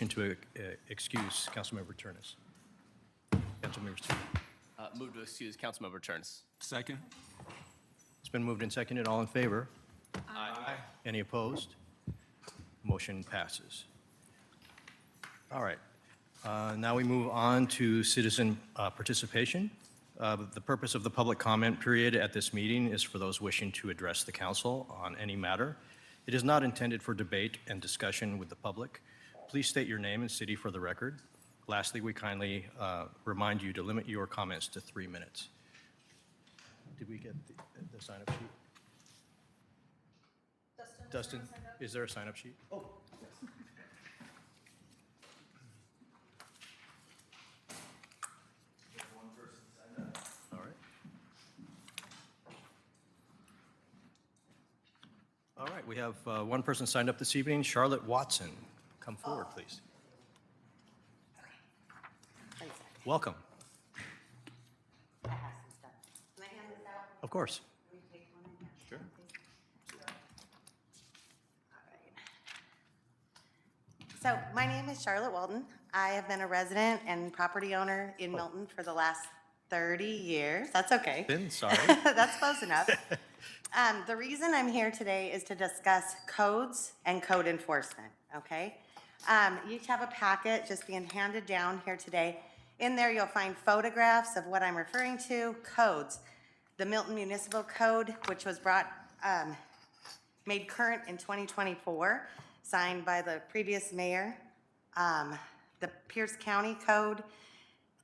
motion to excuse Councilmember Turnus? Councilmember Turnus. Move to excuse Councilmember Turnus. Second. It's been moved and seconded. All in favor? Aye. Any opposed? Motion passes. All right. Now we move on to citizen participation. The purpose of the public comment period at this meeting is for those wishing to address the council on any matter. It is not intended for debate and discussion with the public. Please state your name and city for the record. Lastly, we kindly remind you to limit your comments to 3 minutes. Did we get the sign-up sheet? Dustin, is there a sign-up sheet? Oh, yes. All right. All right, we have one person signed up this evening, Charlotte Watson. Come forward, please. Welcome. Can I hand this out? Of course. Can we take one in here? Sure. All right. So my name is Charlotte Walden. I have been a resident and property owner in Milton for the last 30 years. That's okay. Been, sorry. That's close enough. The reason I'm here today is to discuss codes and code enforcement, okay? You each have a packet just being handed down here today. In there, you'll find photographs of what I'm referring to, codes. The Milton Municipal Code, which was made current in 2024, signed by the previous mayor, the Pierce County Code,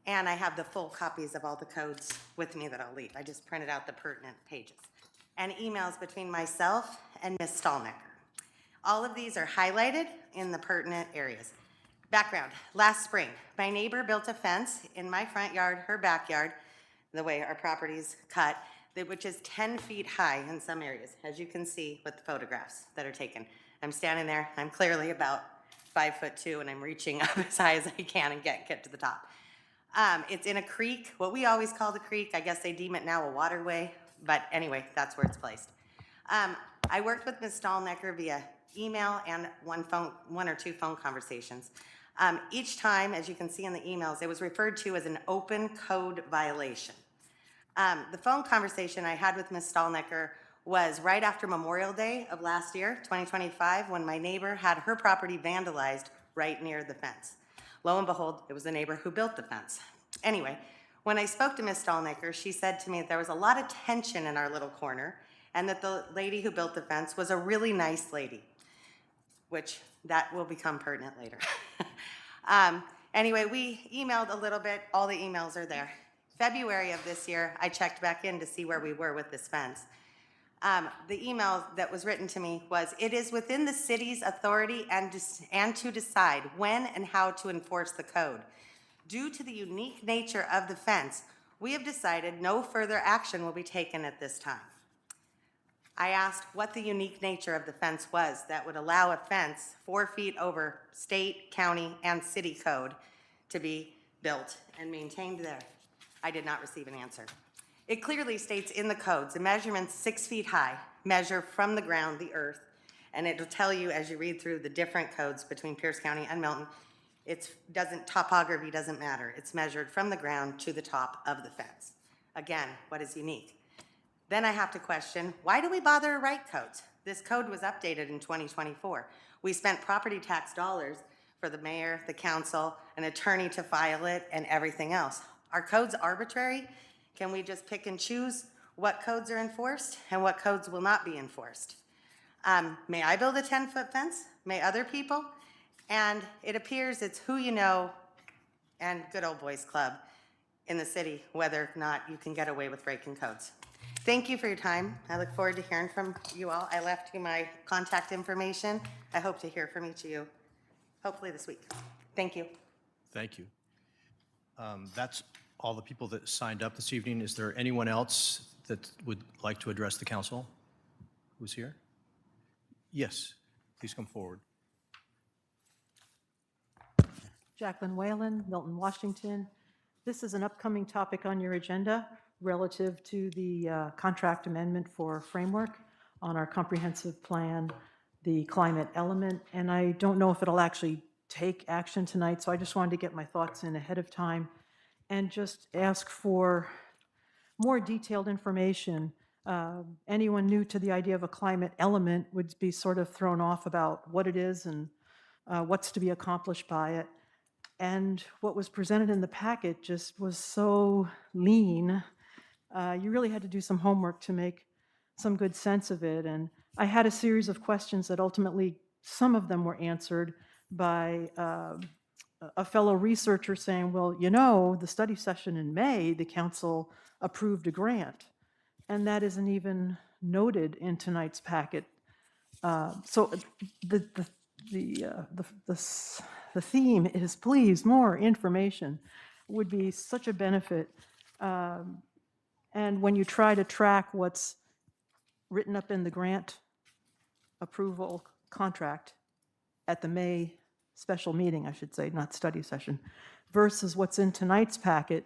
and I have the full copies of all the codes with me that I'll leave. I just printed out the pertinent pages. And emails between myself and Ms. Stallnecker. All of these are highlighted in the pertinent areas. Background, last spring, my neighbor built a fence in my front yard, her backyard, the way our property's cut, which is 10 feet high in some areas, as you can see with the photographs that are taken. I'm standing there, I'm clearly about 5'2", and I'm reaching up as high as I can and get to the top. It's in a creek, what we always call the creek. I guess they deem it now a waterway, but anyway, that's where it's placed. I worked with Ms. Stallnecker via email and one or two phone conversations. Each time, as you can see in the emails, it was referred to as an open code violation. The phone conversation I had with Ms. Stallnecker was right after Memorial Day of last year, 2025, when my neighbor had her property vandalized right near the fence. Lo and behold, it was the neighbor who built the fence. Anyway, when I spoke to Ms. Stallnecker, she said to me that there was a lot of tension in our little corner and that the lady who built the fence was a really nice lady, which that will become pertinent later. Anyway, we emailed a little bit. All the emails are there. February of this year, I checked back in to see where we were with this fence. The email that was written to me was, "It is within the city's authority and to decide when and how to enforce the code. Due to the unique nature of the fence, we have decided no further action will be taken at this time." I asked what the unique nature of the fence was that would allow a fence 4 feet over state, county, and city code to be built and maintained there. I did not receive an answer. It clearly states in the codes, the measurement's 6 feet high, measure from the ground, the earth, and it'll tell you as you read through the different codes between Pierce County and Milton, topography doesn't matter. It's measured from the ground to the top of the fence. Again, what is unique? Then I have to question, why do we bother to write codes? This code was updated in 2024. We spent property tax dollars for the mayor, the council, an attorney to file it, and everything else. Are codes arbitrary? Can we just pick and choose what codes are enforced and what codes will not be enforced? May I build a 10-foot fence? May other people? And it appears it's who you know and good old boys club in the city, whether or not you can get away with breaking codes. Thank you for your time. I look forward to hearing from you all. I left you my contact information. I hope to hear from each of you, hopefully this week. Thank you. Thank you. That's all the people that signed up this evening. Is there anyone else that would like to address the council who's here? Yes, please come forward. Jacqueline Whalen, Milton, Washington. This is an upcoming topic on your agenda relative to the contract amendment for framework on our comprehensive plan, the climate element, and I don't know if it'll actually take action tonight, so I just wanted to get my thoughts in ahead of time and just ask for more detailed information. Anyone new to the idea of a climate element would be sort of thrown off about what it is and what's to be accomplished by it. And what was presented in the packet just was so lean. You really had to do some homework to make some good sense of it. And I had a series of questions that ultimately, some of them were answered by a fellow researcher saying, well, you know, the study session in May, the council approved a grant. And that isn't even noted in tonight's packet. So the theme is, please, more information would be such a benefit. And when you try to track what's written up in the grant approval contract at the May special meeting, I should say, not study session, versus what's in tonight's packet,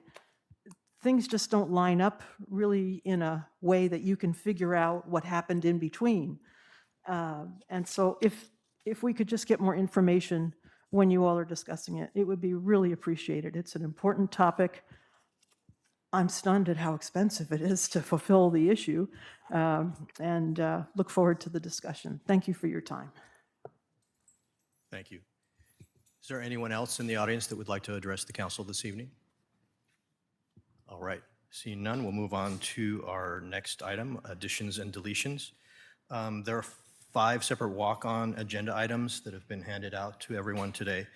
things just don't line up really in a way that you can figure out what happened in between. And so if we could just get more information when you all are discussing it, it would be really appreciated. It's an important topic. I'm stunned at how expensive it is to fulfill the issue, and look forward to the discussion. Thank you for your time. Thank you. Is there anyone else in the audience that would like to address the council this evening? All right, seeing none, we'll move on to our next item, additions and deletions. There are 5 separate walk-on agenda items that have been handed out to everyone today,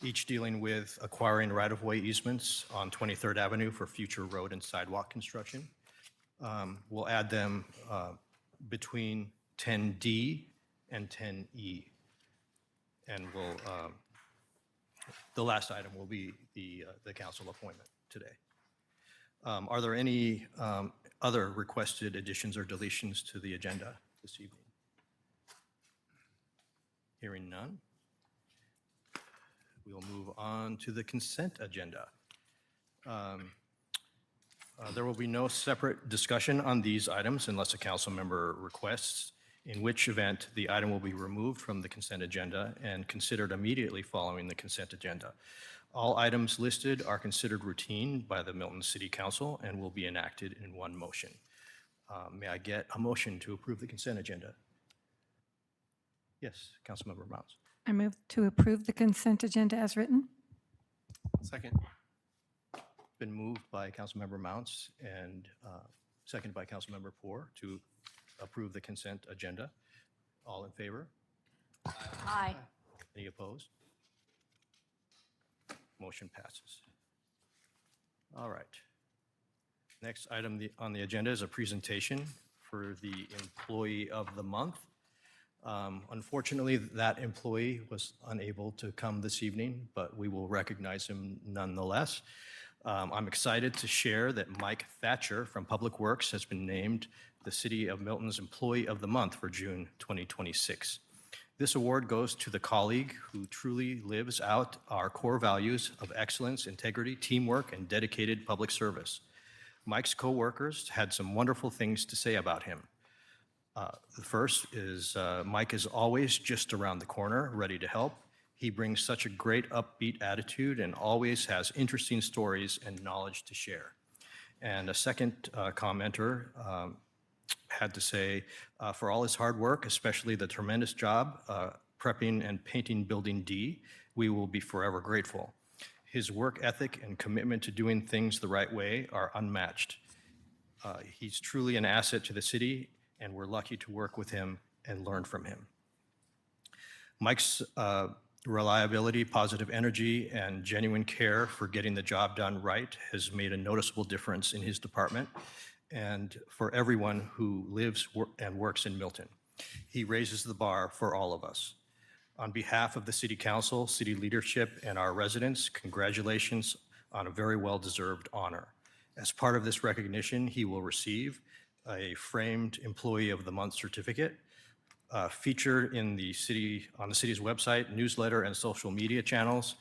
each dealing with acquiring right-of-way easements on 23rd Avenue for future road and sidewalk construction. We'll add them between 10D and 10E. And we'll, the last item will be the council appointment today. Are there any other requested additions or deletions to the agenda this evening? Hearing none, we'll move on to the consent agenda. There will be no separate discussion on these items unless a council member requests, in which event the item will be removed from the consent agenda and considered immediately following the consent agenda. All items listed are considered routine by the Milton City Council and will be enacted in one motion. May I get a motion to approve the consent agenda? Yes, Councilmember Mounts. I move to approve the consent agenda as written. Second. Been moved by Councilmember Mounts and seconded by Councilmember Poor to approve the consent agenda. All in favor? Aye. Any opposed? Motion passes. All right. Next item on the agenda is a presentation for the Employee of the Month. Unfortunately, that employee was unable to come this evening, but we will recognize him nonetheless. I'm excited to share that Mike Thatcher from Public Works has been named the City of Milton's Employee of the Month for June 2026. This award goes to the colleague who truly lives out our core values of excellence, integrity, teamwork, and dedicated public service. Mike's coworkers had some wonderful things to say about him. The first is Mike is always just around the corner, ready to help. He brings such a great upbeat attitude and always has interesting stories and knowledge to share. And a second commenter had to say, for all his hard work, especially the tremendous job prepping and painting Building D, we will be forever grateful. His work ethic and commitment to doing things the right way are unmatched. He's truly an asset to the city, and we're lucky to work with him and learn from him. Mike's reliability, positive energy, and genuine care for getting the job done right has made a noticeable difference in his department and for everyone who lives and works in Milton. He raises the bar for all of us. On behalf of the City Council, city leadership, and our residents, congratulations on a very well-deserved honor. As part of this recognition, he will receive a framed Employee of the Month certificate, featured in the city, on the city's website, newsletter, and social media channels,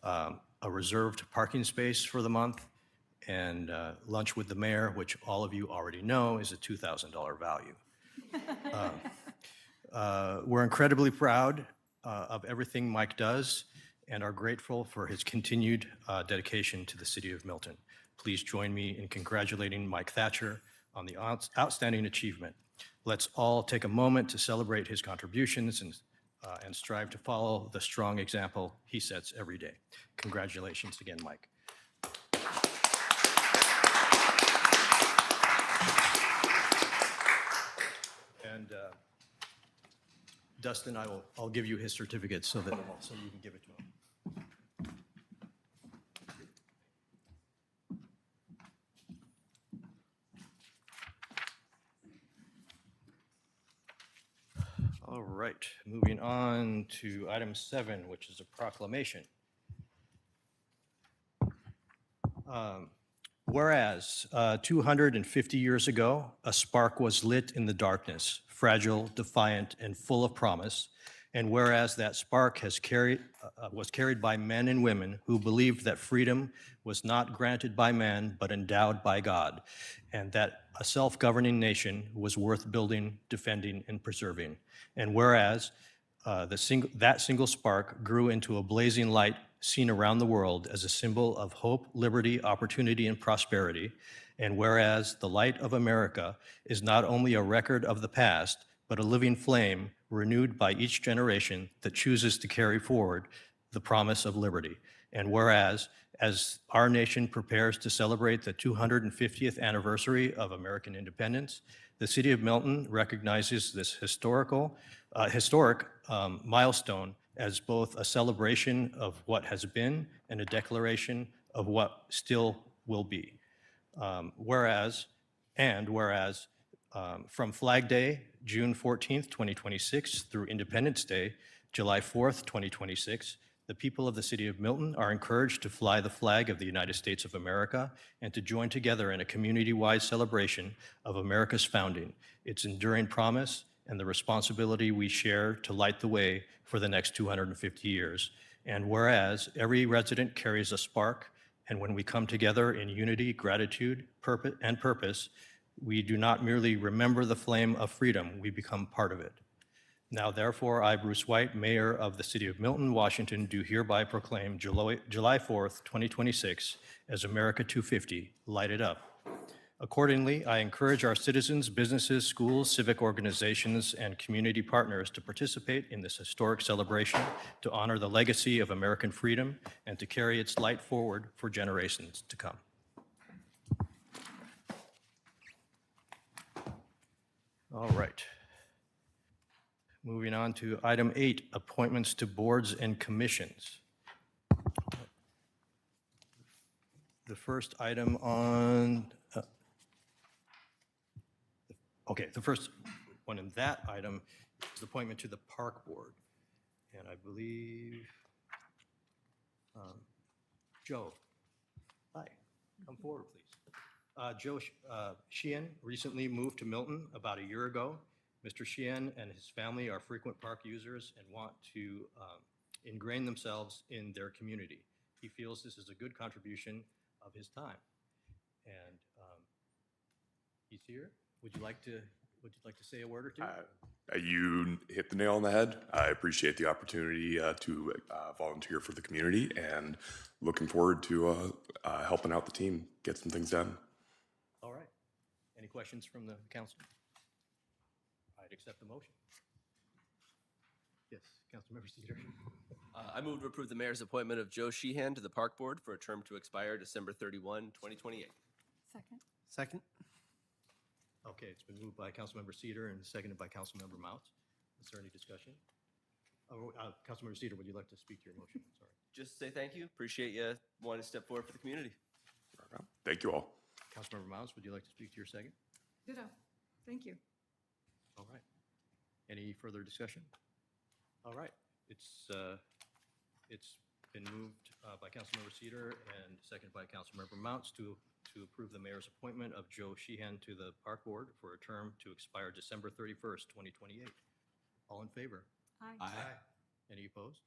a reserved parking space for the month, and lunch with the mayor, which all of you already know is a $2,000 value. We're incredibly proud of everything Mike does and are grateful for his continued dedication to the city of Milton. Please join me in congratulating Mike Thatcher on the outstanding achievement. Let's all take a moment to celebrate his contributions and strive to follow the strong example he sets every day. Congratulations again, Mike. And Dustin, I'll give you his certificate so you can give it to him. All right, moving on to item 7, which is a proclamation. Whereas 250 years ago, a spark was lit in the darkness, fragile, defiant, and full of promise. And whereas that spark was carried by men and women who believed that freedom was not granted by man, but endowed by God, and that a self-governing nation was worth building, defending, and preserving. And whereas that single spark grew into a blazing light seen around the world as a symbol of hope, liberty, opportunity, and prosperity. And whereas the light of America is not only a record of the past, but a living flame renewed by each generation that chooses to carry forward the promise of liberty. And whereas, as our nation prepares to celebrate the 250th anniversary of American independence, the city of Milton recognizes this historic milestone as both a celebration of what has been and a declaration of what still will be. Whereas, from Flag Day, June 14th, 2026, through Independence Day, July 4th, 2026, the people of the city of Milton are encouraged to fly the flag of the United States of America and to join together in a community-wide celebration of America's founding, its enduring promise, and the responsibility we share to light the way for the next 250 years. And whereas every resident carries a spark, and when we come together in unity, gratitude, purpose, we do not merely remember the flame of freedom, we become part of it. Now, therefore, I, Bruce White, Mayor of the City of Milton, Washington, do hereby proclaim July 4th, 2026 as America 250, Light It Up. Accordingly, I encourage our citizens, businesses, schools, civic organizations, and community partners to participate in this historic celebration to honor the legacy of American freedom and to carry its light forward for generations to come. All right. Moving on to item 8, appointments to boards and commissions. The first item on, the first one in that item is appointment to the Park Board. And I believe, Joe, hi, come forward, please. Joe Sheehan recently moved to Milton about a year ago. Mr. Sheehan and his family are frequent park users and want to ingrain themselves in their community. He feels this is a good contribution of his time. And he's here. Would you like to say a word or two? You hit the nail on the head. I appreciate the opportunity to volunteer for the community and looking forward to helping out the team get some things done. All right. Any questions from the council? I'd accept the motion. Yes, Councilmember Cedar. I move to approve the mayor's appointment of Joe Sheehan to the Park Board for a term to expire December 31, 2028. Second. Second? Okay, it's been moved by Councilmember Cedar and seconded by Councilmember Mounts. Is there any discussion? Oh, Councilmember Cedar, would you like to speak to your motion? Sorry. Just say thank you. Appreciate you wanting to step forward for the community. Thank you all. Councilmember Mounts, would you like to speak to your second? Ditto. Thank you. All right. Any further discussion? All right. It's been moved by Councilmember Cedar and seconded by Councilmember Mounts to approve the mayor's appointment of Joe Sheehan to the Park Board for a term to expire December 31st, 2028. All in favor? Aye. Any opposed?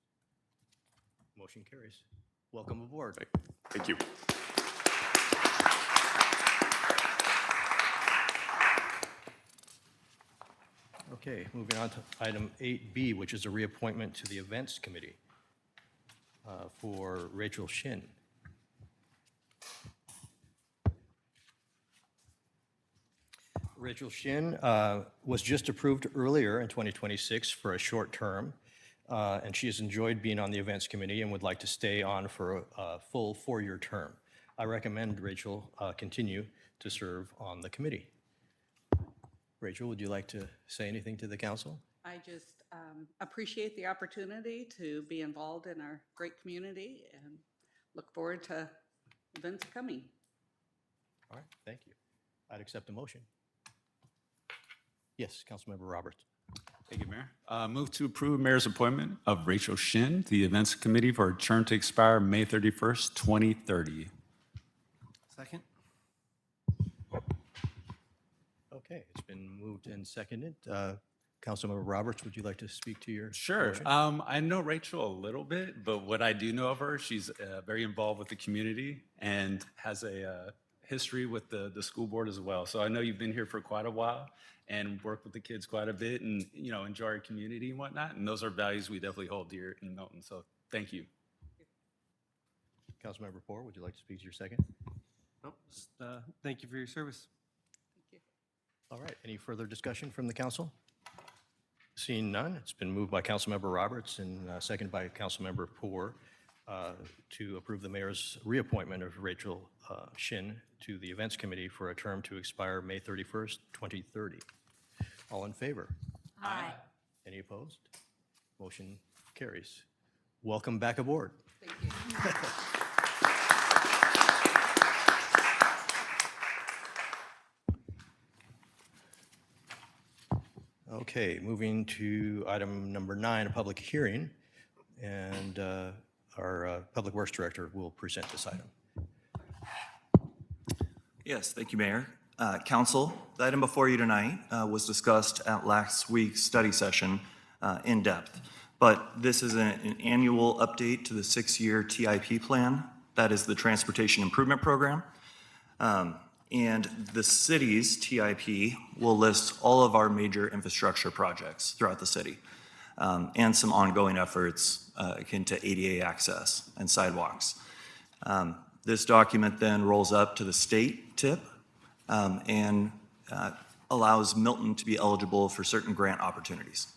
Motion carries. Welcome aboard. Thank you. Okay, moving on to item 8B, which is a reappointment to the Events Committee for Rachel Shin. Rachel Shin was just approved earlier in 2026 for a short term, and she has enjoyed being on the Events Committee and would like to stay on for a full four-year term. I recommend Rachel continue to serve on the committee. Rachel, would you like to say anything to the council? I just appreciate the opportunity to be involved in our great community and look forward to events coming. All right, thank you. I'd accept a motion. Yes, Councilmember Roberts. Thank you, Mayor. Move to approve Mayor's appointment of Rachel Shin to the Events Committee for a term to expire May 31st, 2030. Second? Okay, it's been moved and seconded. Councilmember Roberts, would you like to speak to your Sure. motion? I know Rachel a little bit, but what I do know of her, she's very involved with the community and has a history with the school board as well. So I know you've been here for quite a while and worked with the kids quite a bit and, you know, enjoy our community and whatnot. And those are values we definitely hold dear in Milton. So thank you. Councilmember Poor, would you like to speak to your second? Nope, just, thank you for your service. All right, any further discussion from the council? Seeing none, it's been moved by Councilmember Roberts and seconded by Councilmember Poor to approve the mayor's reappointment of Rachel Shin to the Events Committee for a term to expire May 31st, 2030. All in favor? Aye. Any opposed? Motion carries. Welcome back aboard. Thank you. Okay, moving to item number 9, a public hearing, and our Public Works Director will present this item. Yes, thank you, Mayor. Council, the item before you tonight was discussed at last week's study session in depth, but this is an annual update to the 6-year TIP plan. That is the Transportation Improvement Program. And the city's TIP will list all of our major infrastructure projects throughout the city and some ongoing efforts akin to ADA access and sidewalks. This document then rolls up to the state TIP and allows Milton to be eligible for certain grant opportunities.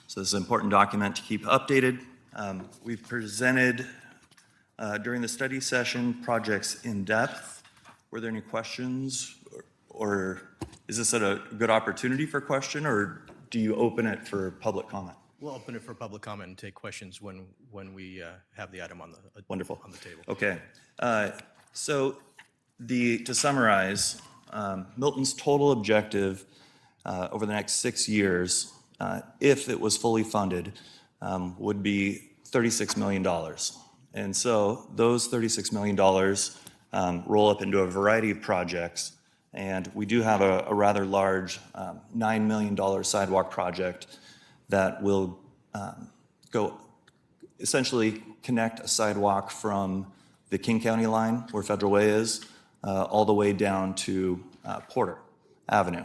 So this is an important document to keep updated. We've presented during the study session projects in depth. Were there any questions, or is this a good opportunity for question, or do you open it for public comment? We'll open it for public comment and take questions when we have the item on the Wonderful. on the table. Okay. So to summarize, Milton's total objective over the next 6 years, if it was fully funded, would be $36 million. And so those $36 million roll up into a variety of projects. And we do have a rather large $9 million sidewalk project that will go essentially connect a sidewalk from the King County line, where Federal Way is, all the way down to Porter Avenue,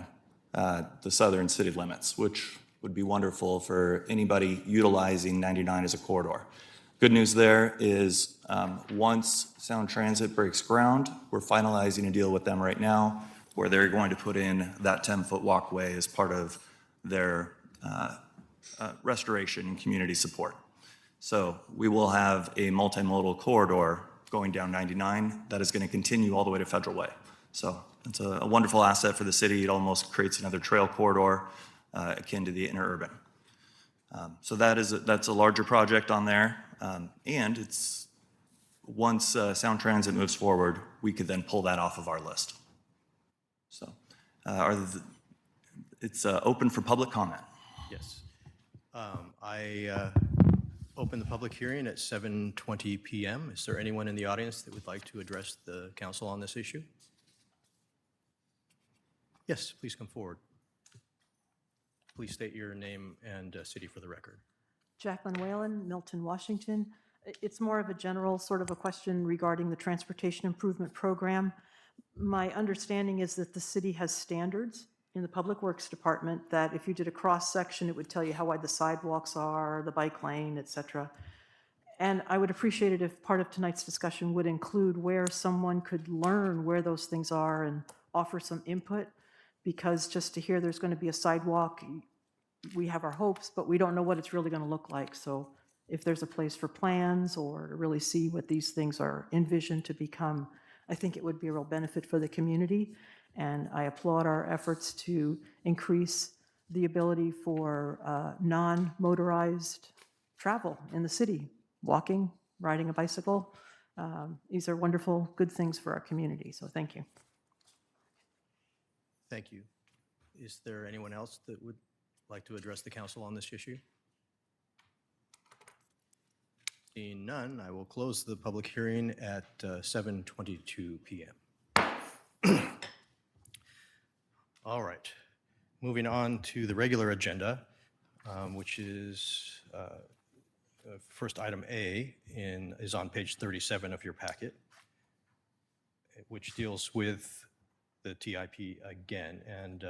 the southern city limits, which would be wonderful for anybody utilizing 99 as a corridor. Good news there is once Sound Transit breaks ground, we're finalizing a deal with them right now where they're going to put in that 10-foot walkway as part of their restoration and community support. So we will have a multimodal corridor going down 99 that is going to continue all the way to Federal Way. So it's a wonderful asset for the city. It almost creates another trail corridor akin to the interurban. So that's a larger project on there. And it's once Sound Transit moves forward, we could then pull that off of our list. So it's open for public comment. Yes. I open the public hearing at 7:20 p.m. Is there anyone in the audience that would like to address the council on this issue? Yes, please come forward. Please state your name and city for the record. Jacqueline Whalen, Milton, Washington. It's more of a general sort of a question regarding the Transportation Improvement Program. My understanding is that the city has standards in the Public Works Department that if you did a cross-section, it would tell you how wide the sidewalks are, the bike lane, et cetera. And I would appreciate it if part of tonight's discussion would include where someone could learn where those things are and offer some input, because just to hear there's going to be a sidewalk, we have our hopes, but we don't know what it's really going to look like. So if there's a place for plans or to really see what these things are envisioned to become, I think it would be a real benefit for the community. And I applaud our efforts to increase the ability for non-motorized travel in the city, walking, riding a bicycle. These are wonderful, good things for our community, so thank you. Thank you. Is there anyone else that would like to address the council on this issue? Seeing none, I will close the public hearing at 7:22 p.m. All right, moving on to the regular agenda, which is first item A is on page 37 of your packet, which deals with the TIP again, and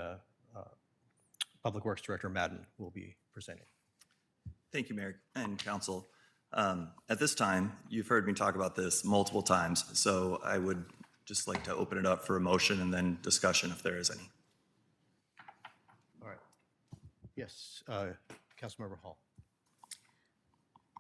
Public Works Director Madden will be presenting. Thank you, Mayor and Council. At this time, you've heard me talk about this multiple times, so I would just like to open it up for a motion and then discussion if there is any. All right. Yes, Councilmember Hall.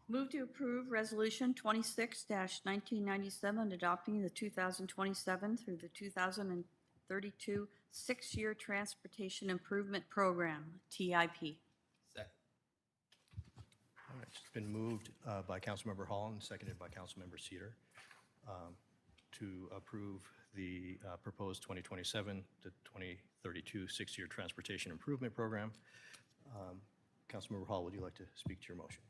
Move to approve Resolution 26-1997, adopting the 2027 through the 2032 six-year Transportation Improvement Program, TIP. Second. All right, it's been moved by Councilmember Hall and seconded by Councilmember Cedar to approve the proposed 2027 to 2032 six-year Transportation Improvement Program. Councilmember Hall, would you like to speak to your motion?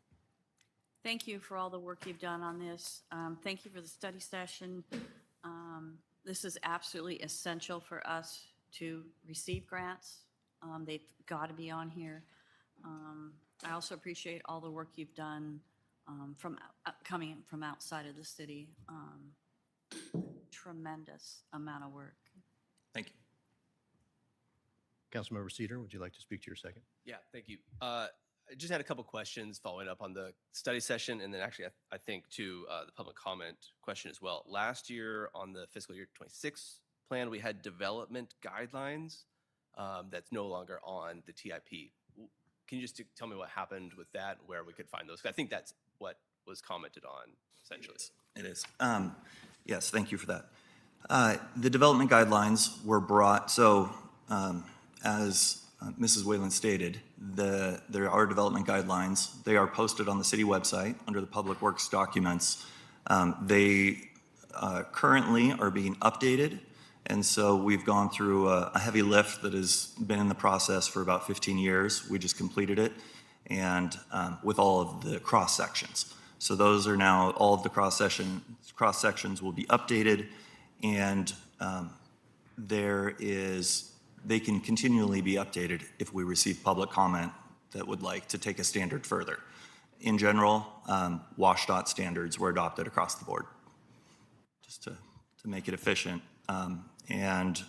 Thank you for all the work you've done on this. Thank you for the study session. This is absolutely essential for us to receive grants. They've got to be on here. I also appreciate all the work you've done coming from outside of the city. Tremendous amount of work. Thank you. Councilmember Cedar, would you like to speak to your second? Yeah, thank you. I just had a couple questions following up on the study session, and then actually I think to the public comment question as well. Last year on the fiscal year 26 plan, we had development guidelines that's no longer on the TIP. Can you just tell me what happened with that, and where we could find those? 'Cause I think that's what was commented on, essentially. It is. Yes, thank you for that. The development guidelines were brought, so as Mrs. Whalen stated, there are development guidelines. They are posted on the city website under the Public Works documents. They currently are being updated, and so we've gone through a heavy lift that has been in the process for about 15 years. We just completed it, and with all of the cross sections. So those are now, all of the cross sections will be updated, and they can continually be updated if we receive public comment that would like to take a standard further. In general, WashDOT standards were adopted across the board, just to make it efficient. And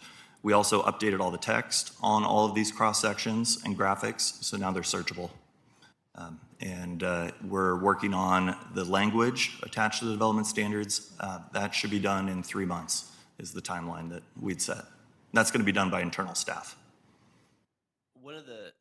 we also updated all the text on all of these cross sections and graphics, so now they're searchable. And we're working on the language attached to the development standards. That should be done in 3 months is the timeline that we'd set. That's going to be done by internal staff. One of the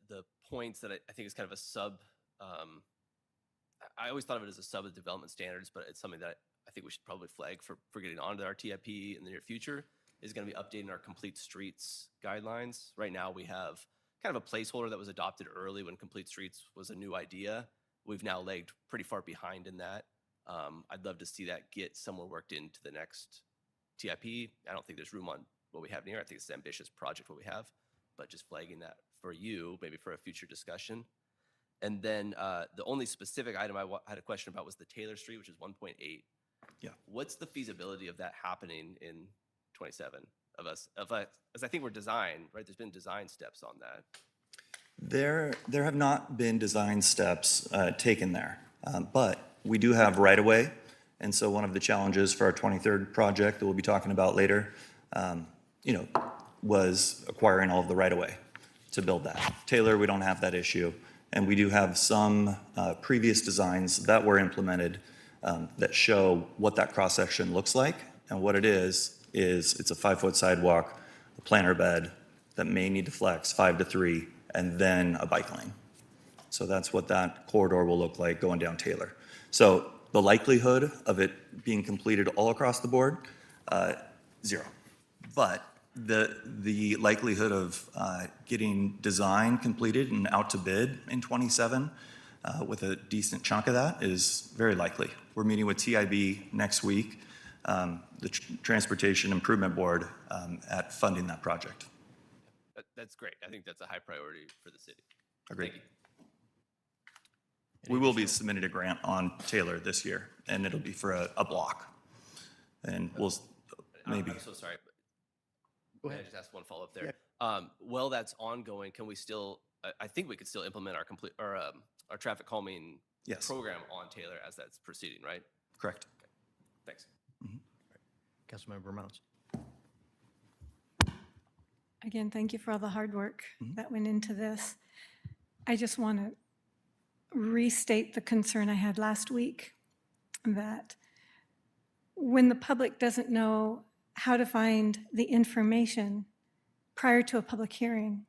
points that I think is kind of a sub, I always thought of it as a sub of development standards, but it's something that I think we should probably flag for getting onto our TIP in the near future, is going to be updating our complete streets guidelines. Right now we have kind of a placeholder that was adopted early when complete streets was a new idea. We've now lagged pretty far behind in that. I'd love to see that get somewhere worked into the next TIP. I don't think there's room on what we have here. I think it's an ambitious project what we have, but just flagging that for you, maybe for a future discussion. And then the only specific item I had a question about was the Taylor Street, which is 1.8. Yeah. What's the feasibility of that happening in 27 as I think we're design, right? There's been design steps on that. There have not been design steps taken there, but we do have right-of-way. And so one of the challenges for our 23rd project that we'll be talking about later, was acquiring all of the right-of-way. to build that. Taylor, we don't have that issue. And we do have some previous designs that were implemented that show what that cross-section looks like. And what it is it's a 5-foot sidewalk, a planter bed that may need to flex 5 to 3, and then a bike lane. So that's what that corridor will look like going down Taylor. So the likelihood of it being completed all across the board, 0. But the likelihood of getting design completed and out to bid in '27 with a decent chunk of that is very likely. We're meeting with TIB next week, the Transportation Improvement Board, at funding that project. That's great. I think that's a high priority for the city. Agreed. Thank you. We will be submitting a grant on Taylor this year, and it'll be for a block. And we'll maybe. I'm so sorry. Go May I ahead. just ask one follow-up there? While that's ongoing, can we still, I think we could still implement our traffic calming Yes. program on Taylor as that's proceeding, right? Correct. Thanks. Councilmember Mounts. Again, thank you for all the hard work that went into this. I just want to restate the concern I had last week, that when the public doesn't know how to find the information prior to a public hearing,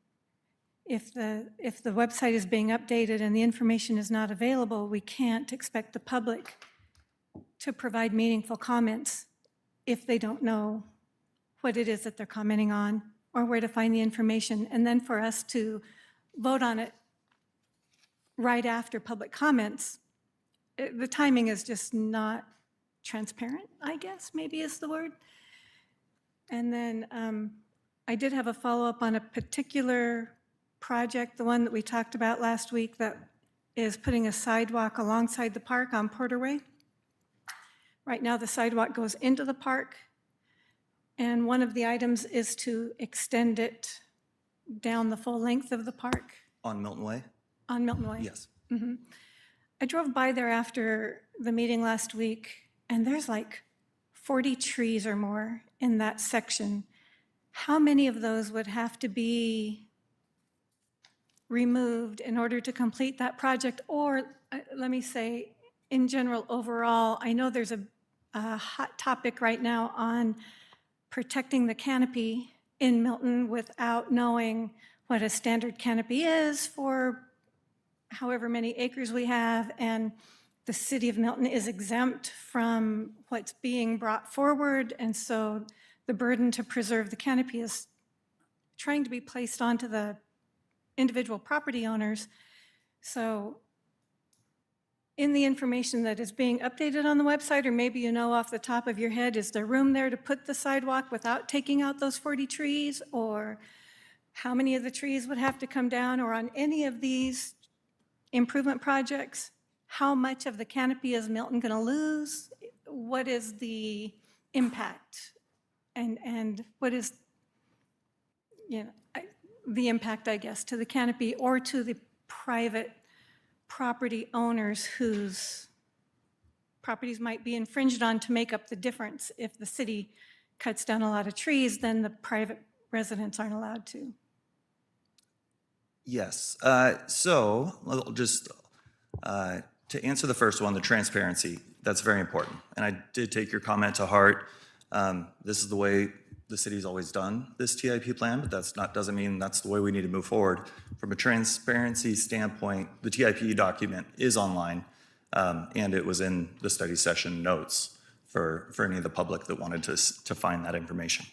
if the website is being updated and the information is not available, we can't expect the public to provide meaningful comments if they don't know what it is that they're commenting on or where to find the information, and then for us to vote on it right after public comments. The timing is just not transparent, I guess, maybe is the word. And then I did have a follow-up on a particular project, the one that we talked about last week, that is putting a sidewalk alongside the park on Porter Way. Right now, the sidewalk goes into the park, and one of the items is to extend it down the full length of the park On Milton Way? on Milton Way. Yes. I drove by there after the meeting last week, and there's like 40 trees or more in that section. How many of those would have to be removed in order to complete that project? Or let me say, in general, overall, I know there's a hot topic right now on protecting the canopy in Milton without knowing what a standard canopy is for however many acres we have, and the city of Milton is exempt from what's being brought forward, and so the burden to preserve the canopy is trying to be placed onto the individual property owners. So in the information that is being updated on the website, or maybe you know off the top of your head, is there room there to put the sidewalk without taking out those 40 trees? Or how many of the trees would have to come down? Or on any of these improvement projects, how much of the canopy is Milton going to lose? What is the impact? And what is, the impact, I guess, to the canopy or to the private property owners whose properties might be infringed on to make up the difference? If the city cuts down a lot of trees, then the private residents aren't allowed to. Yes. So I'll just to answer the first one, the transparency, that's very important. And I did take your comment to heart. This is the way the city's always done this TIP plan, but doesn't mean that's the way we need to move forward. From a transparency standpoint, the TIP document is online, and it was in the study session notes for any of the public that wanted to find that information.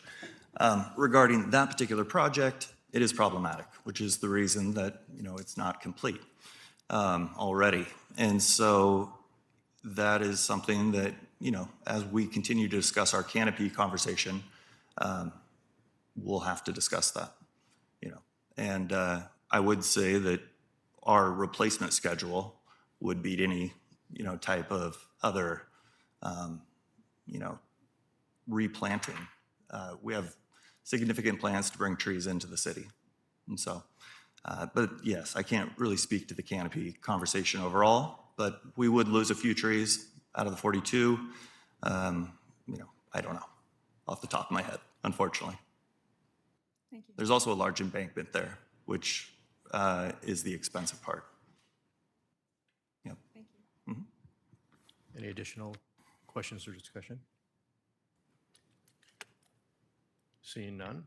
Regarding that particular project, it is problematic, which is the reason that it's not complete already. And so that is something that, as we continue to discuss our canopy conversation, we'll have to discuss that, And I would say that our replacement schedule would beat any, type of other, replanting. We have significant plans to bring trees into the city. And so, but yes, I can't really speak to the canopy conversation overall, but we would lose a few trees out of the 42. I don't know off the top of my head, unfortunately. Thank you. There's also a large embankment there which is the expensive part. Yep. Any additional questions or discussion? Seeing none,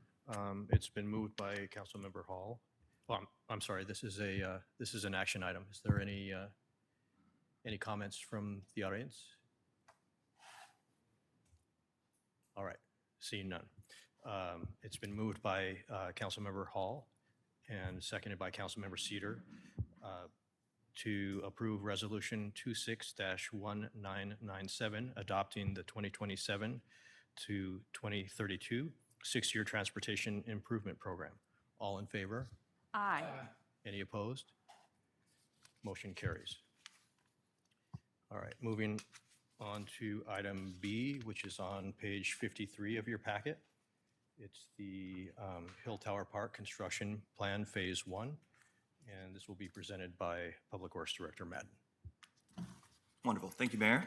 it's been moved by Councilmember Hall. Well, I'm sorry, this is an action item. Is there any comments from the audience? All right, seeing none. It's been moved by Councilmember Hall and seconded by Councilmember Cedar to approve Resolution 26-1997, adopting the 2027 to 2032 six-year Transportation Improvement Program. All in favor? Aye. Any opposed? Motion carries. All right, moving on to item B, which is on page 53 of your packet. It's the Hill Tower Park Construction Plan Phase 1, and this will be presented by Public Works Director Madden. Wonderful. Thank you, Mayor.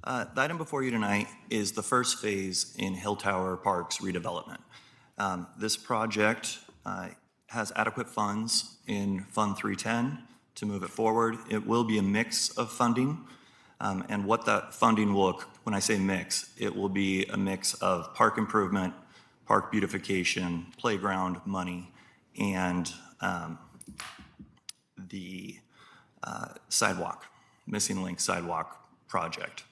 The item before you tonight is the first phase in Hill Tower Park's redevelopment. This project has adequate funds in Fund 310 to move it forward. It will be a mix of funding. And what that funding will look, when I say mix, it will be a mix of park improvement, park beautification, playground money, and the sidewalk, missing link sidewalk project.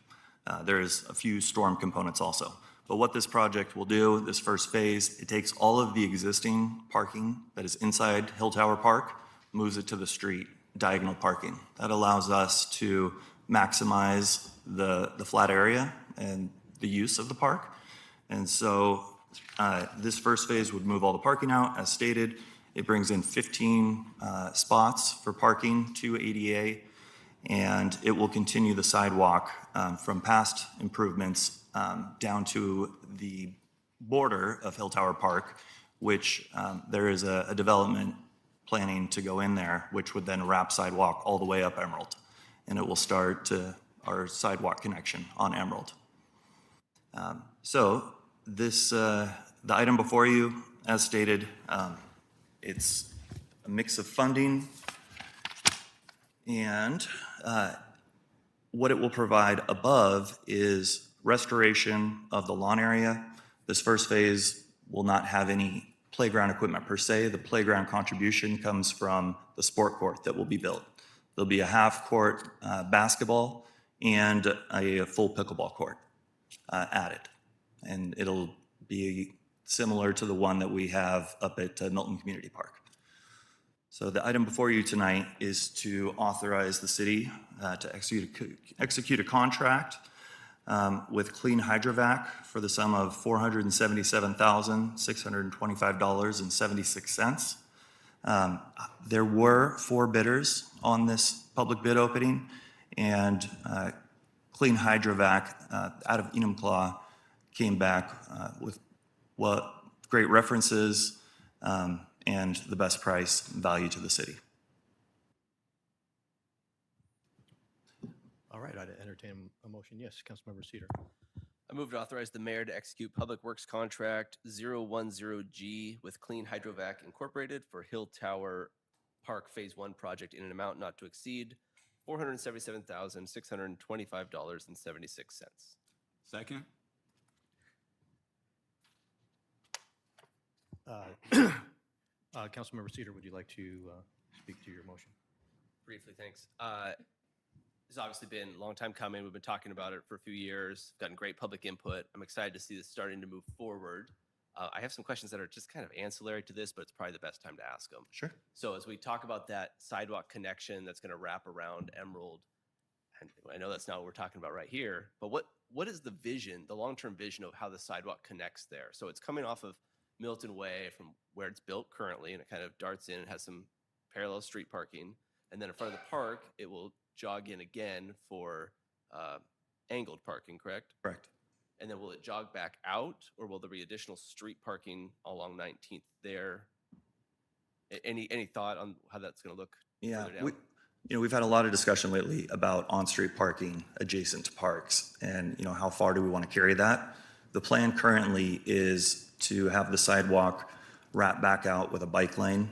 There's a few storm components also. But what this project will do, this first phase, it takes all of the existing parking that is inside Hill Tower Park, moves it to the street, diagonal parking. That allows us to maximize the flat area and the use of the park. And so this first phase would move all the parking out, as stated. It brings in 15 spots for parking, 2 ADA, and it will continue the sidewalk from past improvements down to the border of Hill Tower Park, which there is a development planning to go in there, which would then wrap sidewalk all the way up Emerald. And it will start to our sidewalk connection on Emerald. So this, the item before you, as stated, it's a mix of funding and what it will provide above is restoration of the lawn area. This first phase will not have any playground equipment per se. The playground contribution comes from the sport court that will be built. There'll be a half-court basketball and a full pickleball court added. And it'll be similar to the one that we have up at Milton Community Park. So the item before you tonight is to authorize the city to execute a contract with Clean Hydrovac for the sum of $477,625.76. There were 4 bidders on this public bid opening, and Clean Hydrovac out of Enumclaw came back with great references and the best price value to the city. All right, I'd entertain a motion. Yes, Councilmember Cedar. I move to authorize the mayor to execute Public Works Contract 010G with Clean Hydrovac Incorporated for Hill Tower Park Phase 1 project in an amount not to exceed $477,625.76. Second? Councilmember Cedar, would you like to speak to your motion? Briefly, thanks. It's obviously been a long time coming. We've been talking about it for a few years, gotten great public input. I'm excited to see this starting to move forward. I have some questions that are just kind of ancillary to this, but it's probably the best time to ask them. Sure. So as we talk about that sidewalk connection that's going to wrap around Emerald, and I know that's not what we're talking about right here, but what is the vision, the long-term vision of how the sidewalk connects there? So it's coming off of Milton Way from where it's built currently, and it kind of darts in. It has some parallel street parking. And then in front of the park, it will jog in again for angled parking, correct? Correct. And then will it jog back out, or will there be additional street parking along 19th there? Any thought on how that's going to look Yeah, further down? we've had a lot of discussion lately about on-street parking adjacent to parks and, how far do we want to carry that? The plan currently is to have the sidewalk wrap back out with a bike lane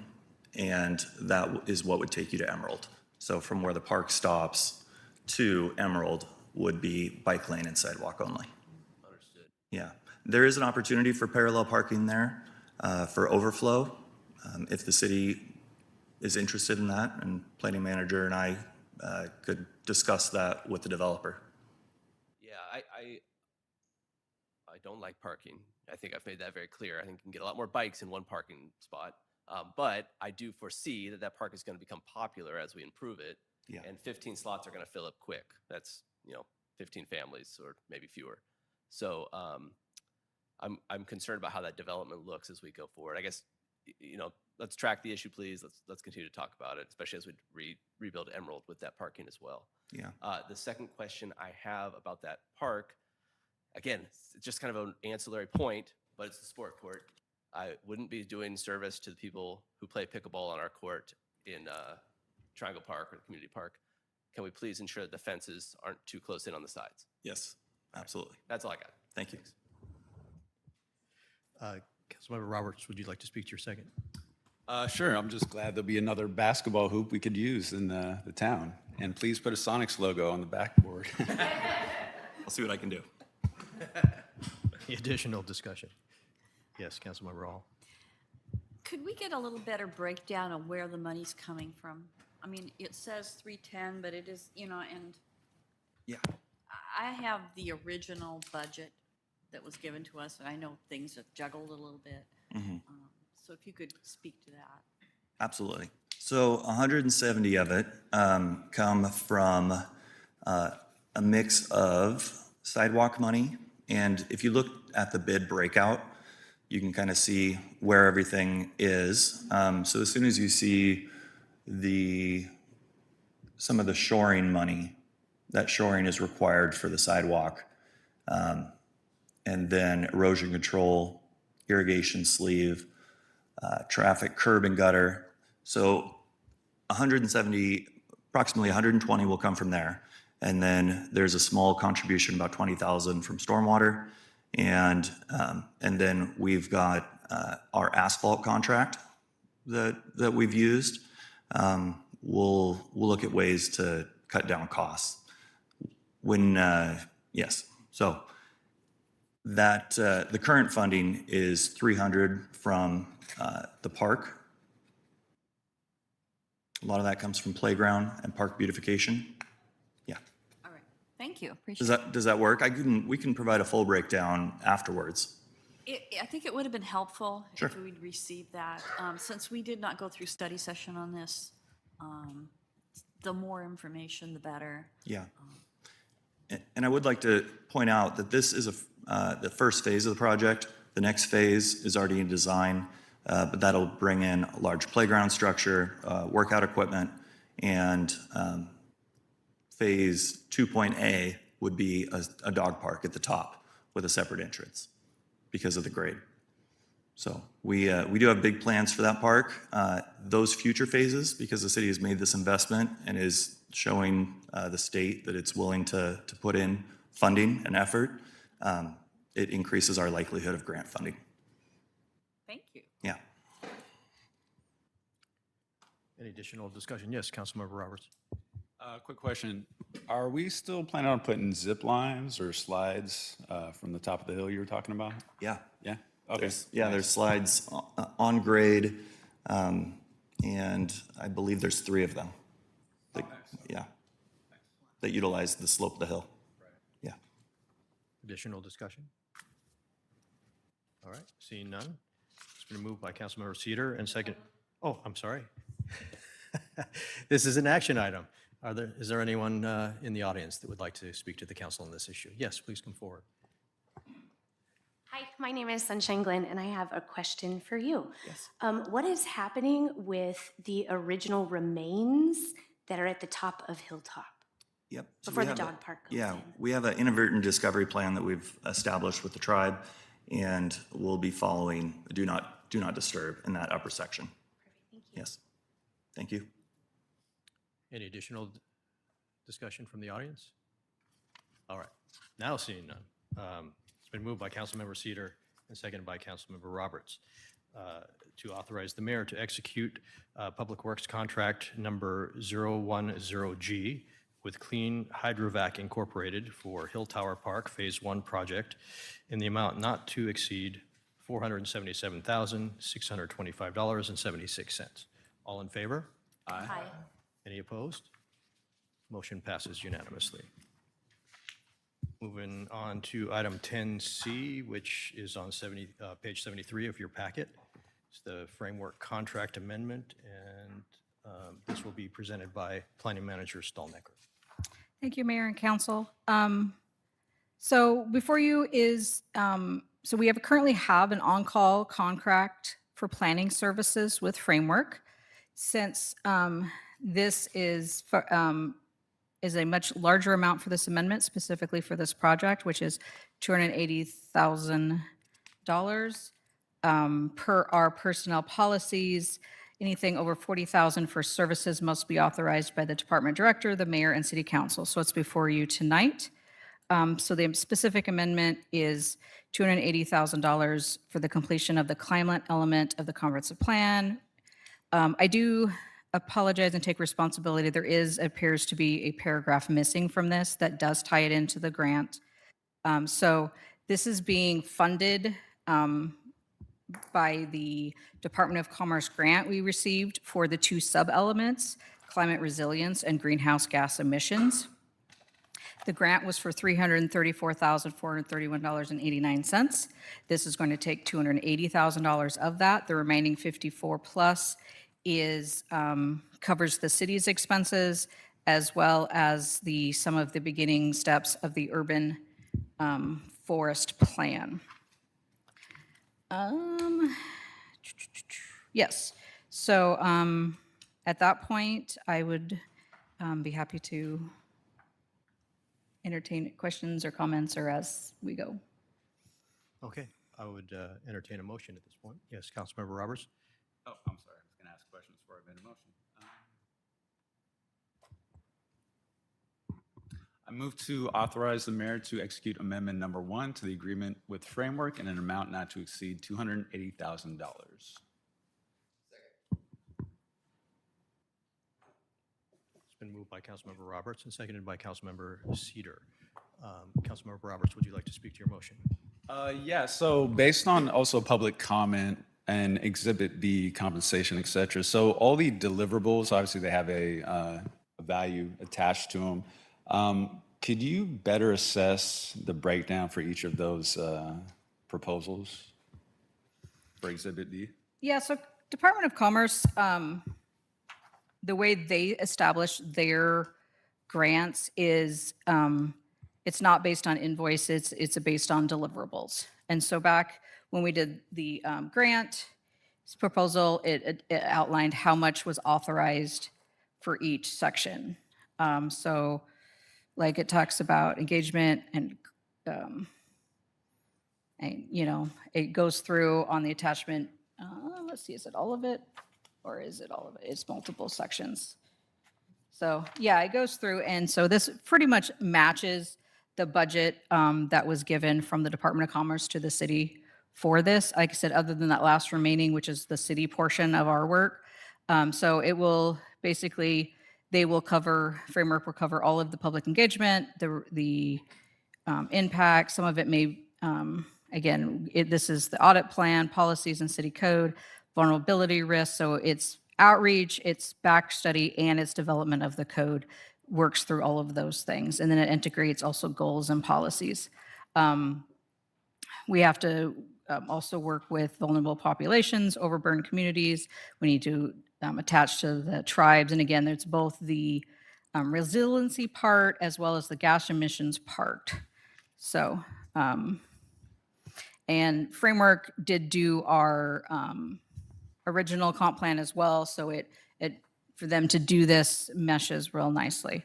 and that is what would take you to Emerald. So from where the park stops to Emerald would be bike lane and sidewalk only. Understood. Yeah, there is an opportunity for parallel parking there for overflow. If the city is interested in that, and planning manager and I could discuss that with the developer. Yeah, I don't like parking. I think I've made that very clear. I think you can get a lot more bikes in one parking spot. But I do foresee that that park is going to become popular as we improve it. Yeah. And 15 slots are going to fill up quick. That's, 15 families or maybe fewer. So I'm concerned about how that development looks as we go forward. I guess, let's track the issue, please. Let's continue to talk about it, especially as we rebuild Emerald with that parking as well. Yeah. The second question I have about that park, again, it's just kind of an ancillary point, but it's the sport court. I wouldn't be doing service to the people who play pickleball on our court in Triangle Park or the community park. Can we please ensure that the fences aren't too close in on the sides? Yes, absolutely. That's all I got. Thank you. Councilmember Roberts, would you like to speak to your second? Sure, I'm just glad there'll be another basketball hoop we could use in the town. And please put a Sonics logo on the backboard. I'll see what I can do. Any additional discussion? Yes, Councilmember Hall. Could we get a little better breakdown of where the money's coming from? I mean, it says 310, but it is, and Yeah. I have the original budget that was given to us, and I know things have juggled a little bit. So if you could speak to that. Absolutely. So 170 of it come from a mix of sidewalk money. And if you look at the bid breakout, you can kind of see where everything is. So as soon as you see some of the shoring money, that shoring is required for the sidewalk. And then erosion control, irrigation sleeve, traffic curb and gutter. So 170, approximately 120 will come from there. And then there's a small contribution, about 20,000 from stormwater. And then we've got our asphalt contract that we've used. We'll look at ways to cut down costs. Yes, so that the current funding is 300 from the park. A lot of that comes from playground and park beautification. Yeah. All right, thank you, appreciate it. Does that work? We can provide a full breakdown afterwards. I think it would have been helpful Sure. if we'd received that. Since we did not go through study session on this, the more information, the better. Yeah. And I would like to point out that this is the first phase of the project. The next phase is already in design, but that'll bring in a large playground structure, workout equipment, and phase 2.A would be a dog park at the top with a separate entrance because of the grade. So we do have big plans for that park. Those future phases, because the city has made this investment and is showing the state that it's willing to put in funding and effort, it increases our likelihood of grant funding. Thank you. Yeah. Any additional discussion? Yes, Councilmember Roberts. Quick question. Are we still planning on putting zip lines or slides from the top of the hill you were talking about? Yeah. Yeah? Okay. There's slides on grade, and I believe there's 3 of them. Yeah. That utilize the slope of the hill. Yeah. Additional discussion? All right, seeing none. It's been moved by Councilmember Cedar and second, oh, I'm sorry. This is an action item. Is there anyone in the audience that would like to speak to the council on this issue? Yes, please come forward. Hi, my name is Sunshine Glenn, and I have a question for you. Yes. What is happening with the original remains that are at the top of Hilltop? Yep. So Before we the have dog park goes Yeah, in. we have an inadvertent discovery plan that we've established with the tribe, and we'll be following the do not disturb in that upper section. Thank you. Yes. Thank you. Any additional discussion from the audience? All right, now seeing none. It's been moved by Councilmember Cedar and seconded by Councilmember Roberts. to authorize the mayor to execute Public Works Contract Number 010G with Clean Hydrovac Incorporated for Hill Tower Park Phase 1 project in the amount not to exceed $477,625.76. All in favor? Aye. Any opposed? Motion passes unanimously. Moving on to item 10C, which is on page 73 of your packet. It's the framework contract amendment, and this will be presented by Planning Manager Stallnecker. Thank you, Mayor and Council. So before you is, so we currently have an on-call contract for planning services with Framework. Since this is a much larger amount for this amendment, specifically for this project, which is $280,000 per our personnel policies. Anything over $40,000 for services must be authorized by the department director, the mayor, and city council. So it's before you tonight. So the specific amendment is $280,000 for the completion of the climate element of the comprehensive plan. I do apologize and take responsibility. There appears to be a paragraph missing from this that does tie it into the grant. So this is being funded by the Department of Commerce grant we received for the two sub-elements, climate resilience and greenhouse gas emissions. The grant was for $334,431.89. This is going to take $280,000 of that. The remaining 54 plus is covers the city's expenses as well as some of the beginning steps of the urban forest plan. Yes. So at that point, I would be happy to entertain questions or comments or as we go. Okay, I would entertain a motion at this point. Yes, Councilmember Roberts? Oh, I'm sorry. I was going to ask questions before I made a motion. I move to authorize the mayor to execute amendment number 1 to the agreement with Framework in an amount not to exceed $280,000. It's been moved by Councilmember Roberts and seconded by Councilmember Cedar. Councilmember Roberts, would you like to speak to your motion? Yeah, so based on also public comment and Exhibit B, compensation, et cetera, so all the deliverables, obviously they have a value attached to them. Could you better assess the breakdown for each of those proposals for Exhibit D? Yeah, so Department of Commerce, the way they establish their grants is it's not based on invoices, it's based on deliverables. And so back when we did the grant proposal, it outlined how much was authorized for each section. So like it talks about engagement and you know, it goes through on the attachment. Let's see, is it all of it? Or is it all of it? It's multiple sections. So yeah, it goes through. And so this pretty much matches the budget that was given from the Department of Commerce to the city for this. Like I said, other than that last remaining, which is the city portion of our work. So it will basically, they will cover, Framework will cover all of the public engagement, the impact. Some of it may, again, this is the audit plan, policies and city code, vulnerability risk. So it's outreach, it's back study, and it's development of the code works through all of those things. And then it integrates also goals and policies. We have to also work with vulnerable populations, overburdened communities. We need to attach to the tribes. And again, there's both the resiliency part as well as the gas emissions part. So, and Framework did do our original comp plan as well. So it for them to do this meshes real nicely.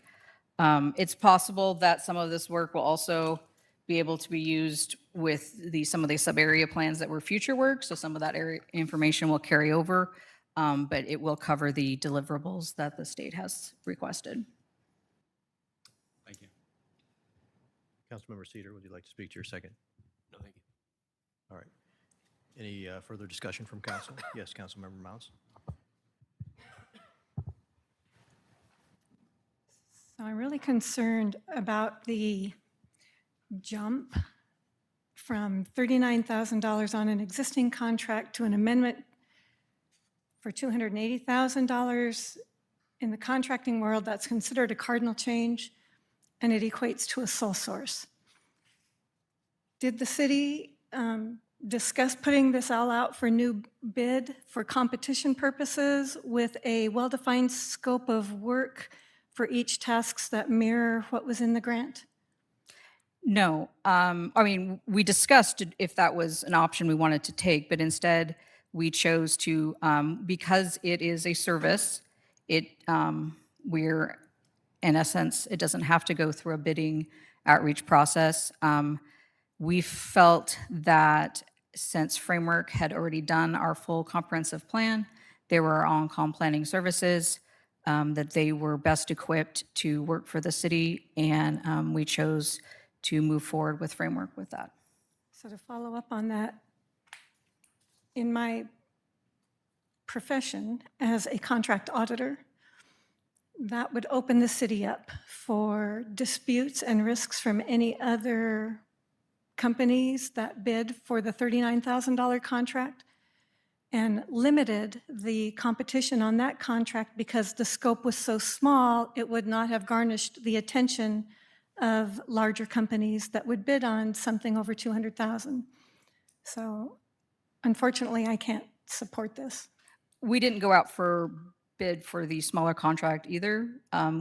It's possible that some of this work will also be able to be used with some of the sub-area plans that were future work. So some of that area information will carry over, but it will cover the deliverables that the state has requested. Thank you. Councilmember Cedar, would you like to speak to your second? No, thank you. All right. Any further discussion from council? Yes, Councilmember Mounts. So I'm really concerned about the jump from $39,000 on an existing contract to an amendment for $280,000. In the contracting world, that's considered a cardinal change, and it equates to a sole source. Did the city discuss putting this all out for new bid for competition purposes with a well-defined scope of work for each tasks that mirror what was in the grant? No, I mean, we discussed if that was an option we wanted to take, but instead we chose to, because it is a service, we're, in essence, it doesn't have to go through a bidding outreach process. We felt that since Framework had already done our full comprehensive plan, they were our on-call planning services, that they were best equipped to work for the city, and we chose to move forward with Framework with that. So to follow up on that, in my profession as a contract auditor, that would open the city up for disputes and risks from any other companies that bid for the $39,000 contract, and limited the competition on that contract because the scope was so small, it would not have garnished the attention of larger companies that would bid on something over 200,000. So unfortunately, I can't support this. We didn't go out for bid for the smaller contract either.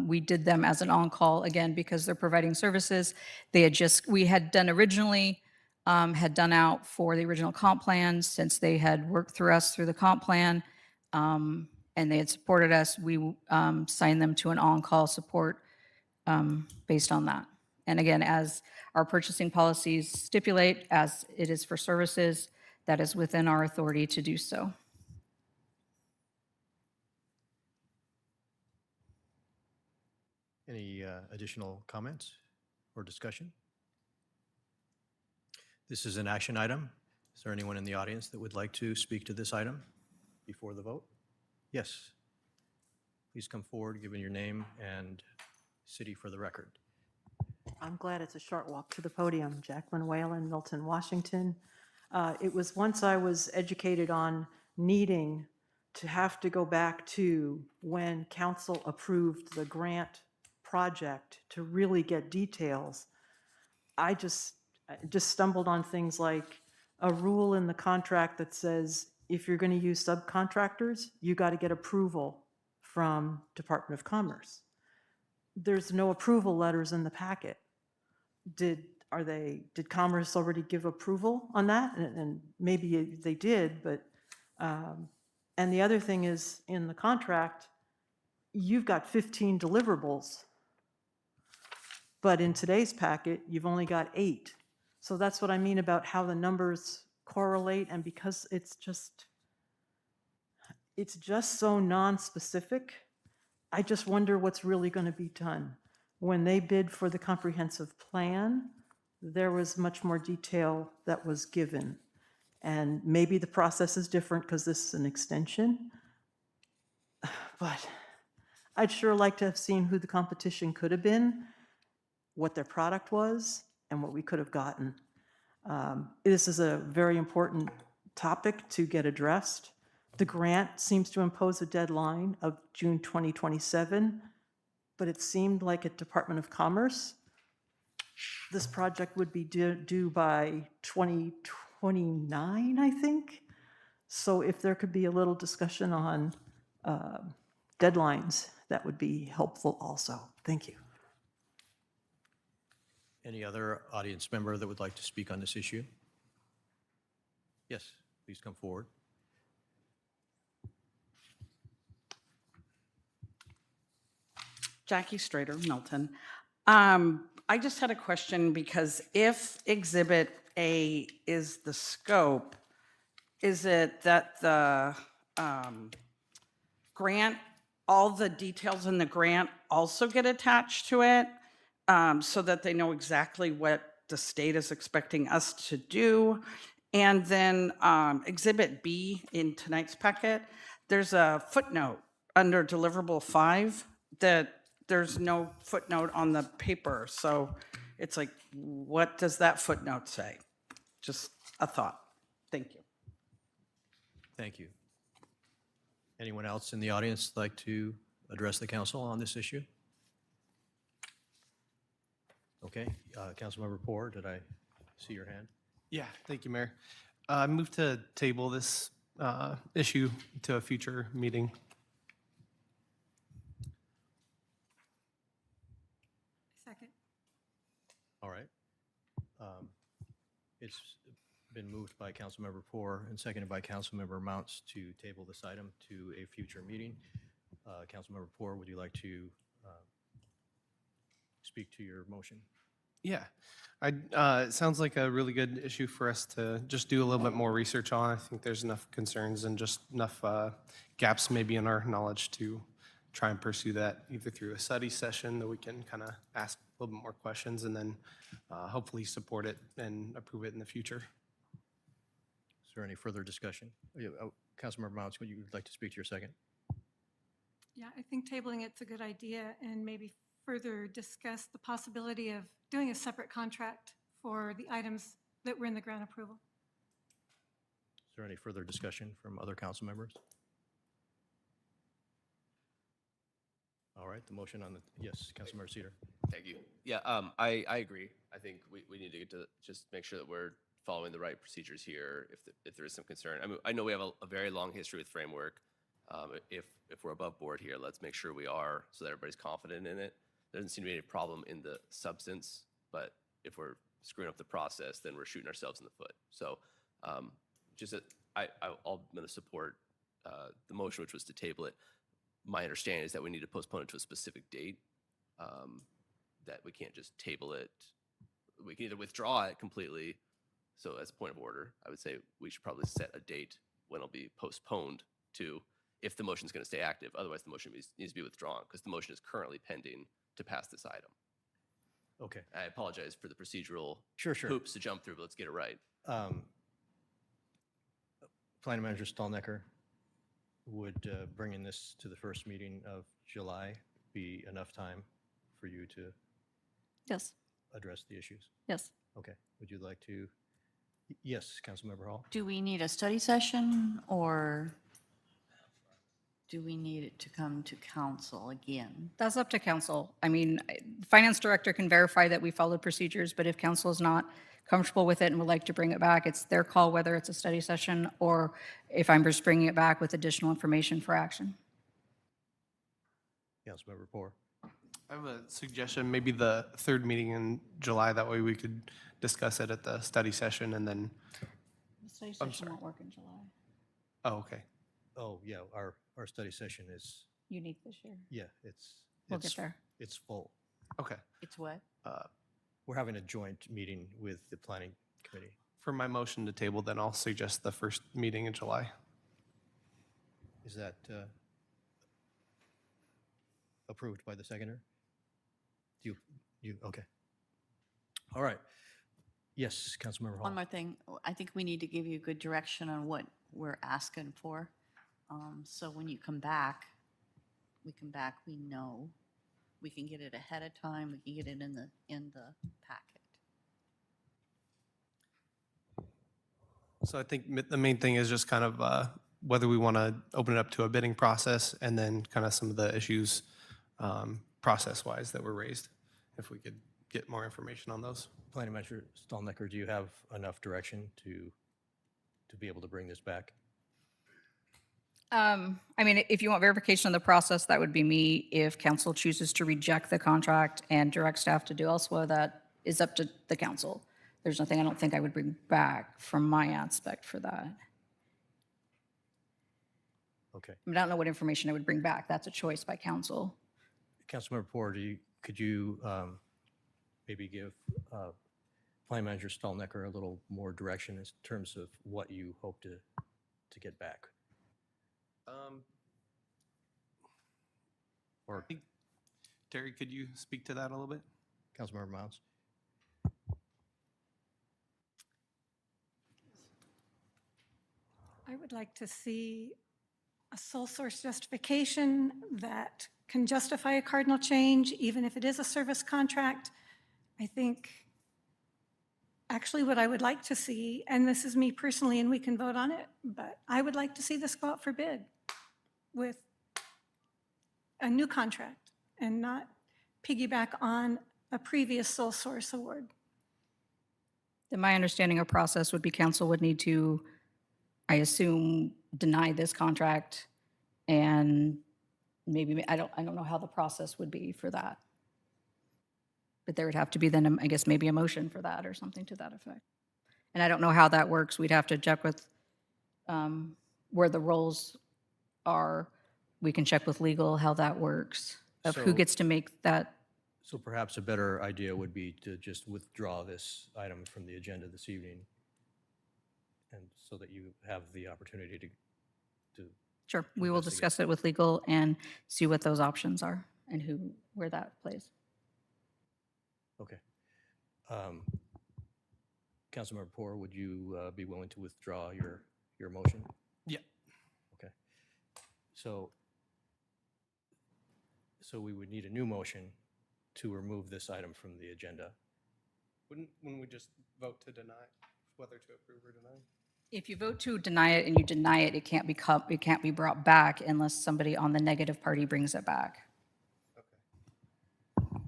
We did them as an on-call, again, because they're providing services. They had we had done originally, had done out for the original comp plan since they had worked through us through the comp plan, and they had supported us. We signed them to an on-call support based on that. And again, as our purchasing policies stipulate, as it is for services, that is within our authority to do so. Any additional comments or discussion? This is an action item. Is there anyone in the audience that would like to speak to this item before the vote? Yes. Please come forward, given your name and city for the record. I'm glad it's a short walk to the podium. Jacqueline Whalen, Milton, Washington. It was once I was educated on needing to have to go back to when council approved the grant project to really get details. I just stumbled on things like a rule in the contract that says if you're going to use subcontractors, you got to get approval from Department of Commerce. There's no approval letters in the packet. Did Commerce already give approval on that? And maybe they did, but, and the other thing is in the contract, you've got 15 deliverables, but in today's packet, you've only got 8. So that's what I mean about how the numbers correlate, and because it's just so non-specific, I just wonder what's really going to be done. When they bid for the comprehensive plan, there was much more detail that was given. And maybe the process is different because this is an extension. But I'd sure like to have seen who the competition could have been, what their product was, and what we could have gotten. This is a very important topic to get addressed. The grant seems to impose a deadline of June 2027, but it seemed like at Department of Commerce, this project would be due by 2029, I think. So if there could be a little discussion on deadlines, that would be helpful also. Thank you. Any other audience member that would like to speak on this issue? Yes, please come forward. Jackie Strader, Milton. I just had a question because if Exhibit A is the scope, is it that the grant, all the details in the grant also get attached to it so that they know exactly what the state is expecting us to do? And then Exhibit B in tonight's packet, there's a footnote under deliverable 5 that there's no footnote on the paper. So it's like, what does that footnote say? Just a thought. Thank you. Thank you. Anyone else in the audience like to address the council on this issue? Okay, Councilmember Poor, did I see your hand? Yeah, thank you, Mayor. I move to table this issue to a future meeting. Second. All right. It's been moved by Councilmember Poor and seconded by Councilmember Mounts to table this item to a future meeting. Councilmember Poor, would you like to speak to your motion? Yeah, it sounds like a really good issue for us to just do a little bit more research on. I think there's enough concerns and just enough gaps maybe in our knowledge to try and pursue that either through a study session that we can kind of ask a little bit more questions and then hopefully support it and approve it in the future. Is there any further discussion? Councilmember Mounts, would you like to speak to your second? Yeah, I think tabling it's a good idea and maybe further discuss the possibility of doing a separate contract for the items that were in the grant approval. Is there any further discussion from other council members? All right, the motion on the, yes, Councilmember Cedar. Thank you. Yeah, I agree. I think we need to get to just make sure that we're following the right procedures here if there is some concern. I mean, I know we have a very long history with Framework. If we're above board here, let's make sure we are so that everybody's confident in it. There doesn't seem to be any problem in the substance, but if we're screwing up the process, then we're shooting ourselves in the foot. So just that I'm going to support the motion, which was to table it. My understanding is that we need to postpone it to a specific date, that we can't just table it. We can either withdraw it completely. So as a point of order, I would say we should probably set a date when it'll be postponed to if the motion is going to stay active. Otherwise, the motion needs to be withdrawn because the motion is currently pending to pass this item. Okay. I apologize for the procedural Sure. hoops to jump through, but let's get it right. Planning Manager Stallnecker, would bringing this to the first meeting of July be enough time for you to Yes, address the issues? yes. Okay. Would you like to? Yes, Councilmember Hall. Do we need a study session or do we need it to come to council again? That's up to council. I mean, the finance director can verify that we followed procedures, but if council is not comfortable with it and would like to bring it back, it's their call whether it's a study session or if I'm just bringing it back with additional information for action. Councilmember Poor. I have a suggestion, maybe the third meeting in July. That way we could discuss it at the study session and then, The study I'm session sorry. won't work in July. oh, okay. Oh, yeah, our study session is, Unique this year. yeah, it's. We'll get it's- there. It's full. Okay. It's what? We're having a joint meeting with the planning committee. For my motion to table, then I'll suggest the first meeting in July. Is that approved by the seconder? Okay. All right. Yes, Councilmember Hall. One more thing. I think we need to give you good direction on what we're asking for. So when you come back, we know. We can get it ahead of time. We can get it in the packet. So I think the main thing is just kind of whether we want to open it up to a bidding process and then kind of some of the issues process-wise that were raised, if we could get more information on those. Planning Manager Stallnecker, do you have enough direction to be able to bring this back? I mean, if you want verification of the process, that would be me. If council chooses to reject the contract and direct staff to do elsewhere, that is up to the council. There's nothing I don't think I would bring back from my aspect for that. Okay. I mean, I don't know what information I would bring back. That's a choice by council. Councilmember Poor, could you maybe give Planning Manager Stallnecker a little more direction in terms of what you hope to get back? Or Terry, could you speak to that a little bit? Councilmember Mounts? I would like to see a sole source justification that can justify a cardinal change, even if it is a service contract. I think, actually, what I would like to see, and this is me personally, and we can vote on it, but I would like to see this go out for bid with a new contract and not piggyback on a previous sole source award. Then my understanding of process would be council would need to, I assume, deny this contract and maybe, I don't know how the process would be for that. But there would have to be then, I guess, maybe a motion for that or something to that effect. And I don't know how that works. We'd have to check with where the roles are. We can check with legal how that works, of who So- gets to make that. So perhaps a better idea would be to just withdraw this item from the agenda this evening, and so that you have the opportunity to Sure, we will investigate. discuss it with legal and see what those options are and where that plays. Okay. Councilmember Poor, would you be willing to withdraw your motion? Yeah. Okay. So we would need a new motion to remove this item from the agenda. Wouldn't we just vote to deny whether to approve or deny? If you vote to deny it and you deny it, it can't be brought back unless somebody on the negative party brings it back. Okay.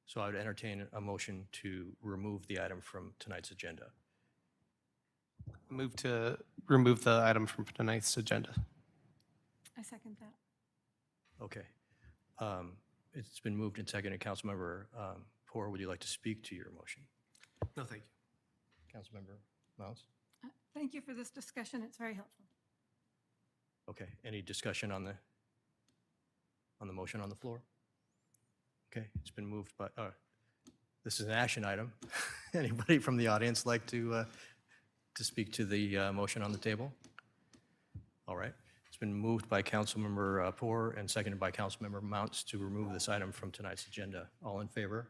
So I would entertain a motion to remove the item from tonight's agenda. Move to remove the item from tonight's agenda. I second that. Okay. It's been moved and seconded. Councilmember Poor, would you like to speak to your motion? No, thank you. Councilmember Mounts? Thank you for this discussion. It's very helpful. Okay, any discussion on the motion on the floor? Okay, it's been moved by, this is an action item. Anybody from the audience like to speak to the motion on the table? All right, it's been moved by Councilmember Poor and seconded by Councilmember Mounts to remove this item from tonight's agenda. All in favor?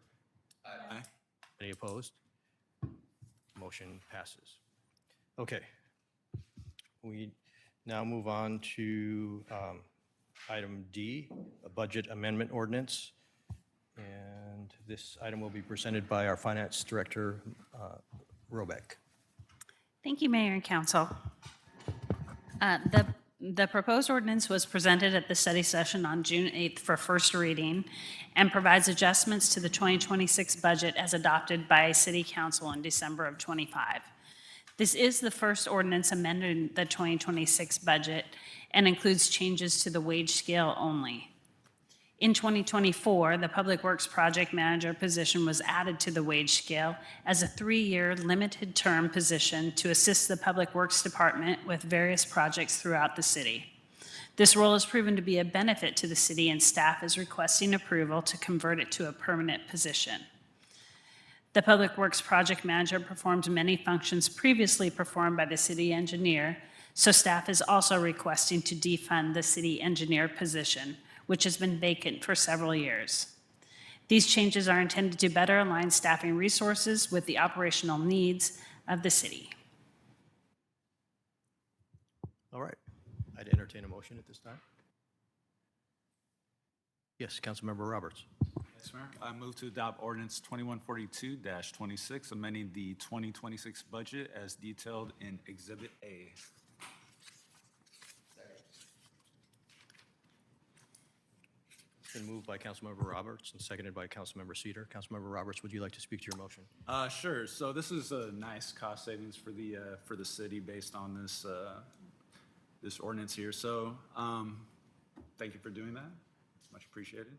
Aye. Any opposed? Motion passes. Okay. We now move on to item D, a budget amendment ordinance. And this item will be presented by our Finance Director, Robeck. Thank you, Mayor and Council. The proposed ordinance was presented at the study session on June 8th for first reading and provides adjustments to the 2026 budget as adopted by City Council in December of '25. This is the first ordinance amending the 2026 budget and includes changes to the wage scale only. In 2024, the Public Works Project Manager position was added to the wage scale as a 3-year limited-term position to assist the Public Works Department with various projects throughout the city. This role has proven to be a benefit to the city, and staff is requesting approval to convert it to a permanent position. The Public Works Project Manager performs many functions previously performed by the city engineer, so staff is also requesting to defund the city engineer position, which has been vacant for several years. These changes are intended to better align staffing resources with the operational needs of the city. All right. I'd entertain a motion at this time. Yes, Councilmember Roberts. Yes, Mayor. I move to adopt ordinance 2142-26, amending the 2026 budget as detailed in Exhibit A. It's been moved by Councilmember Roberts and seconded by Councilmember Cedar. Councilmember Roberts, would you like to speak to your motion? Sure. So this is a nice cost savings for the city based on this this ordinance here. So thank you for doing that. It's much appreciated.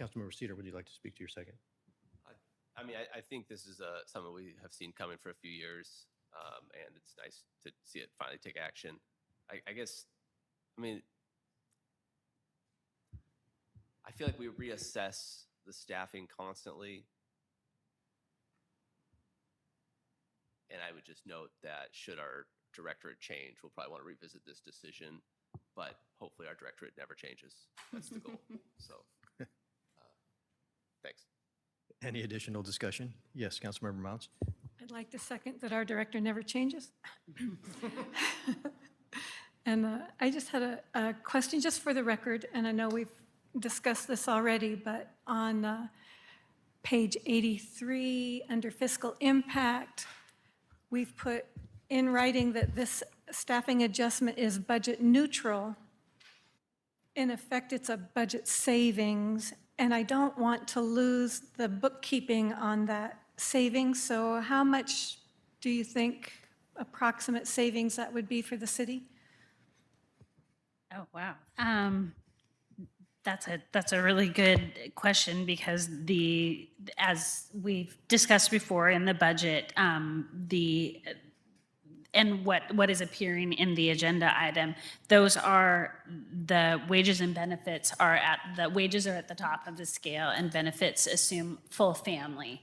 Councilmember Cedar, would you like to speak to your second? I mean, I think this is something we have seen coming for a few years, and it's nice to see it finally take action. I guess, I mean, I feel like we reassess the staffing constantly. And I would just note that should our directorate change, we'll probably want to revisit this decision, but hopefully our directorate never changes. That's the goal. So, thanks. Any additional discussion? Yes, Councilmember Mounts. I'd I'd like to second that our director never changes. And I just had a question, just for the record, and I know we've discussed this already, but on page 83, under fiscal impact, we've put in writing that this staffing adjustment is budget neutral. In effect, it's a budget savings, and I don't want to lose the bookkeeping on that savings. So how much do you think approximate savings that would be for the city? Oh, wow. That's a really good question, because as we've discussed before in the budget, and what is appearing in the agenda item, those are the wages and benefits wages are at the top of the scale, and benefits assume full family.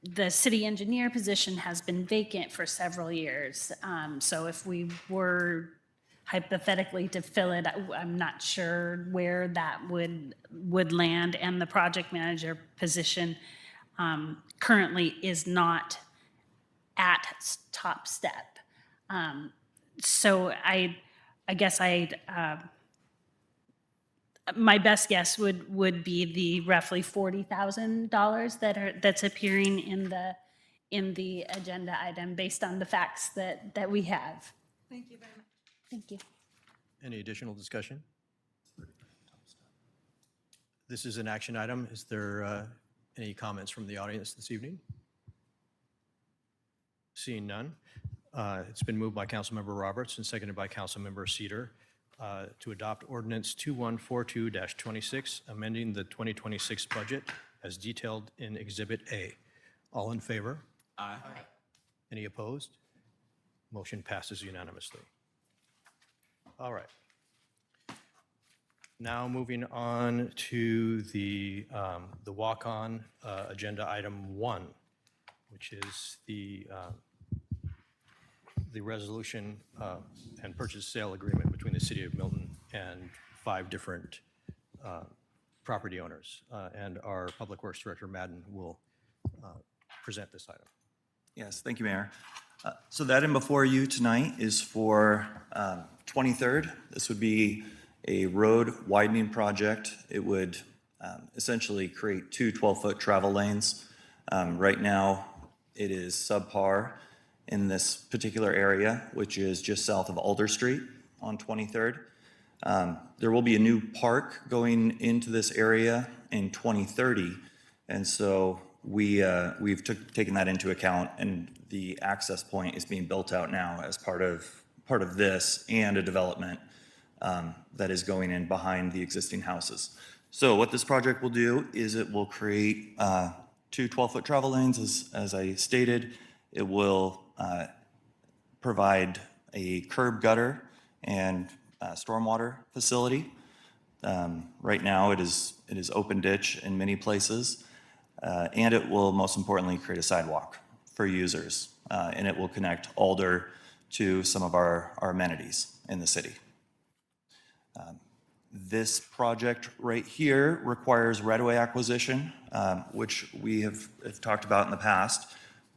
The city engineer position has been vacant for several years. So if we were hypothetically to fill it, I'm not sure where that would land. And the project manager position currently is not at top step. So I guess my best guess would be the roughly $40,000 that's appearing in the agenda item, based on the facts that we have. Thank you very much. Thank you. Any additional discussion? This is an action item. Is there any comments from the audience this evening? Seeing none, it's been moved by Councilmember Roberts and seconded by Councilmember Cedar to adopt ordinance 2142-26, amending the 2026 budget as detailed in Exhibit A. All in favor? Aye. Any opposed? Motion passes unanimously. All right. Now moving on to the walk-on agenda item 1, which is the resolution and purchase sale agreement between the City of Milton and 5 different property owners. And our Public Works Director, Madden, will present this item. Yes, thank you, Mayor. So that in before you tonight is for 23rd. This would be a road widening project. It would essentially create 2 12-foot travel lanes. Right now, it is subpar in this particular area, which is just south of Alder Street on 23rd. There will be a new park going into this area in 2030, and so we've taken that into account, and the access point is being built out now as part of this and a development that is going in behind the existing houses. So what this project will do is it will create 2 12-foot travel lanes, as I stated. It will provide a curb gutter and stormwater facility. Right now, it is open ditch in many places, and it will most importantly create a sidewalk for users, and it will connect Alder to some of our amenities in the city. This project right here requires right-of-way acquisition, which we have talked about in the past.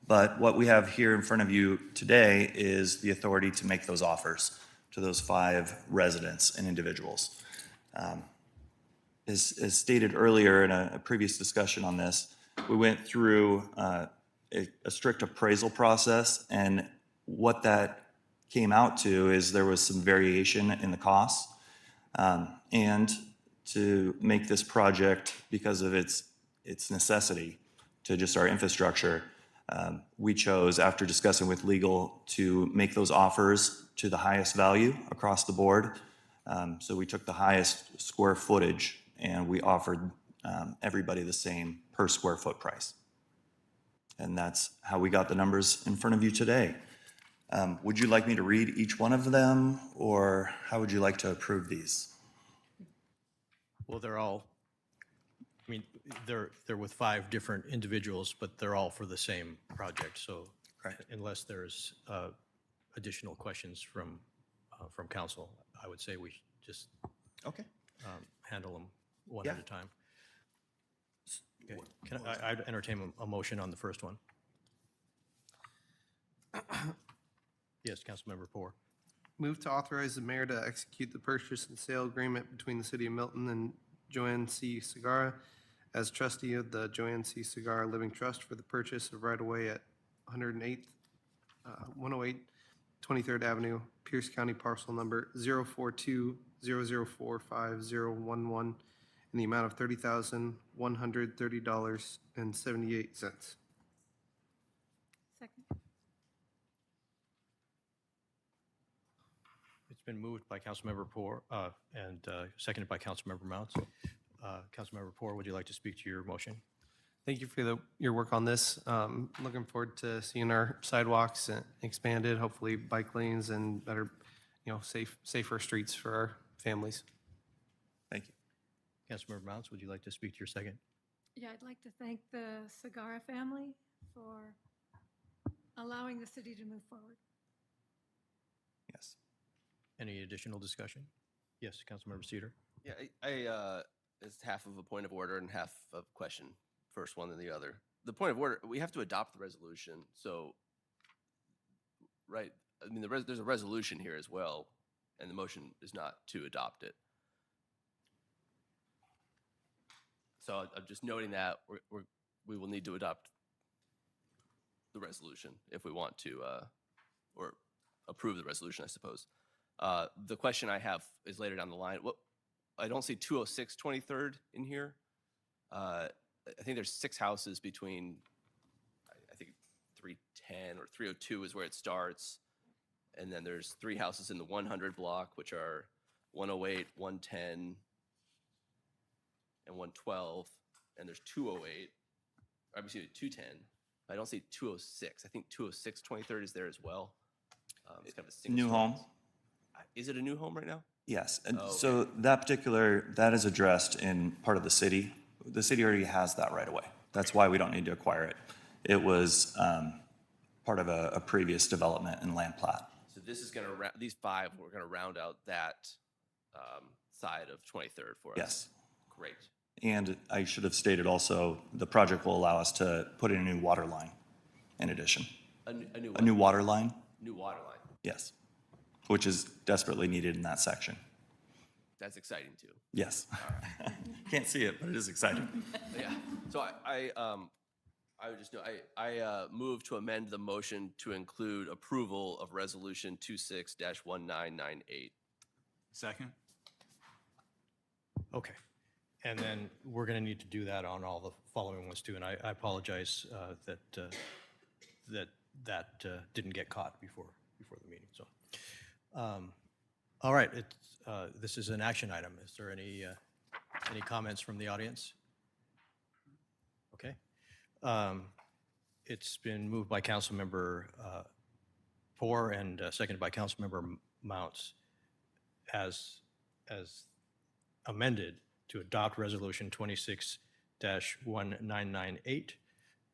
But what we have here in front of you today is the authority to make those offers to those 5 residents and individuals. As stated earlier in a previous discussion on this, we went through a strict appraisal process, and what that came out to is there was some variation in the costs. And to make this project, because of its necessity to just our infrastructure, we chose, after discussing with legal, to make those offers to the highest value across the board. So we took the highest square footage, and we offered everybody the same per square foot price. And that's how we got the numbers in front of you today. Would you like me to read each one of them, or how would you like to approve these? Well, they're with 5 different individuals, but they're all for the same project. So unless there's additional questions from council, I would say we should just handle them one at a time. Okay. I'd entertain a motion on the first one. Yes, Councilmember Poor. Move to authorize the mayor to execute the purchase and sale agreement between the city of Milton and Joanne C. Sagara as trustee of the Joanne C. Sagara Living Trust for the purchase of right-of-way at 108 23rd Avenue, Pierce County parcel number 04200450011 in the amount of $30,130.78. Second. It's been moved by Councilmember Poor and seconded by Councilmember Mounts. Councilmember Poor, would you like to speak to your motion? Thank you for your work on this. Looking forward to seeing our sidewalks expanded, hopefully bike lanes and better, safer streets for our families. Thank you. Councilmember Mounts, would you like to speak to your second? Yeah, I'd like to thank the Sagara family for allowing the city to move forward. Yes. Any additional discussion? Yes, Councilmember Cedar. Yeah, it's half of a point of order and half of question. First one than the other. The point of order, we have to adopt the resolution. So, right, I mean, there's a resolution here as well, and the motion is not to adopt it. So I'm just noting that we will need to adopt the resolution if we want to, or approve the resolution, I suppose. The question I have is later down the line. I don't see 206 23rd in here. I think there's 6 houses between, I think 310 or 302 is where it starts. And then there's 3 houses in the 100 block, which are 108, 110, and 112. And there's 208, excuse me, 210. I don't see 206. I think 206 23rd is there as well. It's kind of a single New story. home? Is it a new home right now? Yes, and Oh, okay. so that is addressed in part of the city. The city already has that right away. That's why we don't need to acquire it. It was part of a previous development and land plat. So this is going to, these 5, we're going to round out that side of 23rd for us. Yes. Great. And I should have stated also, the project will allow us to put in a new water line in addition. A new A new water line, new water line. yes, which is desperately needed in that section. That's exciting too. Yes. Can't see it, but it is exciting. Yeah. So I would just know, I move to amend the motion to include approval of resolution 26-1998. Second? Okay. And then we're going to need to do that on all the following ones too. And I apologize that didn't get caught before the meeting. So, all right. This is an action item. Is there any comments from the audience? Okay. It's been moved by Councilmember Poor and seconded by Councilmember Mounts as amended to adopt Resolution 26-1998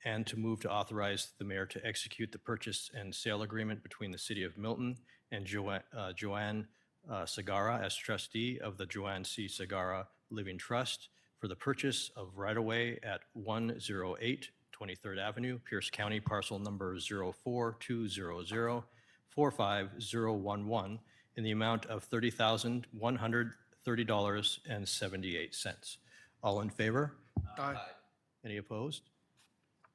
and to move to authorize the mayor to execute the purchase and sale agreement between the City of Milton and Joanne Sagara as trustee of the Joanne C. Sagara Living Trust for the purchase of right-of-way at 108 23rd Avenue, Pierce County, parcel number 04200450011 in the amount of $30,130.78. All in favor? Aye. Any opposed?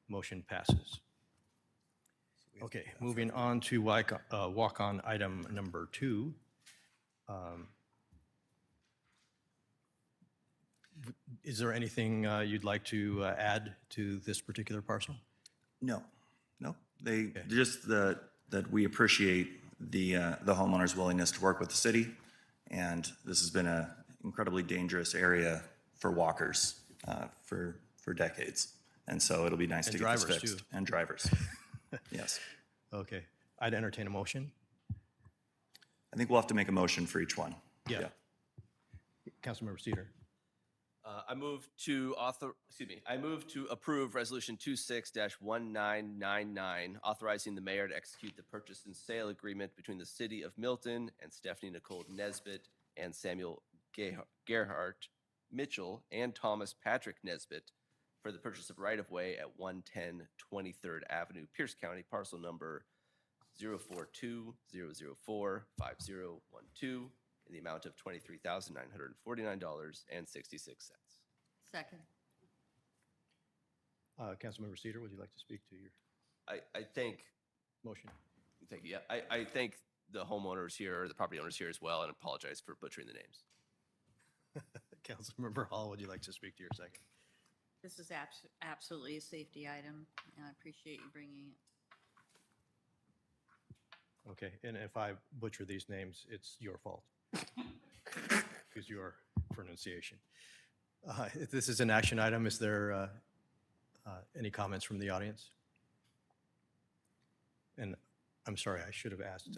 Motion passes. Okay, moving on to walk-on item number 2. Is there anything you'd like to add to this particular parcel? No. Just that we appreciate the homeowner's willingness to work with the city. And this has been an incredibly dangerous area for walkers for decades. And so it'll be nice to get this drivers, fixed. too. And drivers. Yes. Okay, I'd entertain a motion. I think we'll have to make a motion for each one. Yeah. Councilmember Cedar. I move to approve resolution 26-1999, authorizing the mayor to execute the purchase and sale agreement between the city of Milton and Stephanie Nicole Nesbitt and Samuel Gerhardt Mitchell and Thomas Patrick Nesbitt for the purchase of right-of-way at 110 23rd Avenue, Pierce County, parcel number 042-004-5012 in the amount of $23,949.66. Second. Councilmember Cedar, would you like to speak to your I thank, motion? thank you. Yeah, I thank the homeowners here, the property owners here as well, and apologize for butchering the names. Councilmember Hall, would you like to speak to your second? This is absolutely a safety item, and I appreciate you bringing it. Okay, and if I butcher these names, it's your fault. Because your pronunciation. If this is an action item, is there any comments from the audience? And I'm sorry, I should have asked,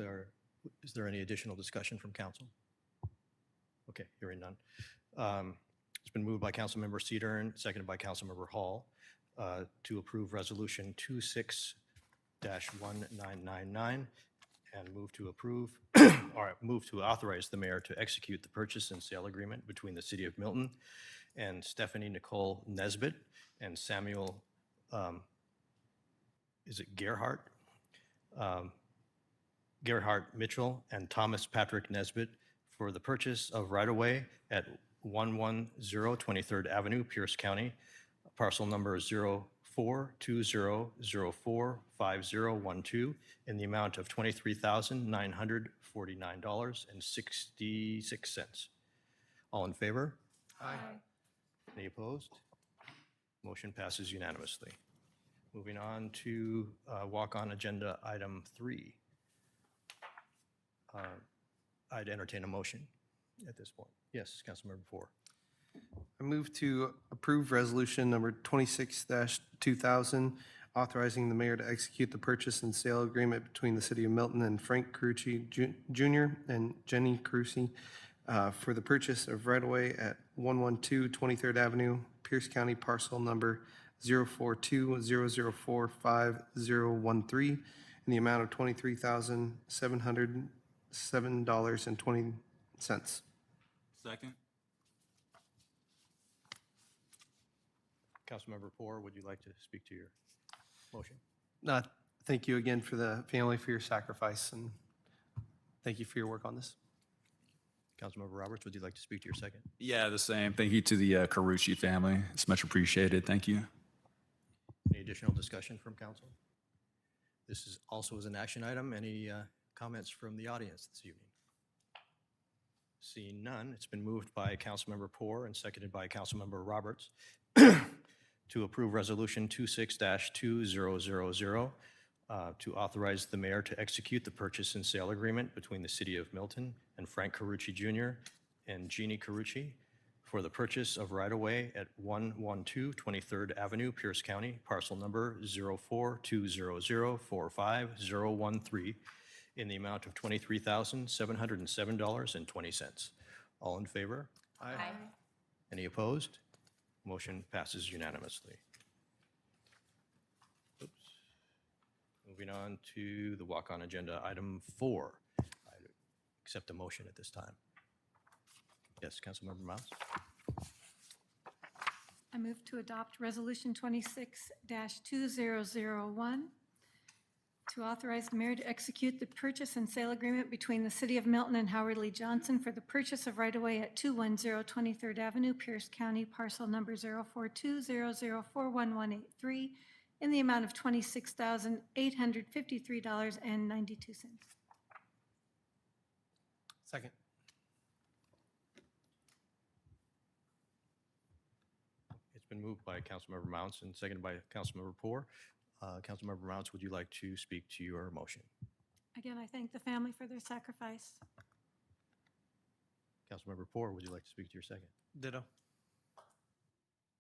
is there any additional discussion from council? Okay, hearing none. It's been moved by Councilmember Cedar and seconded by Councilmember Hall to approve Resolution 26-1999 and move to approve, or move to authorize the mayor to execute the purchase and sale agreement between the City of Milton and Stephanie Nicole Nesbitt and Samuel, is it Gerhardt? Gerhardt Mitchell and Thomas Patrick Nesbitt for the purchase of right-of-way at 110 23rd Avenue, Pierce County, parcel number 0420045012 in the amount of $23,949.66. All in favor? Aye. Any opposed? Motion passes unanimously. Moving on to walk-on agenda item 3. I'd entertain a motion at this point. Yes, Councilmember Four. I move to approve resolution number 26-2000, authorizing the mayor to execute the purchase and sale agreement between the City of Milton and Frank Carucci Jr. and Jenny Carucci for the purchase of right-of-way at 112 23rd Avenue, Pierce County, parcel number 04200450013 in the amount of $23,707.20. Second. Councilmember Poor, would you like to speak to your motion? Thank you again for the family, for your sacrifice, and thank you for your work on this. Councilmember Roberts, would you like to speak to your second? Yeah, the same. Thank you to the Carucci family. It's much appreciated. Thank you. Any additional discussion from council? This is also as an action item. Any comments from the audience this evening? Seeing none, it's been moved by Councilmember Poor and seconded by Councilmember Roberts to approve Resolution 26-2000 to authorize the mayor to execute the purchase and sale agreement between the City of Milton and Frank Carucci Jr. and Jeannie Carucci for the purchase of right-of-way at 112 23rd Avenue, Pierce County, parcel number 04200450013 in the amount of $23,707.20. All in favor? Aye. Any opposed? Motion passes unanimously. Oops. Moving on to the walk-on agenda, item 4. I accept a motion at this time. Yes, Councilmember Mouse? I move to adopt Resolution 26-2001 to authorize the mayor to execute the purchase and sale agreement between the City of Milton and Howard Lee Johnson for the purchase of right-of-way at 210 23rd Avenue, Pierce County, parcel number 04200411183 in the amount of $26,853.92. Second. It's been moved by Councilmember Mounts and seconded by Councilmember Poor. Councilmember Mounts, would you like to speak to your motion? Again, I thank the family for their sacrifice. Councilmember Poor, would you like to speak to your second? Ditto.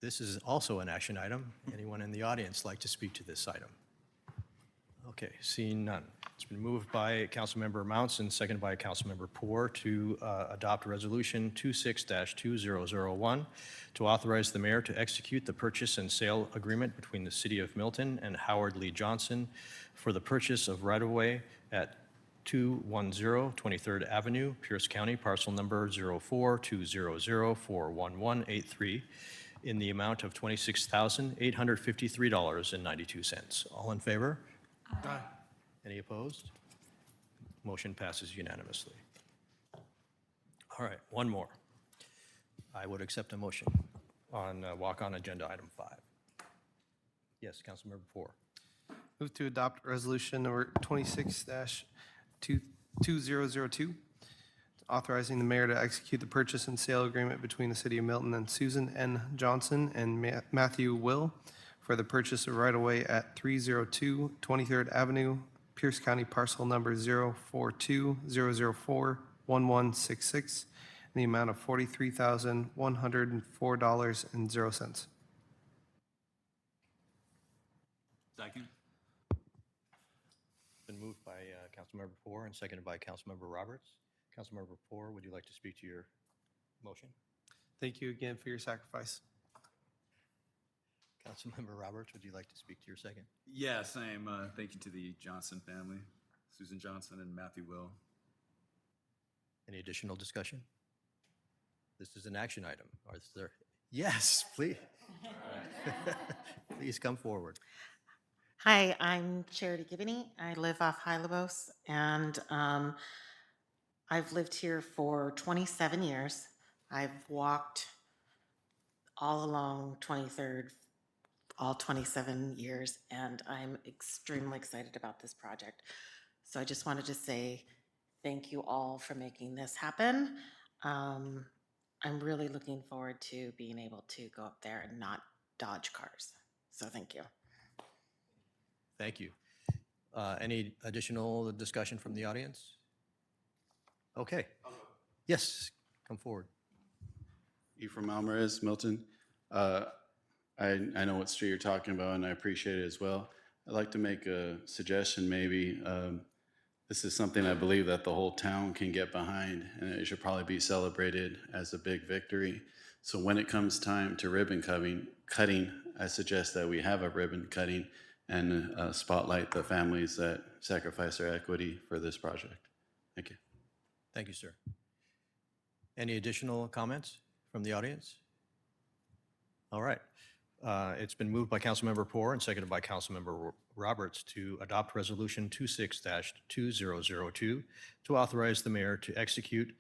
This is also an action item. Anyone in the audience like to speak to this item? Okay, seeing none. It's been moved by Councilmember Mounts and seconded by Councilmember Poor to adopt Resolution 26-2001 to authorize the mayor to execute the purchase and sale agreement between the City of Milton and Howard Lee Johnson for the purchase of right-of-way at 210 23rd Avenue, Pierce County, parcel number 04200411183 in the amount of $26,853.92. All in favor? Aye. Any opposed? Motion passes unanimously. All right, one more. I would accept a motion on walk-on agenda item 5. Yes, Councilmember Poor. Move to adopt resolution number 26-2002, authorizing the mayor to execute the purchase and sale agreement between the city of Milton and Susan N. Johnson and Matthew Will for the purchase of right-of-way at 302 23rd Avenue, Pierce County, parcel number 042-004-1166, in the amount of $43,104.00. Second. Been moved by Councilmember Poor and seconded by Councilmember Roberts. Councilmember Poor, would you like to speak to your motion? Thank you again for your sacrifice. Councilmember Roberts, would you like to speak to your second? Yeah, same. Thank you to the Johnson family, Susan Johnson and Matthew Will. Any additional discussion? This is an action item. Or is there? Yes, please. Please come forward. Hi, I'm Charity Gibney. I live off High Labos, and I've lived here for 27 years. I've walked all along 23rd, all 27 years, and I'm extremely excited about this project. So I just wanted to say thank you all for making this happen. I'm really looking forward to being able to go up there and not dodge cars. So thank you. Thank you. Any additional discussion from the audience? Okay. Yes, come forward. Ephraim Alvarez, Milton. I know what street you're talking about, and I appreciate it as well. I'd like to make a suggestion, maybe. This is something I believe that the whole town can get behind, and it should probably be celebrated as a big victory. So when it comes time to ribbon cutting, I suggest that we have a ribbon cutting and spotlight the families that sacrifice their equity for this project. Thank you. Thank you, sir. Any additional comments from the audience? All right. It's been moved by Councilmember Poor and seconded by Councilmember Roberts to adopt Resolution 26-2002 to authorize the mayor to execute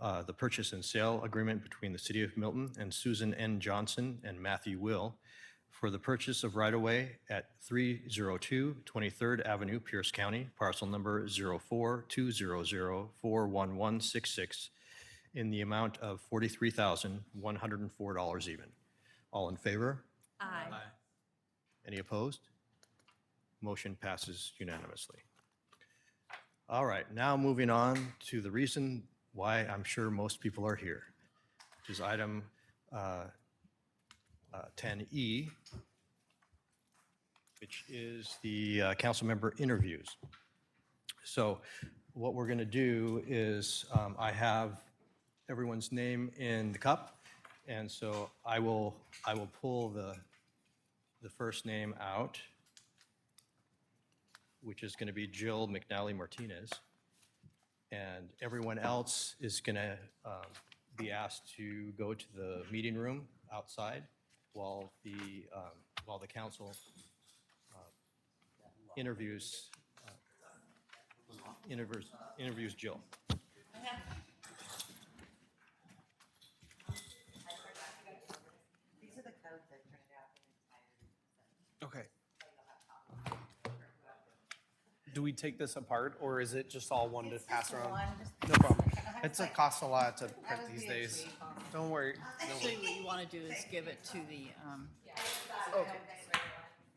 the purchase and sale agreement between the City of Milton and Susan N. Johnson and Matthew Will for the purchase of right-of-way at 302 23rd Avenue, Pierce County, parcel number 04200411166, in the amount of $43,104 even. All in favor? Aye. Any opposed? Motion passes unanimously. All right, now moving on to the reason why I'm sure most people are here, which is item 10E, which is the council member interviews. So what we're going to do is I have everyone's name in the cup, and so I will pull the first name out, which is going to be Jill McNally Martinez, and everyone else is going to be asked to go to the meeting room outside while the council interviews Jill. These are the codes that printed out. Okay. Do we take this apart, or is it just all one to pass around? No problem. It's a cost a lot to print these days. Don't worry. Actually, what you want to do is give it to the, Okay.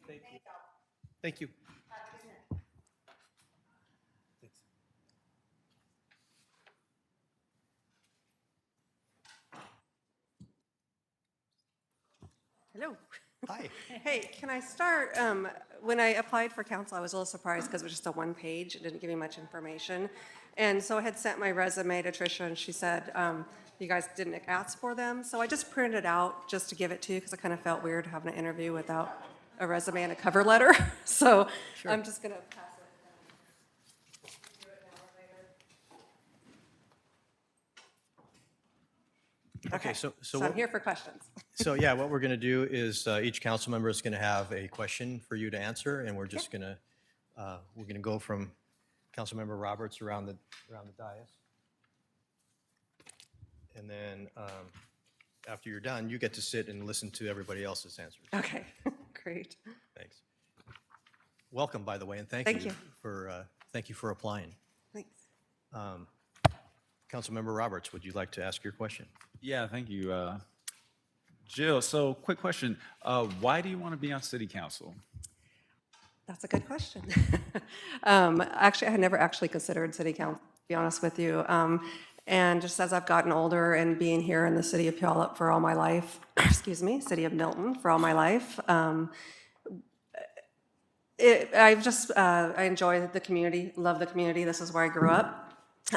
Thank you. Thank you. Thanks. Hello. Hi. Hey, can I start? When I applied for council, I was a little surprised because it was just a one page. It didn't give me much information. And so I had sent my resume to Tricia, and she said, you guys didn't ask for them. So I just printed it out just to give it to you because I kind of felt weird having an interview without a resume and a cover letter. So I'm just going to pass it. Do it now or later. Okay, so So I'm what- here for questions. So yeah, what we're going to do is each council member is going to have a question for you to answer, and we're just going to go from Councilmember Roberts around the dais. And then after you're done, you get to sit and listen to everybody else's answers. Okay, great. Thanks. Welcome, by the way, and Thank you. thank you for applying. Thanks. Councilmember Roberts, would you like to ask your question? Yeah, thank you. Jill, so quick question. Why do you want to be on city council? That's a good question. Actually, I had never actually considered city council, to be honest with you. And just as I've gotten older and being here in the city of Puyallup for all my life, excuse me, city of Milton for all my life, I enjoy the community, love the community. This is where I grew up.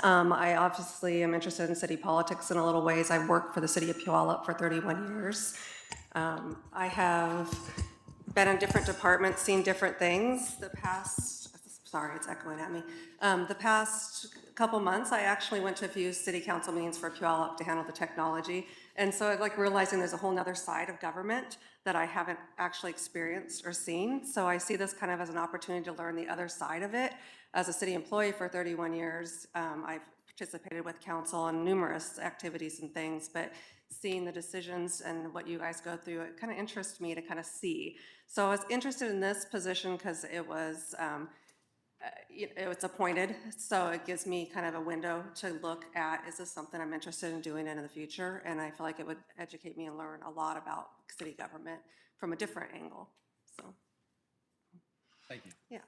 I obviously am interested in city politics in a little ways. I've worked for the city of Puyallup for 31 years. I have been in different departments, seen different things. Sorry, it's echoing at me. The past couple months, I actually went to a few city council meetings for Puyallup to handle the technology. And so I'm like realizing there's a whole nother side of government that I haven't actually experienced or seen. So I see this kind of as an opportunity to learn the other side of it. As a city employee for 31 years, I've participated with council on numerous activities and things, but seeing the decisions and what you guys go through, it kind of interests me to kind of see. So I was interested in this position because it was appointed, so it gives me kind of a window to look at, is this something I'm interested in doing in the future? And I feel like it would educate me and learn a lot about city government from a different angle, so. Thank you. Yeah.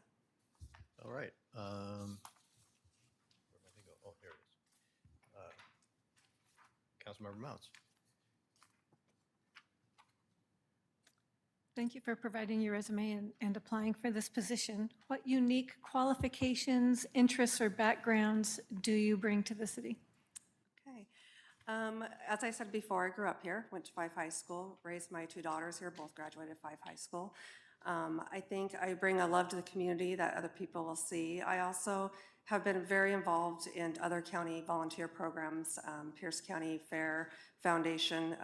All right. Where am I gonna go? Oh, here it is. Councilmember Mounts. Thank you for providing your resume and applying for this position. What unique qualifications, interests, or backgrounds do you bring to the city? Okay. As I said before, I grew up here, went to Fife High School, raised my two daughters here, both graduated Fife High School. I think I bring a love to the community that other people will see. I also have been very involved in other county volunteer programs, Pierce County Fair Foundation,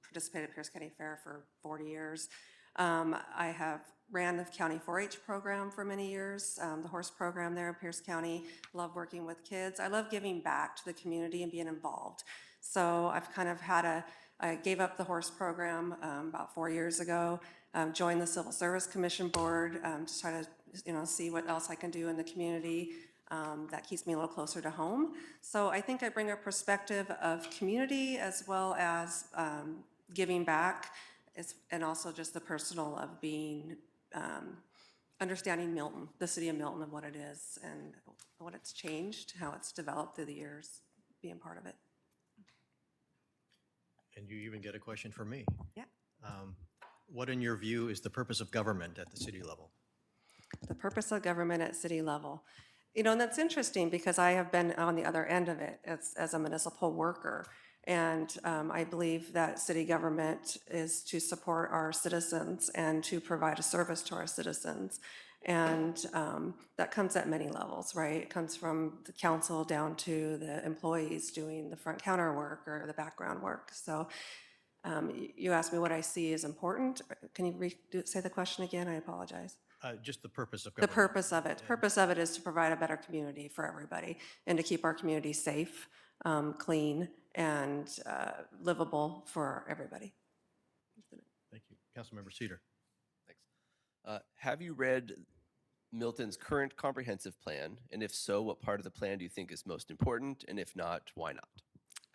participated at Pierce County Fair for 40 years. I have ran the county 4-H program for many years, the horse program there in Pierce County. Love working with kids. I love giving back to the community and being involved. So I've kind of I gave up the horse program about 4 years ago, joined the Civil Service Commission Board to try to see what else I can do in the community that keeps me a little closer to home. So I think I bring a perspective of community as well as giving back, and also just the personal of being, understanding Milton, the city of Milton, and what it is and what it's changed, how it's developed through the years, being part of it. And you even get a question from me. Yeah. What, in your view, is the purpose of government at the city level? The purpose of government at city level. You know, and that's interesting because I have been on the other end of it as a municipal worker. And I believe that city government is to support our citizens and to provide a service to our citizens. And that comes at many levels, right? It comes from the council down to the employees doing the front counter work or the background work. So you asked me what I see as important. Can you say the question again? I apologize. Just the purpose of The government. purpose of it. The purpose of it is to provide a better community for everybody and to keep our community safe, clean, and livable for everybody. Thank you. Councilmember Cedar. Thanks. Have you read Milton's current comprehensive plan? And if so, what part of the plan do you think is most important? And if not, why not?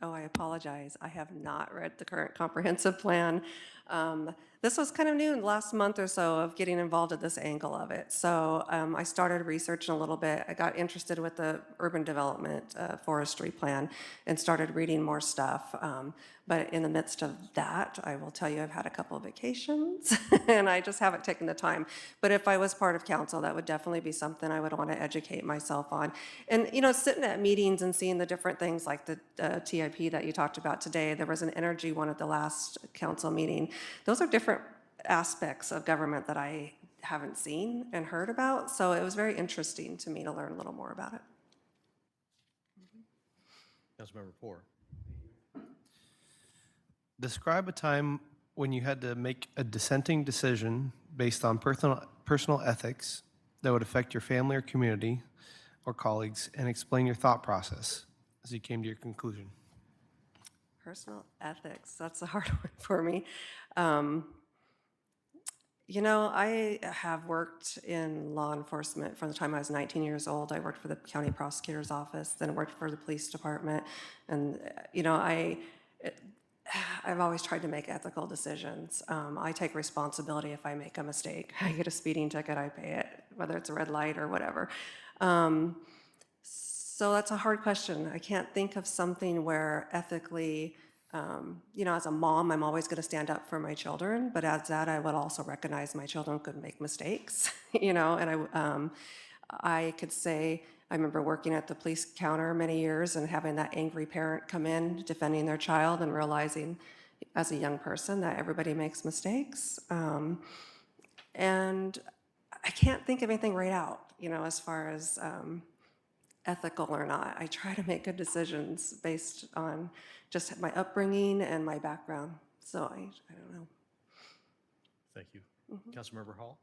Oh, I apologize. I have not read the current comprehensive plan. This was kind of new in the last month or so of getting involved at this angle of it. So I started researching a little bit. I got interested with the urban development forestry plan and started reading more stuff. But in the midst of that, I will tell you I've had a couple of vacations and I just haven't taken the time. But if I was part of council, that would definitely be something I would want to educate myself on. And, you know, sitting at meetings and seeing the different things like the TIP that you talked about today, there was an energy one at the last council meeting. Those are different aspects of government that I haven't seen and heard about. So it was very interesting to me to learn a little more about it. Councilmember Poor. Describe a time when you had to make a dissenting decision based on personal ethics that would affect your family or community, or colleagues and explain your thought process as you came to your conclusion. Personal ethics, that's a hard one for me. You know, I have worked in law enforcement from the time I was 19 years old. I worked for the county prosecutor's office, then worked for the police department. And, you know, I've always tried to make ethical decisions. I take responsibility if I make a mistake. I get a speeding ticket, I pay it, whether it's a red light or whatever. So that's a hard question. I can't think of something where ethically, you know, as a mom, I'm always going to stand up for my children, but as that, I would also recognize my children could make mistakes, you know, and I could say, I remember working at the police counter many years and having that angry parent come in defending their child and realizing as a young person that everybody makes mistakes. And I can't think of anything right out, you know, as far as ethical or not. I try to make good decisions based on just my upbringing and my background. So I don't know. Thank you. Councilmember Hall?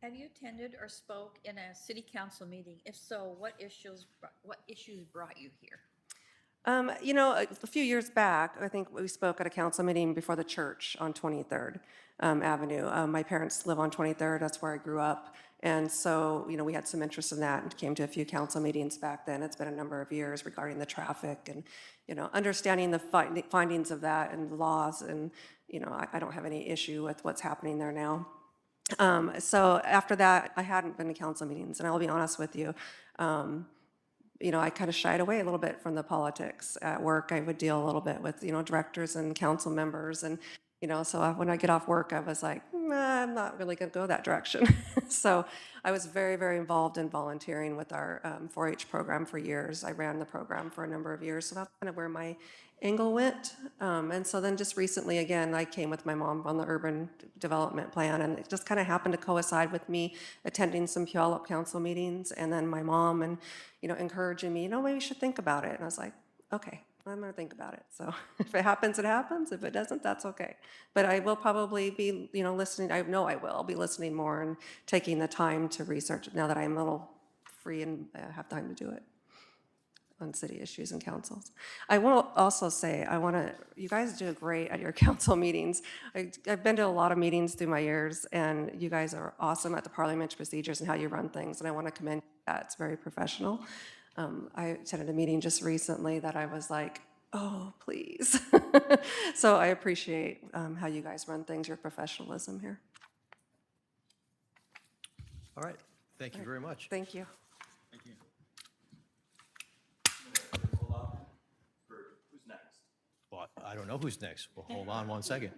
Have you attended or spoke in a city council meeting? If so, what issues brought you here? You know, a few years back, I think we spoke at a council meeting before the church on 23rd Avenue. My parents live on 23rd, that's where I grew up. And so, you know, we had some interest in that and came to a few council meetings back then. It's been a number of years regarding the traffic and, you know, understanding the findings of that and the laws. And, you know, I don't have any issue with what's happening there now. So after that, I hadn't been to council meetings, and I'll be honest with you, you know, I kind of shied away a little bit from the politics. At work, I would deal a little bit with, you know, directors and council members, and, you know, so when I get off work, I was like, nah, I'm not really going to go that direction. So I was very, very involved in volunteering with our 4-H program for years. I ran the program for a number of years, so that's kind of where my angle went. And so then just recently, again, I came with my mom on the urban development plan, and it just kind of happened to coincide with me attending some Puyallup council meetings, and then my mom and, you know, encouraging me, you know, maybe you should think about it. And I was like, okay, I'm going to think about it. So if it happens, it happens. If it doesn't, that's okay. But I will probably be, you know, listening. I know I will. I'll be listening more and taking the time to research it now that I'm a little free and have time to do it on city issues and councils. I will also say, you guys do great at your council meetings. I've been to a lot of meetings through my years, and you guys are awesome at the parliamentary procedures and how you run things, and I want to commend that. It's very professional. I attended a meeting just recently that I was like, oh, please. So I appreciate how you guys run things, your professionalism here. All right. Thank you very much. Thank you. Thank you. Who's next? Well, I don't know who's next. Well, hold on one second.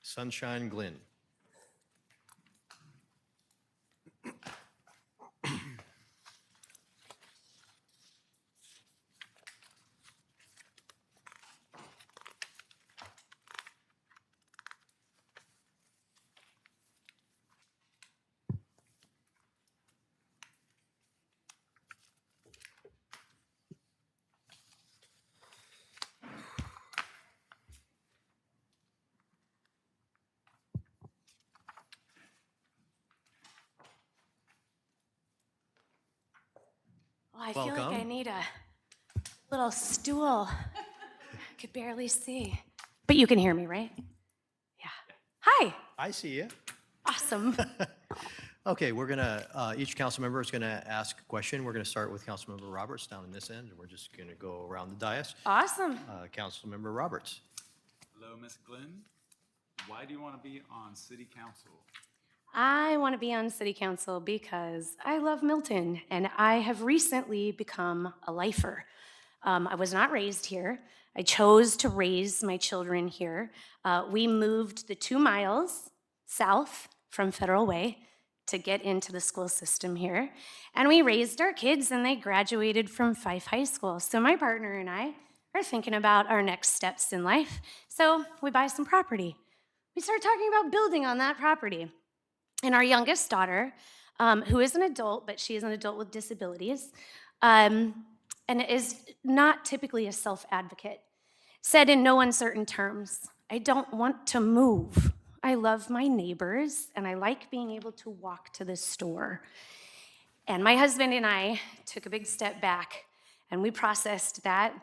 Sunshine Glenn. Oh, I feel like I Welcome. need a little stool. I could barely see. But you can hear me, right? Yeah. Hi. I see you. Awesome. Okay, we're gonna, each council member is gonna ask a question. We're gonna start with Councilmember Roberts down in this end, and we're just gonna go around the dais. Awesome. Councilmember Roberts. Hello, Ms. Glenn. Why do you want to be on city council? I want to be on city council because I love Milton, and I have recently become a lifer. I was not raised here. I chose to raise my children here. We moved the 2 miles south from Federal Way to get into the school system here, and we raised our kids, and they graduated from Fife High School. So my partner and I are thinking about our next steps in life. So we buy some property. We start talking about building on that property. And our youngest daughter, who is an adult, but she is an adult with disabilities, and is not typically a self-advocate, said in no uncertain terms, I don't want to move. I love my neighbors, and I like being able to walk to the store. And my husband and I took a big step back, and we processed that.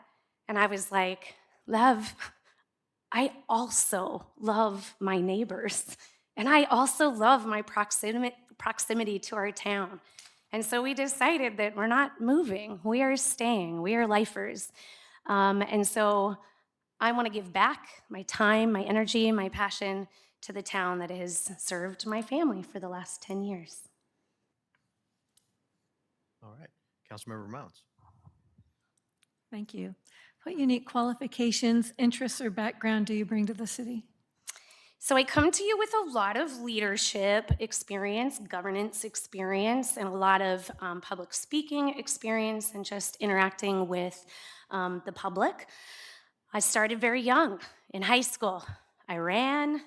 And I was like, love, I also love my neighbors. And I also love my proximity to our town. And so we decided that we're not moving. We are staying. We are lifers. And so I want to give back my time, my energy, my passion to the town that has served my family for the last 10 years. All right. Councilmember Mounts. Thank you. What unique qualifications, interests, or background do you bring to the city? So I come to you with a lot of leadership experience, governance experience, and a lot of public speaking experience and just interacting with the public. I started very young. In high school, I ran,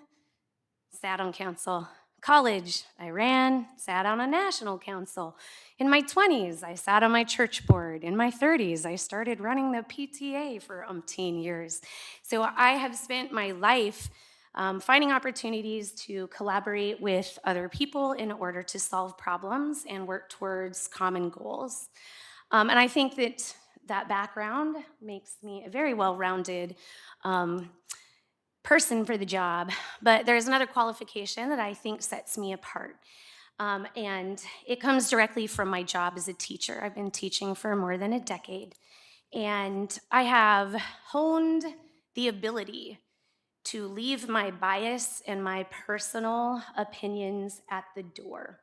sat on council. College, I ran, sat on a national council. In my 20s, I sat on my church board. In my 30s, I started running the PTA for umpteen years. So I have spent my life finding opportunities to collaborate with other people in order to solve problems and work towards common goals. And I think that that background makes me a very well-rounded person for the job. But there's another qualification that I think sets me apart. And it comes directly from my job as a teacher. I've been teaching for more than a decade. And I have honed the ability to leave my bias and my personal opinions at the door.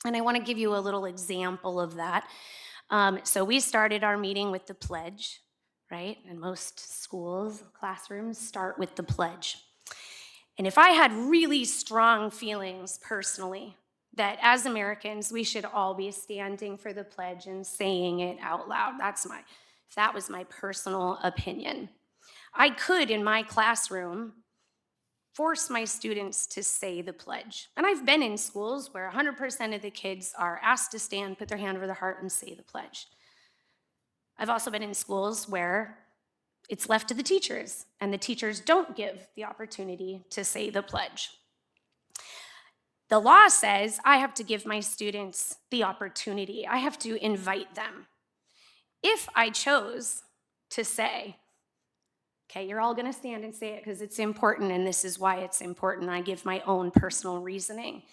And I want to give you a little example of that. So we started our meeting with the pledge, right? And most schools, classrooms start with the pledge. And if I had really strong feelings personally that as Americans, we should all be standing for the pledge and saying it out loud, if that was my personal opinion, I could, in my classroom, force my students to say the pledge. And I've been in schools where 100% of the kids are asked to stand, put their hand over their heart, and say the pledge. I've also been in schools where it's left to the teachers, and the teachers don't give the opportunity to say the pledge. The law says I have to give my students the opportunity. I have to invite them. If I chose to say, okay, you're all going to stand and say it because it's important, and this is why it's important. I give my own personal reasoning.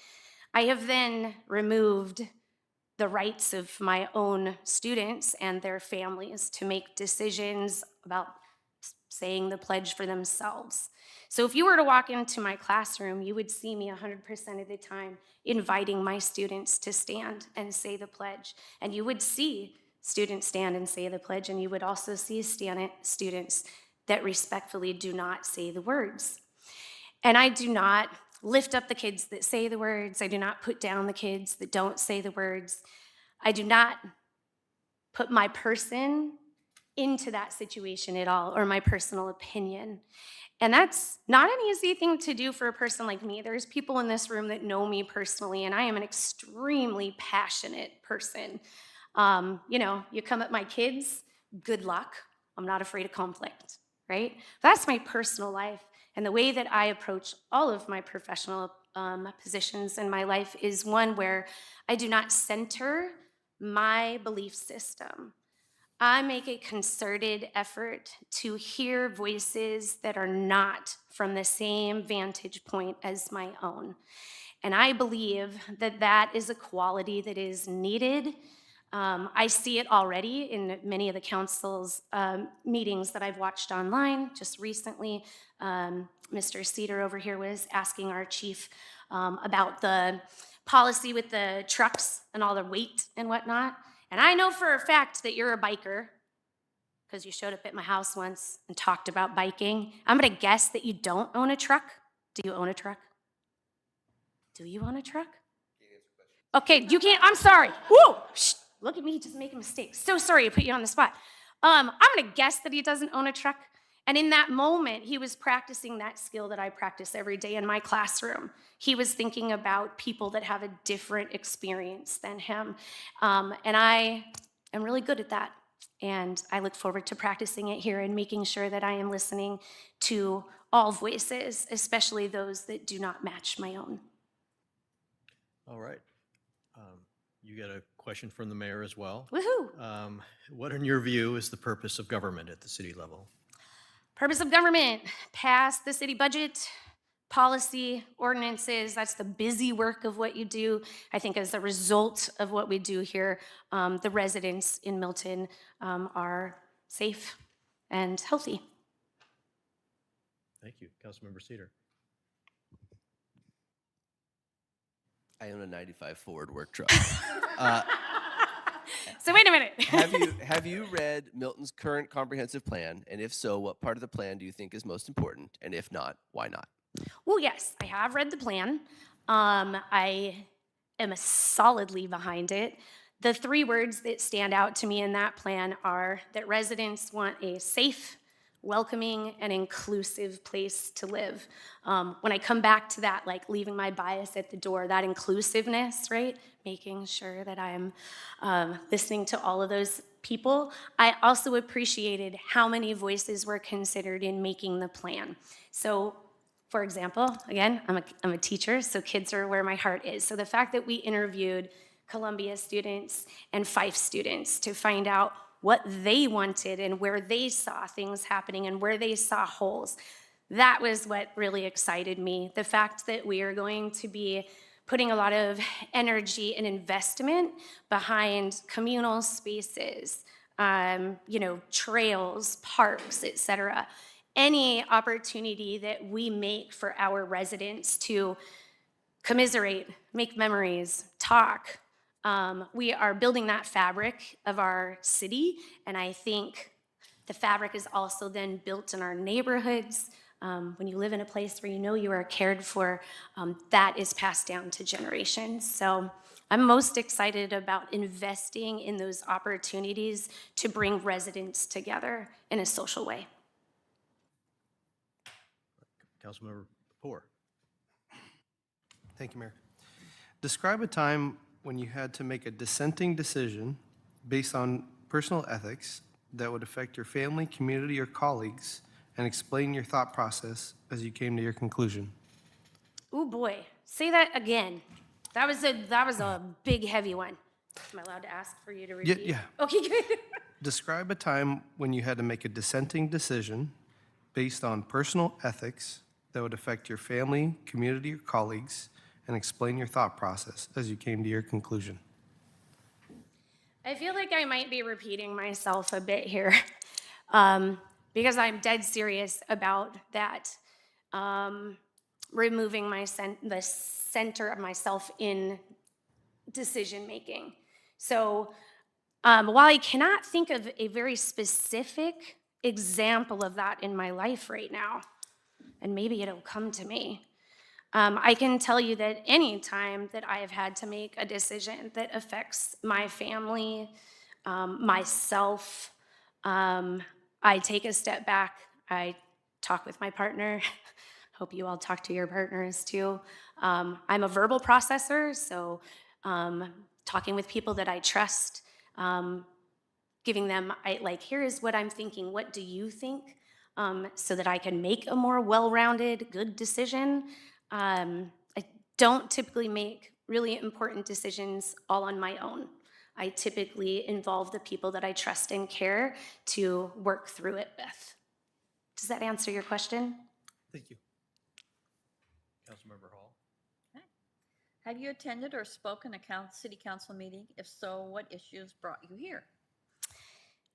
I have then removed the rights of my own students and their families to make decisions about saying the pledge for themselves. So if you were to walk into my classroom, you would see me 100% of the time inviting my students to stand and say the pledge. And you would see students stand and say the pledge, and you would also see students that respectfully do not say the words. And I do not lift up the kids that say the words. I do not put down the kids that don't say the words. I do not put my person into that situation at all, or my personal opinion. And that's not an easy thing to do for a person like me. There's people in this room that know me personally, and I am an extremely passionate person. You come at my kids, good luck. I'm not afraid of conflict. Right? That's my personal life. And the way that I approach all of my professional positions in my life is one where I do not center my belief system. I make a concerted effort to hear voices that are not from the same vantage point as my own. And I believe that that is a quality that is needed. I see it already in many of the council's meetings that I've watched online. Just recently, Mr. Cedar over here was asking our chief about the policy with the trucks and all the weight and whatnot. And I know for a fact that you're a biker because you showed up at my house once and talked about biking. I'm going to guess that you don't own a truck. Do you own a truck? Do you own a truck? Okay, you can't. I'm sorry. Woo! Shh. Look at me just making mistakes. So sorry to put you on the spot. I'm going to guess that he doesn't own a truck. And in that moment, he was practicing that skill that I practice every day in my classroom. He was thinking about people that have a different experience than him. And I am really good at that. And I look forward to practicing it here and making sure that I am listening to all voices, especially those that do not match my own. All right. You got a question from the mayor as well. Woohoo! What, in your view, is the purpose of government at the city level? Purpose of government, pass the city budget, policy, ordinances. That's the busy work of what you do. I think as a result of what we do here, the residents in Milton are safe and healthy. Thank you. Councilmember Cedar. I own a 95 Ford work truck. So wait a minute. Have you read Milton's current comprehensive plan? And if so, what part of the plan do you think is most important? And if not, why not? Well, yes, I have read the plan. I am solidly behind it. The 3 words that stand out to me in that plan are that residents want a safe, welcoming, and inclusive place to live. When I come back to that, like leaving my bias at the door, that inclusiveness, right? Making sure that I'm listening to all of those people. I also appreciated how many voices were considered in making the plan. So, for example, again, I'm a teacher, so kids are where my heart is. So the fact that we interviewed Columbia students and Fife students to find out what they wanted and where they saw things happening and where they saw holes, that was what really excited me. The fact that we are going to be putting a lot of energy and investment behind communal spaces, trails, parks, et cetera. Any opportunity that we make for our residents to commiserate, make memories, talk, we are building that fabric of our city, and I think the fabric is also then built in our neighborhoods. When you live in a place where you know you are cared for, that is passed down to generations. So I'm most excited about investing in those opportunities to bring residents together in a social way. Councilmember Poor. Thank you, Mayor. Describe a time when you had to make a dissenting decision based on personal ethics that would affect your family, community, or colleagues, and explain your thought process as you came to your conclusion. Ooh, boy. Say that again. That was a big, heavy one. Am I allowed to ask for you to repeat? Yeah. Okay, good. Describe a time when you had to make a dissenting decision based on personal ethics that would affect your family, community, or colleagues, and explain your thought process as you came to your conclusion. I feel like I might be repeating myself a bit here because I'm dead serious about that, removing the center of myself in decision-making. So while I cannot think of a very specific example of that in my life right now, and maybe it'll come to me, I can tell you that any time that I have had to make a decision that affects my family, myself, I take a step back. I talk with my partner. Hope you all talk to your partners too. I'm a verbal processor, so talking with people that I trust, giving them, here is what I'm thinking. What do you think? So that I can make a more well-rounded, good decision. I don't typically make really important decisions all on my own. I typically involve the people that I trust and care to work through it with. Does that answer your question? Thank you. Councilmember Hall. Have you attended or spoken a city council meeting? If so, what issues brought you here?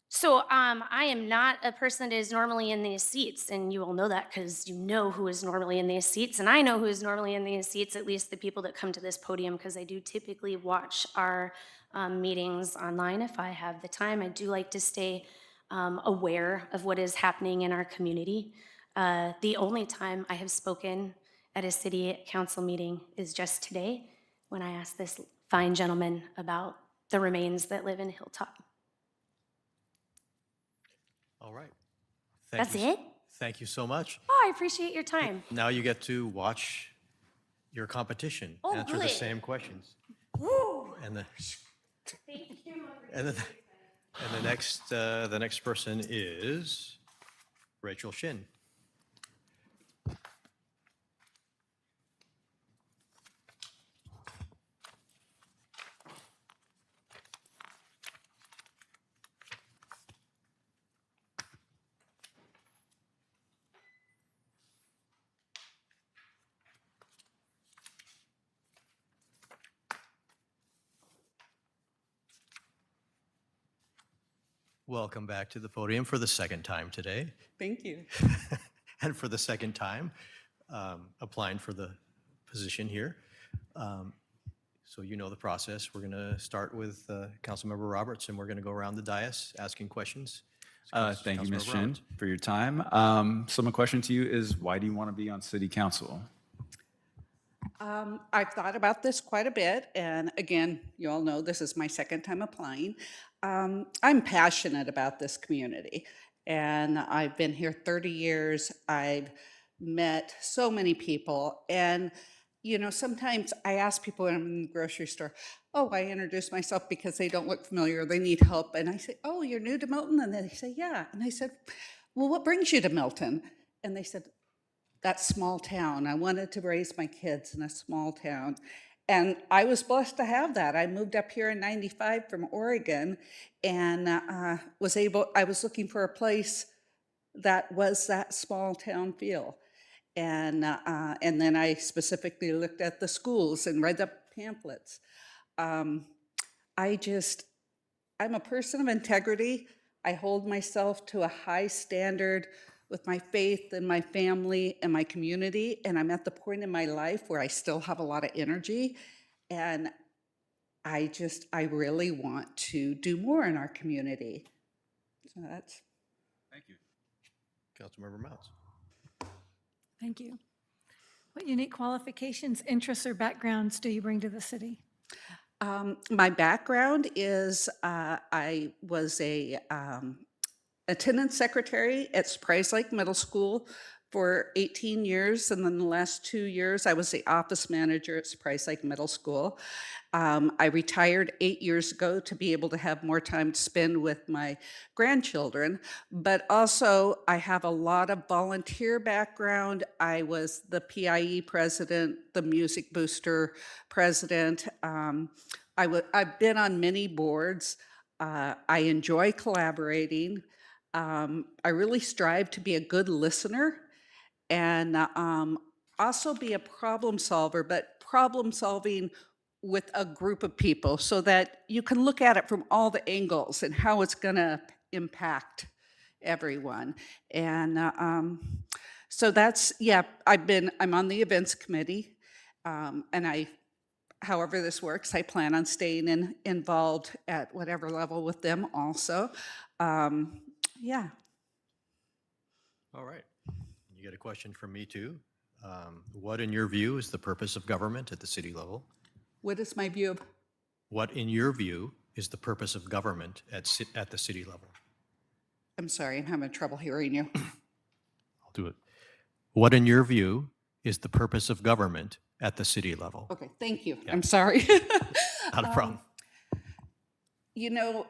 So I am not a person that is normally in these seats, and you all know that because you know who is normally in these seats, and I know who is normally in these seats, at least the people that come to this podium, because I do typically watch our meetings online if I have the time. I do like to stay aware of what is happening in our community. The only time I have spoken at a city council meeting is just today when I asked this fine gentleman about the remains that live in Hilltop. All right. That's it? Thank you so much. Oh, I appreciate your time. Now you get to watch your competition Oh, answer the good. same questions. Woo! And the Thank you. and the next person is Rachel Shin. Welcome back to the podium for the second time today, Thank you. and for the second time applying for the position here. So you know the process. We're going to start with Councilmember Roberts, and we're going to go around the dais asking questions. Thank you, Ms. Councilmember Shin, Roberts. for your time. So my question to you is, why do you want to be on city council? I've thought about this quite a bit, and again, you all know this is my second time applying. I'm passionate about this community, and I've been here 30 years. I've met so many people, and you know, sometimes I ask people when I'm in the grocery store, oh, I introduce myself because they don't look familiar, they need help, and I say, oh, you're new to Milton? And they say, yeah. And I said, well, what brings you to Milton? And they said, that small town. I wanted to raise my kids in a small town. And I was blessed to have that. I moved up here in '95 from Oregon, and I was looking for a place that was that small town feel. And then I specifically looked at the schools and read the pamphlets. I'm a person of integrity. I hold myself to a high standard with my faith and my family and my community, and I'm at the point in my life where I still have a lot of energy, and I really want to do more in our community. So that's. Thank you. Councilmember Mounts. Thank you. What unique qualifications, interests, or backgrounds do you bring to the city? My background is I was a attendance secretary at Surprise Lake Middle School for 18 years, and then the last 2 years I was the office manager at Surprise Lake Middle School. I retired 8 years ago to be able to have more time to spend with my grandchildren, but also I have a lot of volunteer background. I was the PIE president, the Music Booster president. I've been on many boards. I enjoy collaborating. I really strive to be a good listener and also be a problem solver, but problem solving with a group of people so that you can look at it from all the angles and how it's going to impact everyone. And so that's, yeah, I'm on the events committee, and however this works, I plan on staying involved at whatever level with them also. Yeah. All right. You get a question from me too. What, in your view, is the purpose of government at the city level? What is my view of? What, in your view, is the purpose of government at the city level? I'm sorry, I'm having trouble hearing you. I'll do it. What, in your view, is the purpose of government at the city level? Okay, thank you. Yeah. I'm sorry. Not a problem. You know,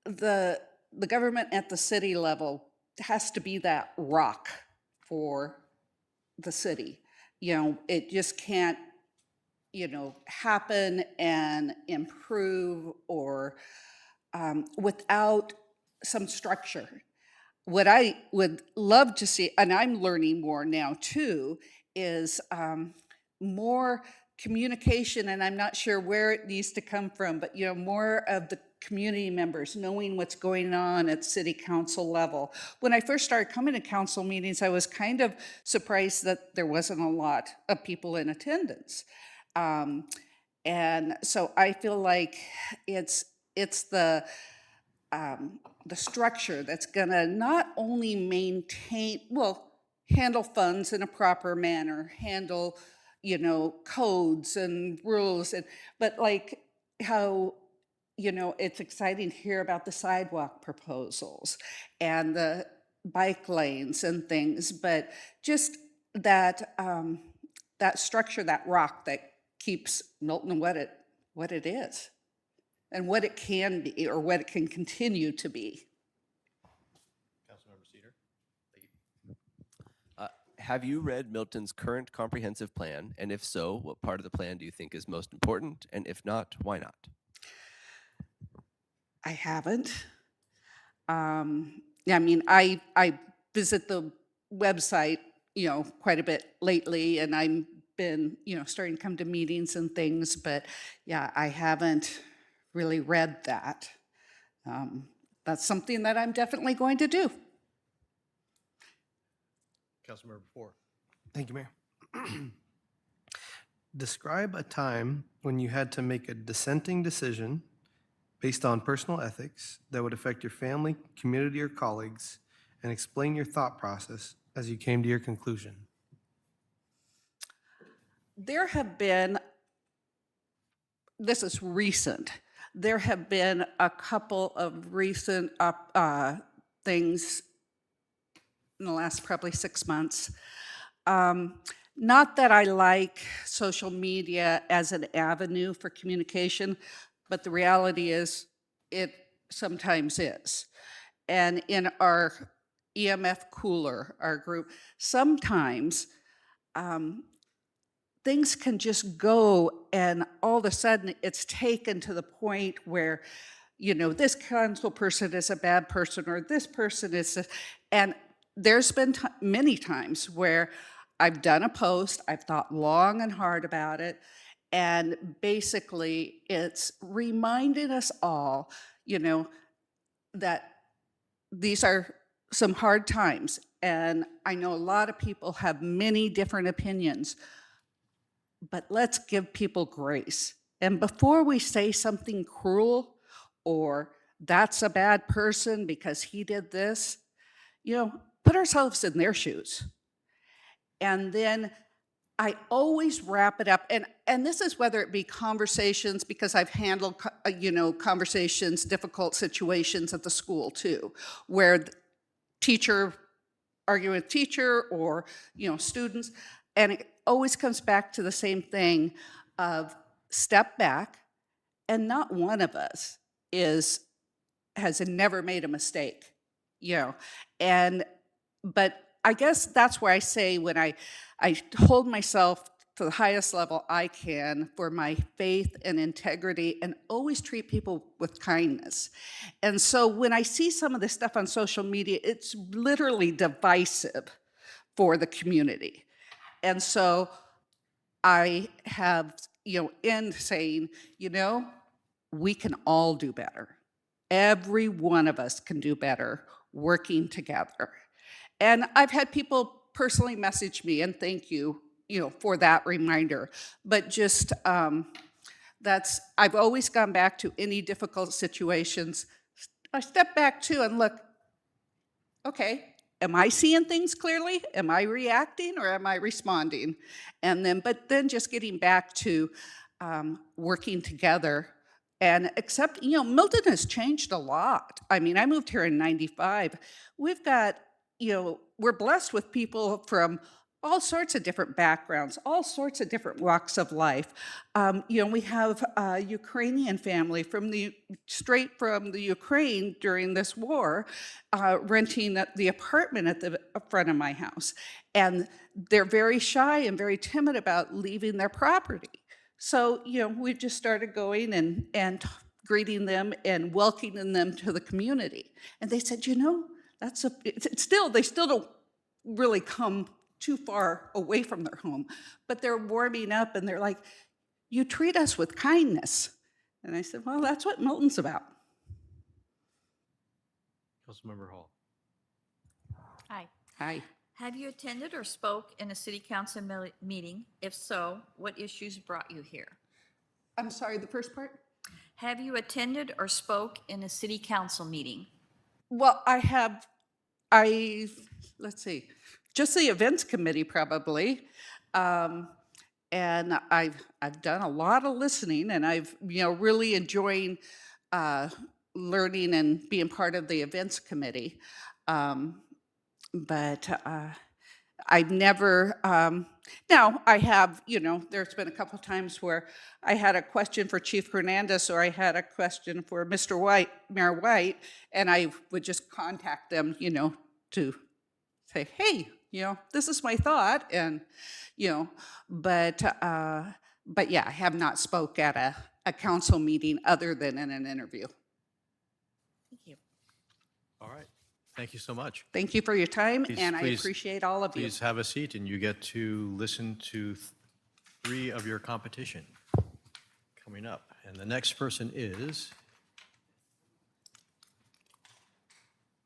the government at the city level has to be that rock for the city. You know, it just can't, happen and improve or without some structure. What I would love to see, and I'm learning more now too, is more communication, and I'm not sure where it needs to come from, but more of the community members knowing what's going on at city council level. When I first started coming to council meetings, I was kind of surprised that there wasn't a lot of people in attendance. And so I feel like it's the structure that's gonna not only handle funds in a proper manner, handle, codes and rules, but like how, it's exciting to hear about the sidewalk proposals and the bike lanes and things, but just that, that structure, that rock that keeps Milton what it is and what it can be or what it can continue to be. Councilmember Cedar. Have you read Milton's current comprehensive plan? And if so, what part of the plan do you think is most important? And if not, why not? I haven't. I mean, I visit the website, quite a bit lately, and I've been, starting to come to meetings and things, but yeah, I haven't really read that. that's something that I'm definitely going to do. Councilmember Moore. Thank you, Mayor. Describe a time when you had to make a dissenting decision based on personal ethics that would affect your family, community, or colleagues, and explain your thought process as you came to your conclusion. There have been, this is recent, there have been a couple of recent things in the last probably 6 months. Not that I like social media as an avenue for communication, but the reality is it sometimes is. And in our EMF Cooler, our group, sometimes things can just go and all of a sudden it's taken to the point where, you know, this council person is a bad person or this person is, and there's been many times where I've done a post, I've thought long and hard about it, and basically it's reminded us all, you know, that these are some hard times. And I know a lot of people have many different opinions, but let's give people grace. And before we say something cruel or that's a bad person because he did this, you know, put ourselves in their shoes. And then I always wrap it up, and this is whether it be conversations, because I've handled, you know, conversations, difficult situations at the school too, where teacher arguing with teacher or, you know, students, and it always comes back to the same thing of step back, and not one of us has never made a mistake, you know, but I guess that's where I say when I hold myself to the highest level I can for my faith and integrity and always treat people with kindness. And so when I see some of this stuff on social media, it's literally divisive for the community. And so I have, you know, end saying, you know, we can all do better. Every one of us can do better working together. And I've had people personally message me and thank you, you know, for that reminder. But just I've always gone back to any difficult situations. I step back too and look, okay, am I seeing things clearly? Am I reacting or am I responding? But then just getting back to working together. And except, you know, Milton has changed a lot. I mean, I moved here in '95. We've got, you know, we're blessed with people from all sorts of different backgrounds, all sorts of different walks of life. You know, we have a Ukrainian family straight from the Ukraine during this war, renting the apartment at the front of my house. And they're very shy and very timid about leaving their property. So, you know, we've just started going and greeting them and welcoming them to the community. And they said, you know, they still don't really come too far away from their home, but they're warming up and they're like, you treat us with kindness. And I said, well, that's what Milton's about. Councilmember Hall. Hi. Hi. Have you attended or spoke in a city council meeting? If so, what issues brought you here? I'm sorry, the first part? Have you attended or spoke in a city council meeting? Well, let's see, just the events committee probably. And I've done a lot of listening and I've, you know, really enjoying learning and being part of the events committee. But I've never, now I have, you know, there's been a couple times where I had a question for Chief Hernandez or I had a question for Mr. White, Mayor White, and I would just contact them, you know, to say, hey, you know, this is my thought, and, you know, but yeah, I have not spoke at a council meeting other than in an interview. Thank you. All right. Thank you so much. Thank you for your time, and I Please appreciate all of you. Please have a seat, and you get to listen to 3 of your competition coming up. And the next person is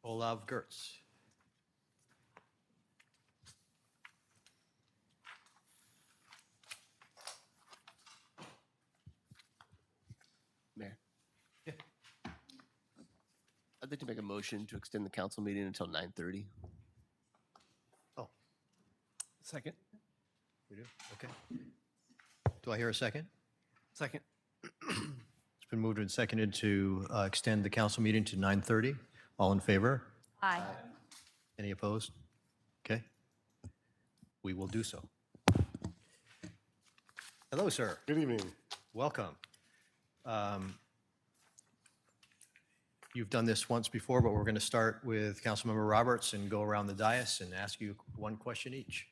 Olav Gertz. Mayor. I'd like to make a motion to extend the council meeting until 9:30. Oh, Second. we do? Okay. Do I hear a second? Second. It's been moved and seconded to extend the council meeting to 9:30. All in favor? Aye. Any opposed? Okay. We will do so. Hello, sir. Good evening. Welcome. You've done this once before, but we're going to start with Councilmember Roberts and go around the dais and ask you one question each.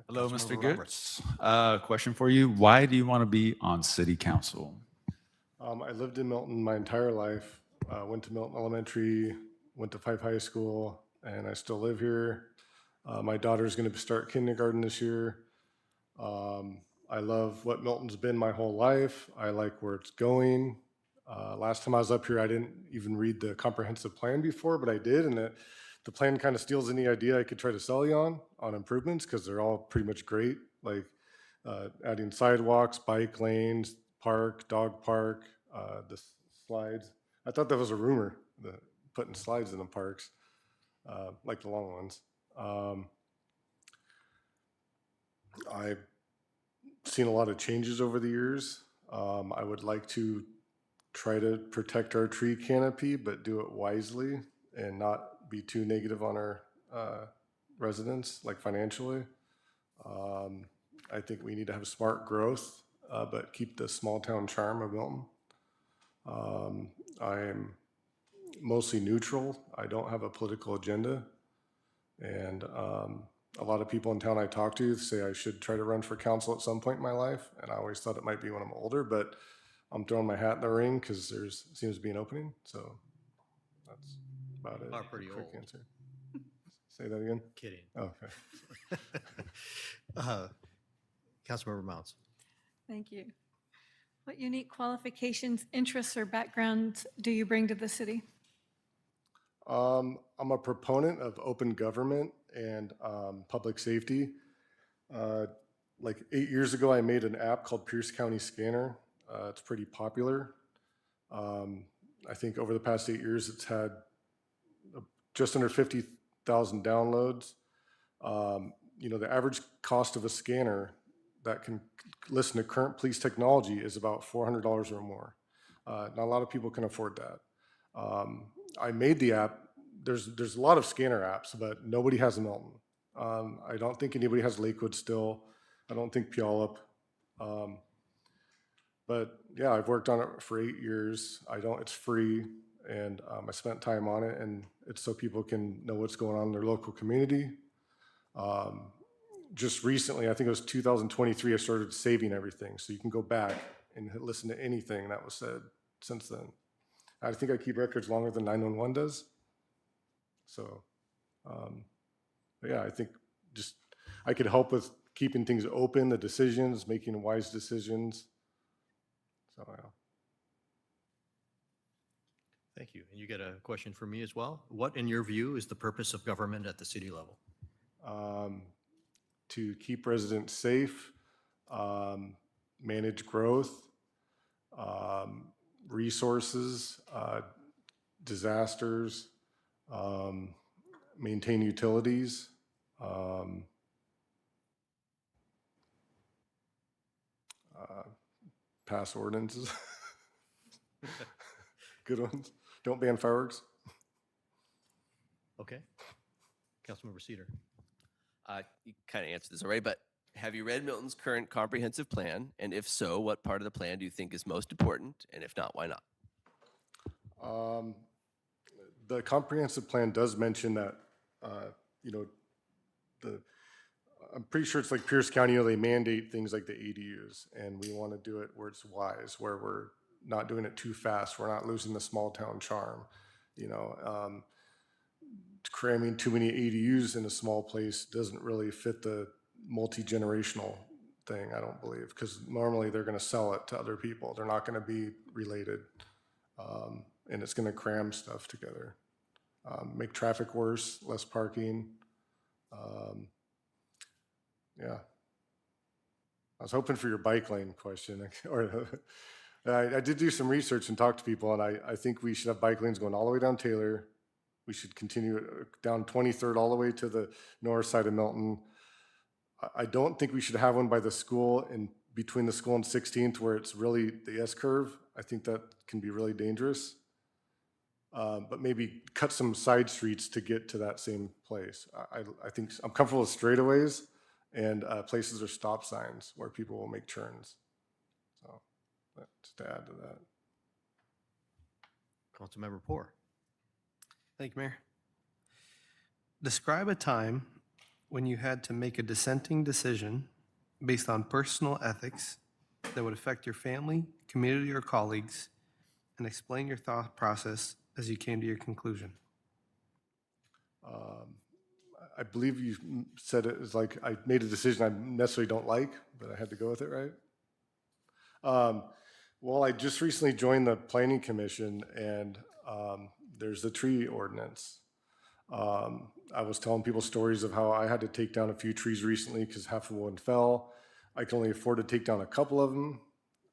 Hello, Councilmember Mr. Roberts. Gertz. Question for you. Why do you want to be on city council? I lived in Milton my entire life. Went to Milton Elementary, went to Fife High School, and I still live here. My daughter's going to start kindergarten this year. I love what Milton's been my whole life. I like where it's going. Last time I was up here, I didn't even read the comprehensive plan before, but I did, and the plan kind of steals any idea I could try to sell you on improvements, because they're all pretty much great, like adding sidewalks, bike lanes, park, dog park, the slides. I thought that was a rumor, putting slides in the parks, like the long ones. I've seen a lot of changes over the years. I would like to try to protect our tree canopy, but do it wisely and not be too negative on our residents, like financially. I think we need to have smart growth, but keep the small town charm of Milton. I am mostly neutral. I don't have a political agenda. And a lot of people in town I talk to say I should try to run for council at some point in my life. And I always thought it might be when I'm older, but I'm throwing my hat in the ring because seems to be an opening. So that's about it. Are pretty Quick old. answer. Say that again? Kidding. Oh, okay. Councilmember Mounts. Thank you. What unique qualifications, interests, or backgrounds do you bring to the city? I'm a proponent of open government and public safety. Like 8 years ago, I made an app called Pierce County Scanner. It's pretty popular. I think over the past 8 years, it's had just under 50,000 downloads. The average cost of a scanner that can listen to current police technology is about $400 or more. Not a lot of people can afford that. I made the app. There's a lot of scanner apps, but nobody has a Milton. I don't think anybody has Lakewood still. I don't think Puyallup. But yeah, I've worked on it for 8 years. It's free, and I spent time on it, and it's so people can know what's going on in their local community. Just recently, I think it was 2023, I started saving everything, so you can go back and listen to anything that was said since then. I think I keep records longer than 911 does. So, but yeah, I think just I could help with keeping things open, the decisions, making wise decisions. So, yeah. Thank you. And you get a question for me as well. What, in your view, is the purpose of government at the city level? To keep residents safe, manage growth, resources, disasters, maintain utilities, pass ordinances. Good ones. Don't ban fireworks. Okay. Councilmember Cedar. You kind of answered this already, but have you read Milton's current comprehensive plan? And if so, what part of the plan do you think is most important? And if not, why not? The comprehensive plan does mention that, I'm pretty sure it's like Pierce County, they mandate things like the ADUs, and we want to do it where it's wise, where we're not doing it too fast. We're not losing the small town charm, cramming too many ADUs in a small place doesn't really fit the multi-generational thing, I don't believe, because normally they're going to sell it to other people. They're not going to be related, and it's going to cram stuff together. make traffic worse, less parking. Yeah. I was hoping for your bike lane question. Or I did do some research and talk to people, and I think we should have bike lanes going all the way down Taylor. We should continue down 23rd all the way to the north side of Milton. I don't think we should have one by the school and between the school and 16th where it's really the S curve. I think that can be really dangerous. But maybe cut some side streets to get to that same place. I think I'm comfortable with straightaways and places or stop signs where people will make turns. So just to add to that. Councilmember Poor. Thank you, Mayor. Describe a time when you had to make a dissenting decision based on personal ethics that would affect your family, community, or colleagues, and explain your thought process as you came to your conclusion. I believe you said it was like I made a decision I necessarily don't like, but I had to go with it, right? Well, I just recently joined the Planning Commission, and there's the tree ordinance. I was telling people stories of how I had to take down a few trees recently because half of one fell. I can only afford to take down a couple of them.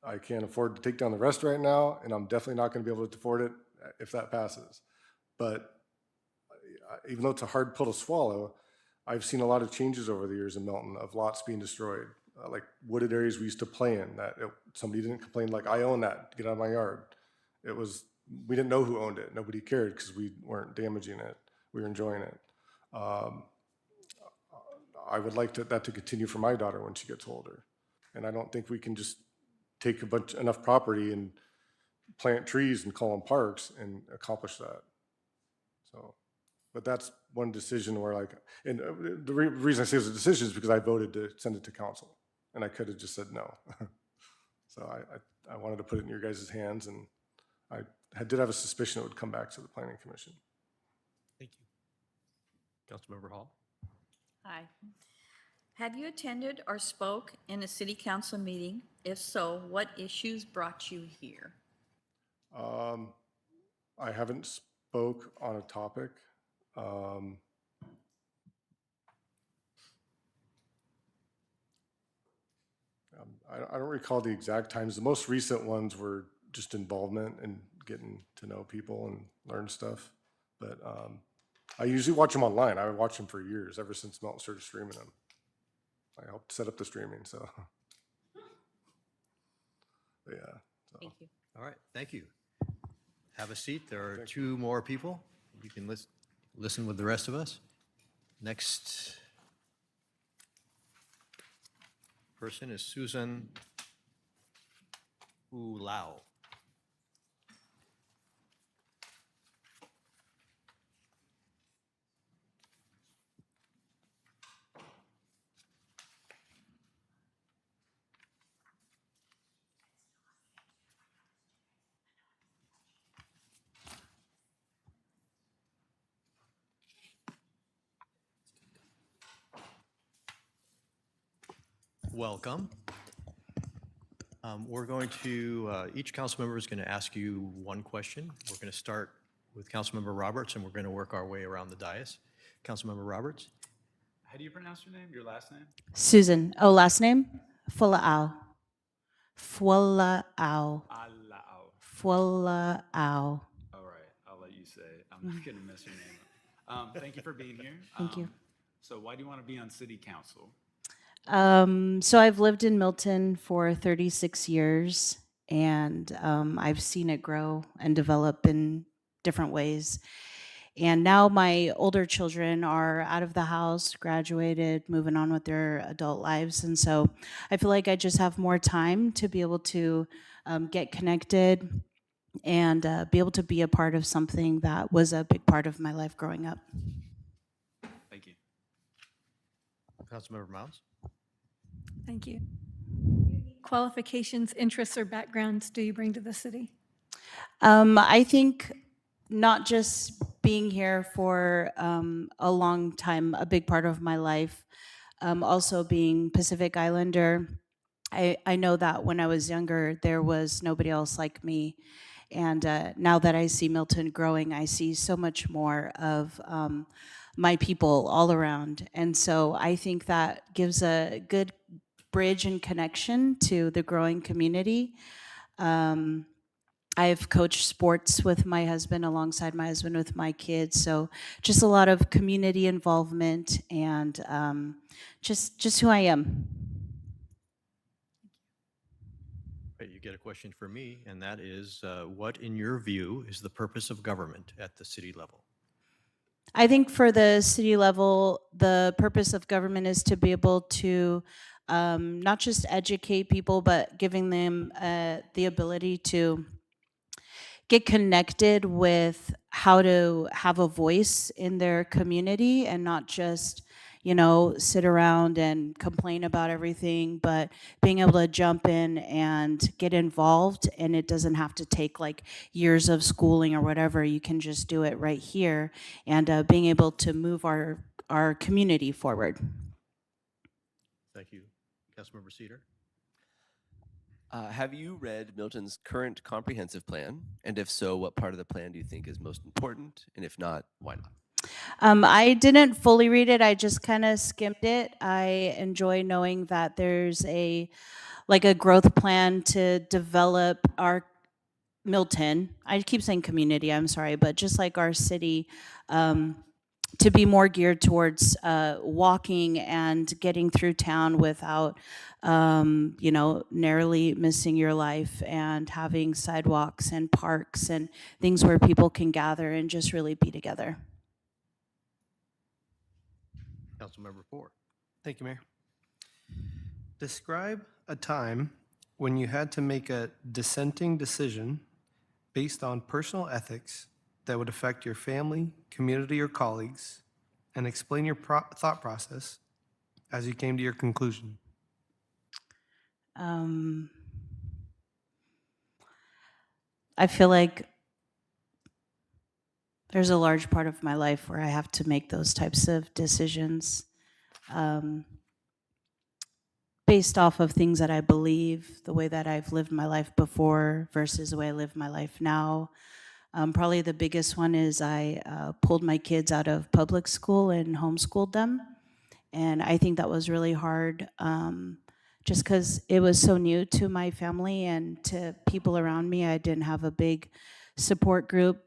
I can't afford to take down the rest right now, and I'm definitely not going to be able to afford it if that passes. But even though it's a hard pill to swallow, I've seen a lot of changes over the years in Milton of lots being destroyed, like wooded areas we used to play in that somebody didn't complain like, I own that, get out of my yard. It was, we didn't know who owned it. Nobody cared because we weren't damaging it. We were enjoying it. I would like that to continue for my daughter when she gets older. And I don't think we can just take enough property and plant trees and call them parks and accomplish that. So, but that's one decision where like, and the reason I say it's a decision is because I voted to send it to council and I could have just said no. So I wanted to put it in your guys' hands, and I did have a suspicion it would come back to the Planning Commission. Thank you. Councilmember Hall. Hi. Have you attended or spoke in a city council meeting? If so, what issues brought you here? I haven't spoke on a topic. I don't recall the exact times. The most recent ones were just involvement and getting to know people and learn stuff. But I usually watch them online. I watch them for years, ever since Milton started streaming them. I helped set up the streaming, so. But yeah. So. Thank you. All right, thank you. Have a seat. There are two more people. You can listen with the rest of us. Next person is Susan Ulao. Welcome. We're going to, each council member is going to ask you one question. We're going to start with Councilmember Roberts, and we're going to work our way around the dais. Councilmember Roberts? How do you pronounce your name, your last name? Susan. Oh, last name? Fula'au. Fula'au. Alao. Fula'au. All right, I'll let you say it. I'm not going to mess your name up. Thank you for being here. Thank you. So why do you want to be on city council? So I've lived in Milton for 36 years, and I've seen it grow and develop in different ways. And now my older children are out of the house, graduated, moving on with their adult lives. And so I feel like I just have more time to be able to get connected and be able to be a part of something that was a big part of my life growing up. Thank you. Councilmember Mounds? Thank you. Qualifications, interests, or backgrounds do you bring to the city? I think not just being here for a long time, a big part of my life, also being Pacific Islander. I know that when I was younger, there was nobody else like me. And now that I see Milton growing, I see so much more of my people all around. And so I think that gives a good bridge and connection to the growing community. I've coached sports with my husband, alongside my husband with my kids. So just a lot of community involvement and just who I am. Right, you get a question for me, and that is, what, in your view, is the purpose of government at the city level? I think for the city level, the purpose of government is to be able to not just educate people, but giving them the ability to get connected with how to have a voice in their community and not just, sit around and complain about everything, but being able to jump in and get involved. And it doesn't have to take like years of schooling or whatever. You can just do it right here, and being able to move our community forward. Thank you. Councilmember Cedar? Have you read Milton's current comprehensive plan? And if so, what part of the plan do you think is most important? And if not, why not? I didn't fully read it. I just kind of skimmed it. I enjoy knowing that there's a growth plan to develop our Milton. I keep saying community, I'm sorry, but just like our city, to be more geared towards walking and getting through town without, narrowly missing your life, and having sidewalks and parks and things where people can gather and just really be together. Councilmember Ford? Thank you, Mayor. Describe a time when you had to make a dissenting decision based on personal ethics that would affect your family, community, or colleagues, and explain your thought process as you came to your conclusion. I feel like there's a large part of my life where I have to make those types of decisions based off of things that I believe, the way that I've lived my life before versus the way I live my life now. Probably the biggest one is I pulled my kids out of public school and homeschooled them. And I think that was really hard just because it was so new to my family and to people around me. I didn't have a big support group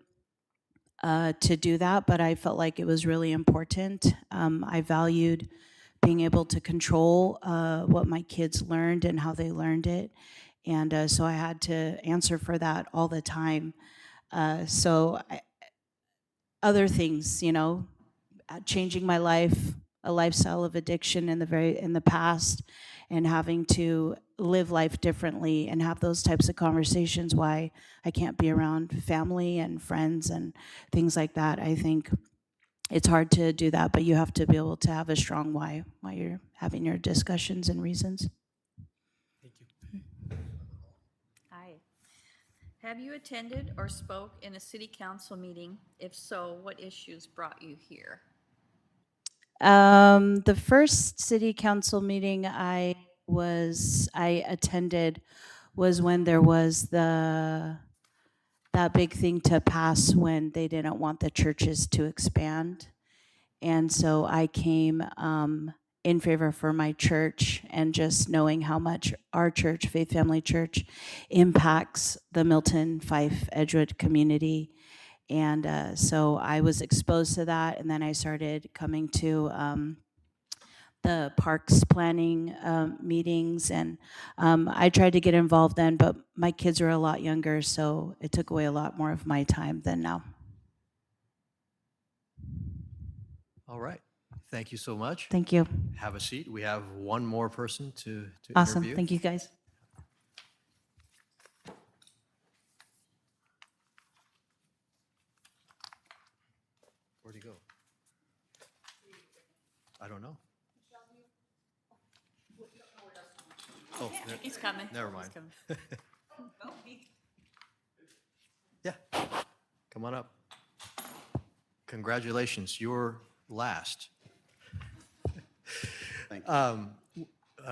to do that, but I felt like it was really important. I valued being able to control what my kids learned and how they learned it. And so I had to answer for that all the time. Other things, changing my life, a lifestyle of addiction in the past, and having to live life differently and have those types of conversations why I can't be around family and friends and things like that. I think it's hard to do that, but you have to be able to have a strong why while you're having your discussions and reasons. Hi. Have you attended or spoke in a city council meeting? If so, what issues brought you here? The first city council meeting I attended was when there was that big thing to pass when they didn't want the churches to expand. And so I came in favor for my church, and just knowing how much our church, Faith Family Church, impacts the Milton, Fife, Edgewood community. And so I was exposed to that, and then I started coming to the parks planning meetings, and I tried to get involved then, but my kids were a lot younger, so it took away a lot more of my time than now. All right. Thank you so much. Thank you. Have a seat. We have one more person to Awesome. interview. Thank you, guys. Where'd he go? I don't know. Oh, He's coming. Never He's mind. coming. Yeah, come on up. Congratulations, you're last. Thank you.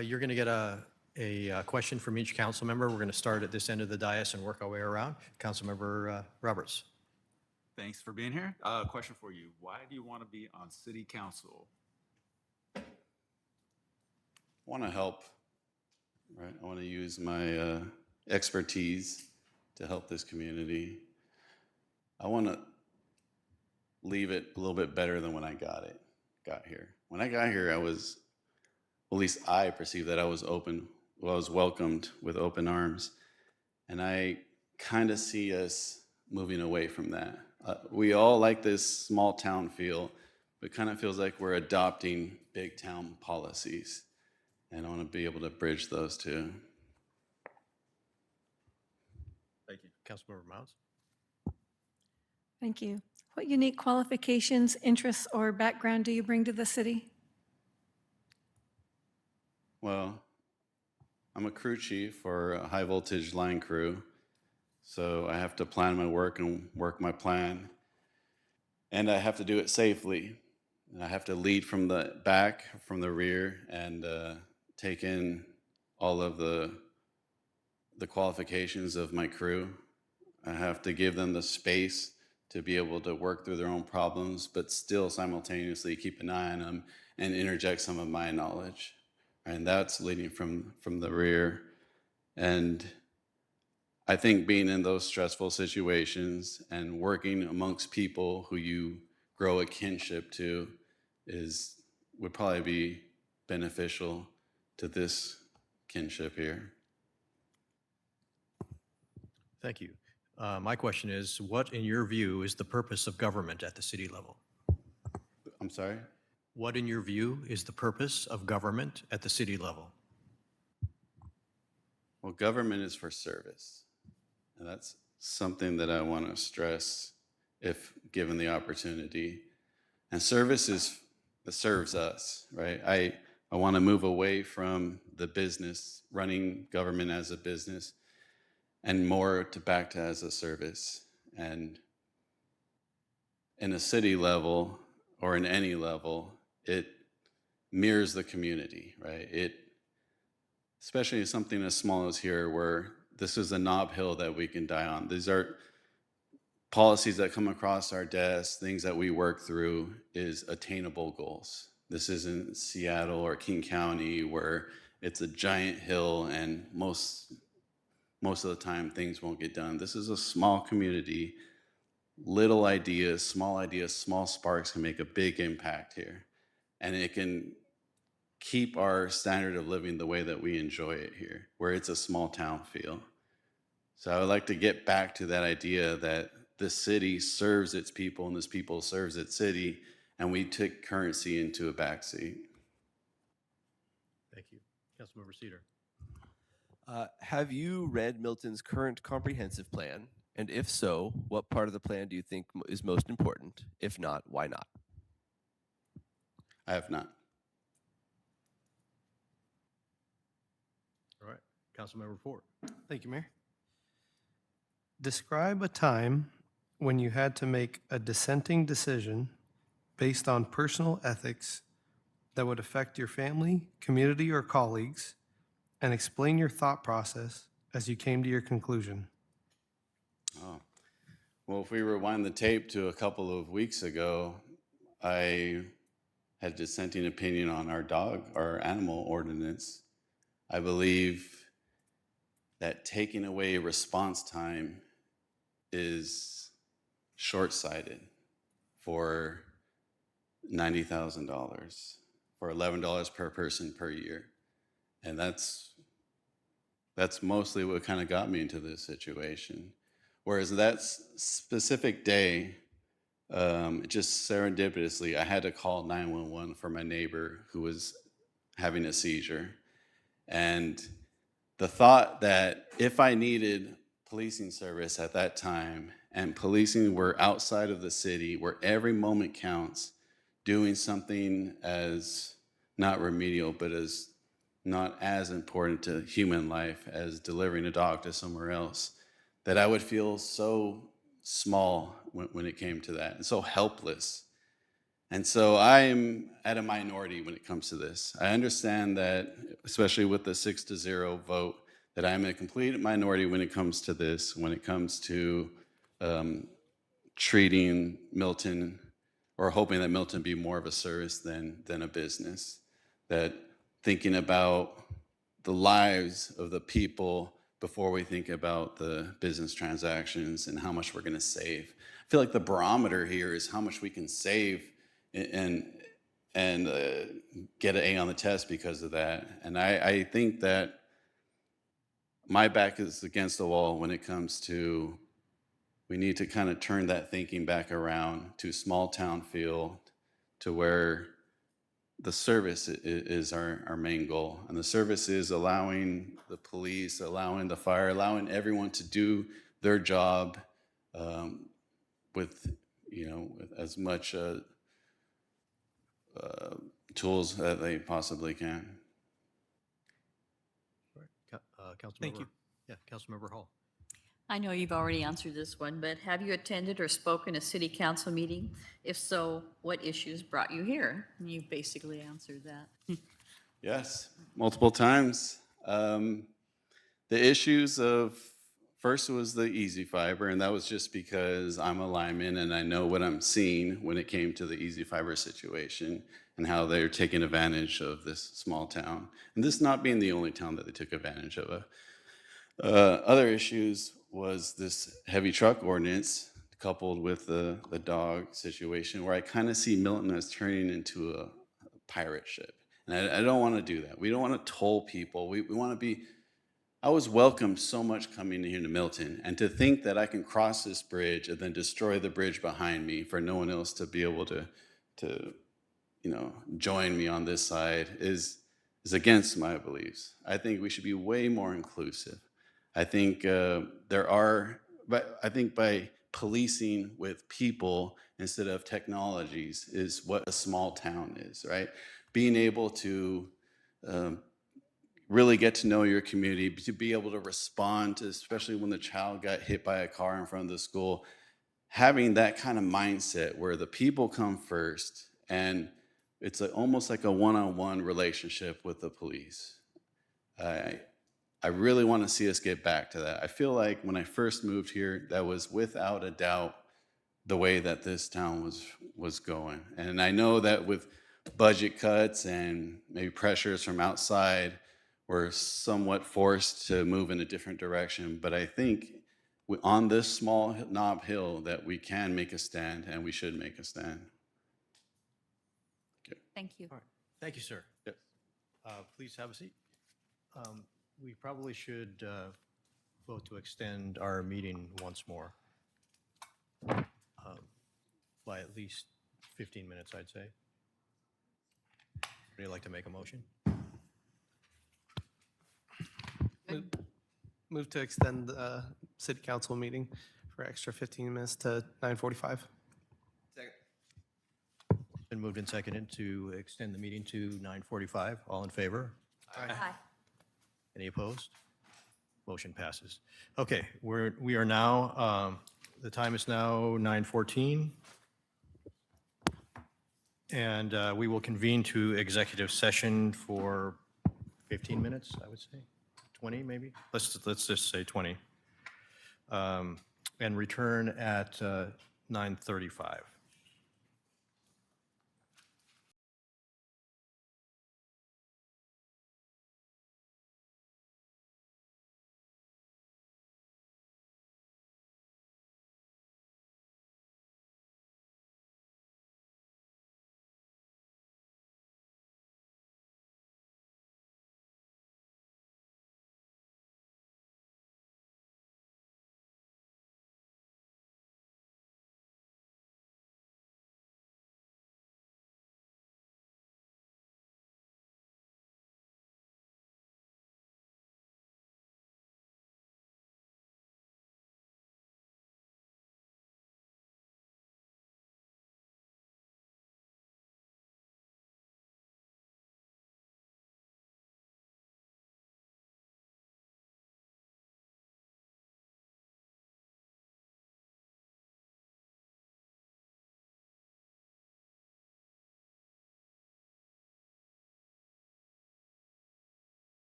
You're going to get a a question from each council member. We're going to start at this end of the dais and work our way around. Councilmember Roberts. Thanks for being here. Question for you. Why do you want to be on city council? Want to help, right? I want to use my expertise to help this community. I want to leave it a little bit better than when I got here. When I got here, at least I perceived that I was welcomed with open arms. And I kind of see us moving away from that. We all like this small town feel, but it kind of feels like we're adopting big town policies. And I want to be able to bridge those two. Thank you. Councilmember Mounds. Thank you. What unique qualifications, interests, or background do you bring to the city? Well, I'm a crew chief for a high voltage line crew. So I have to plan my work and work my plan. And I have to do it safely. And I have to lead from the back, from the rear, and take in all of the qualifications of my crew. I have to give them the space to be able to work through their own problems, but still simultaneously keep an eye on them and interject some of my knowledge. And that's leading from the rear. And I think being in those stressful situations and working amongst people who you grow a kinship to would probably be beneficial to this kinship here. Thank you. My question is, what in your view is the purpose of government at the city level? I'm sorry? What in your view is the purpose of government at the city level? Well, government is for service. And that's something that I want to stress if given the opportunity. And service serves us, right? I want to move away from the business, running government as a business, and more back to as a service. And in a city level or in any level, it mirrors the community, right? Especially something as small as here, where this is a knob hill that we can die on. These are policies that come across our desks, things that we work through is attainable goals. This isn't Seattle or King County where it's a giant hill and most of the time things won't get done. This is a small community, little ideas, small sparks can make a big impact here. And it can keep our standard of living the way that we enjoy it here, where it's a small town feel. So I would like to get back to that idea that this city serves its people and this people serves its city, and we took currency into a backseat. Thank you. Councilmember Cedar. Have you read Milton's current comprehensive plan? And if so, what part of the plan do you think is most important? If not, why not? I have not. All right. Councilmember Ford. Thank you, Mayor. Describe a time when you had to make a dissenting decision based on personal ethics that would affect your family, community, or colleagues, and explain your thought process as you came to your conclusion. Oh, well, if we rewind the tape to a couple of weeks ago, I had a dissenting opinion on our animal ordinance. I believe that taking away response time is short-sighted for $90,000, for $11 per person per year. And that's mostly what kind of got me into this situation. Whereas that specific day, just serendipitously, I had to call 911 for my neighbor who was having a seizure. And the thought that if I needed policing service at that time, and policing were outside of the city, where every moment counts, doing something as not remedial, but as not as important to human life as delivering a dog to somewhere else, that I would feel so small when it came to that, and so helpless. And so I'm at a minority when it comes to this. I understand that, especially with the 6-0 vote, that I'm a complete minority when it comes to this, when it comes to treating Milton or hoping that Milton be more of a service than a business. That thinking about the lives of the people before we think about the business transactions and how much we're going to save. I feel like the barometer here is how much we can save and get an A on the test because of that. And I think that my back is against the wall when it comes to, we need to kind of turn that thinking back around to small town feel, to where the service is our main goal. And the service is allowing the police, allowing the fire, allowing everyone to do their job with as much tools that they possibly can. Councilmember. Thank you. Yeah, Councilmember Hall. I know you've already answered this one, but have you attended or spoken a city council meeting? If so, what issues brought you here? You basically answered that. Yes, multiple times. The issues of, first was the Easy Fiber, and that was just because I'm a lineman and I know what I'm seeing when it came to the Easy Fiber situation and how they're taking advantage of this small town. And this not being the only town that they took advantage of. Other issues was this heavy truck ordinance coupled with the dog situation, where I kind of see Milton as turning into a pirate ship. And I don't want to do that. We don't want to toll people. We want to be, I was welcomed so much coming here to Milton, and to think that I can cross this bridge and then destroy the bridge behind me for no one else to be able to join me on this side is against my beliefs. I think we should be way more inclusive. I think I think by policing with people instead of technologies is what a small town is, right? Being able to really get to know your community, to be able to respond to, especially when the child got hit by a car in front of the school, having that kind of mindset where the people come first and it's almost like a one-on-one relationship with the police. I really want to see us get back to that. I feel like when I first moved here, that was without a doubt the way that this town was going. And I know that with budget cuts and maybe pressures from outside, we're somewhat forced to move in a different direction. But I think on this small knob hill that we can make a stand, and we should make a stand. Okay. Thank you. All right. Thank you, sir. Yep. Please have a seat. We probably should vote to extend our meeting once more by at least 15 minutes, I'd say. Would you like to make a motion? Move to extend the city council meeting for extra 15 minutes to 9:45. Second. Been moved and seconded to extend the meeting to 9:45. All in favor? Aye. Any opposed? Motion passes. Okay, we are now, the time is now 9:14. And we will convene to executive session for 15 minutes, I would say, 20 maybe? Let's just say 20. And return at 9:35.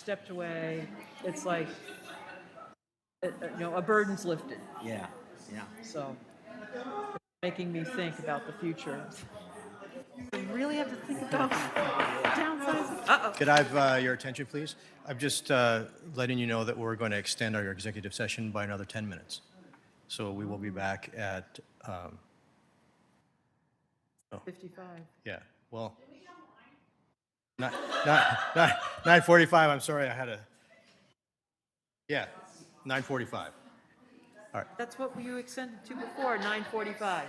stepped away, it's like, a burden's lifted. Yeah, yeah. So, it's making me think about the future. I really have to think about downsizing. Uh-oh. Could I have your attention, please? I'm just letting you know that we're going to extend our executive session by another 10 minutes. So we will be back at, 55. yeah, well, not 9:45, I'm sorry, I had a, yeah, 9:45. That's what you extended to before, 9:45.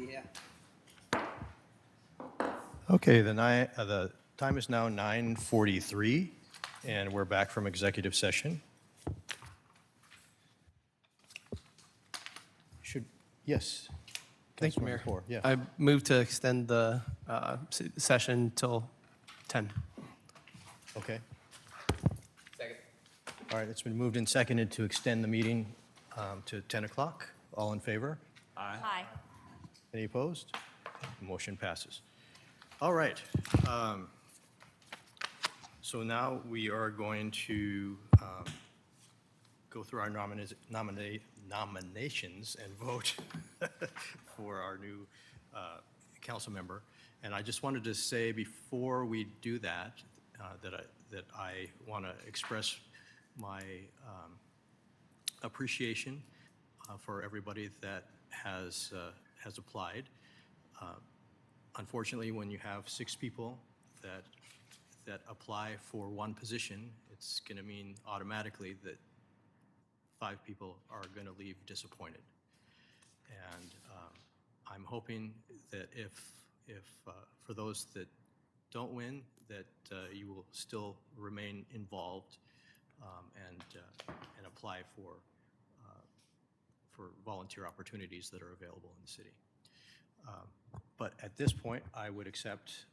Yeah. Okay, the time is now 9:43, and we're back from executive session. Yes. Thank you, Councilmember Mayor. Poor, yeah. I move to extend the session till 10. Okay. Second. All right, it's been moved and seconded to extend the meeting to 10 o'clock. All in favor? Aye. Any opposed? Motion passes. All right. So now we are going to go through our nominations and vote for our new council member. And I just wanted to say before we do that, that I want to express my appreciation for everybody that has applied. Unfortunately, when you have 6 people that apply for one position, it's going to mean automatically that 5 people are going to leave disappointed. And I'm hoping that if for those that don't win, that you will still remain involved and apply for volunteer opportunities that are available in the city. But at this point, I would accept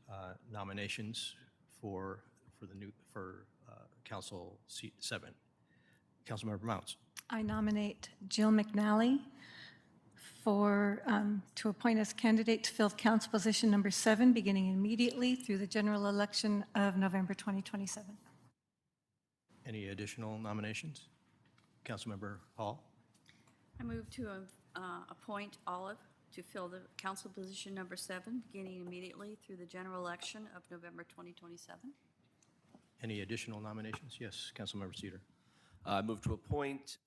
nominations for Council Seat 7. Councilmember Mounts. I nominate Jill McNally to appoint as candidate to fill council position number 7, beginning immediately through the general election of November 2027. Any additional nominations? Councilmember Hall. I move to appoint Olive to fill the council position number 7, beginning immediately through the general election of November 2027. Any additional nominations? Yes, Councilmember Cedar. I move to appoint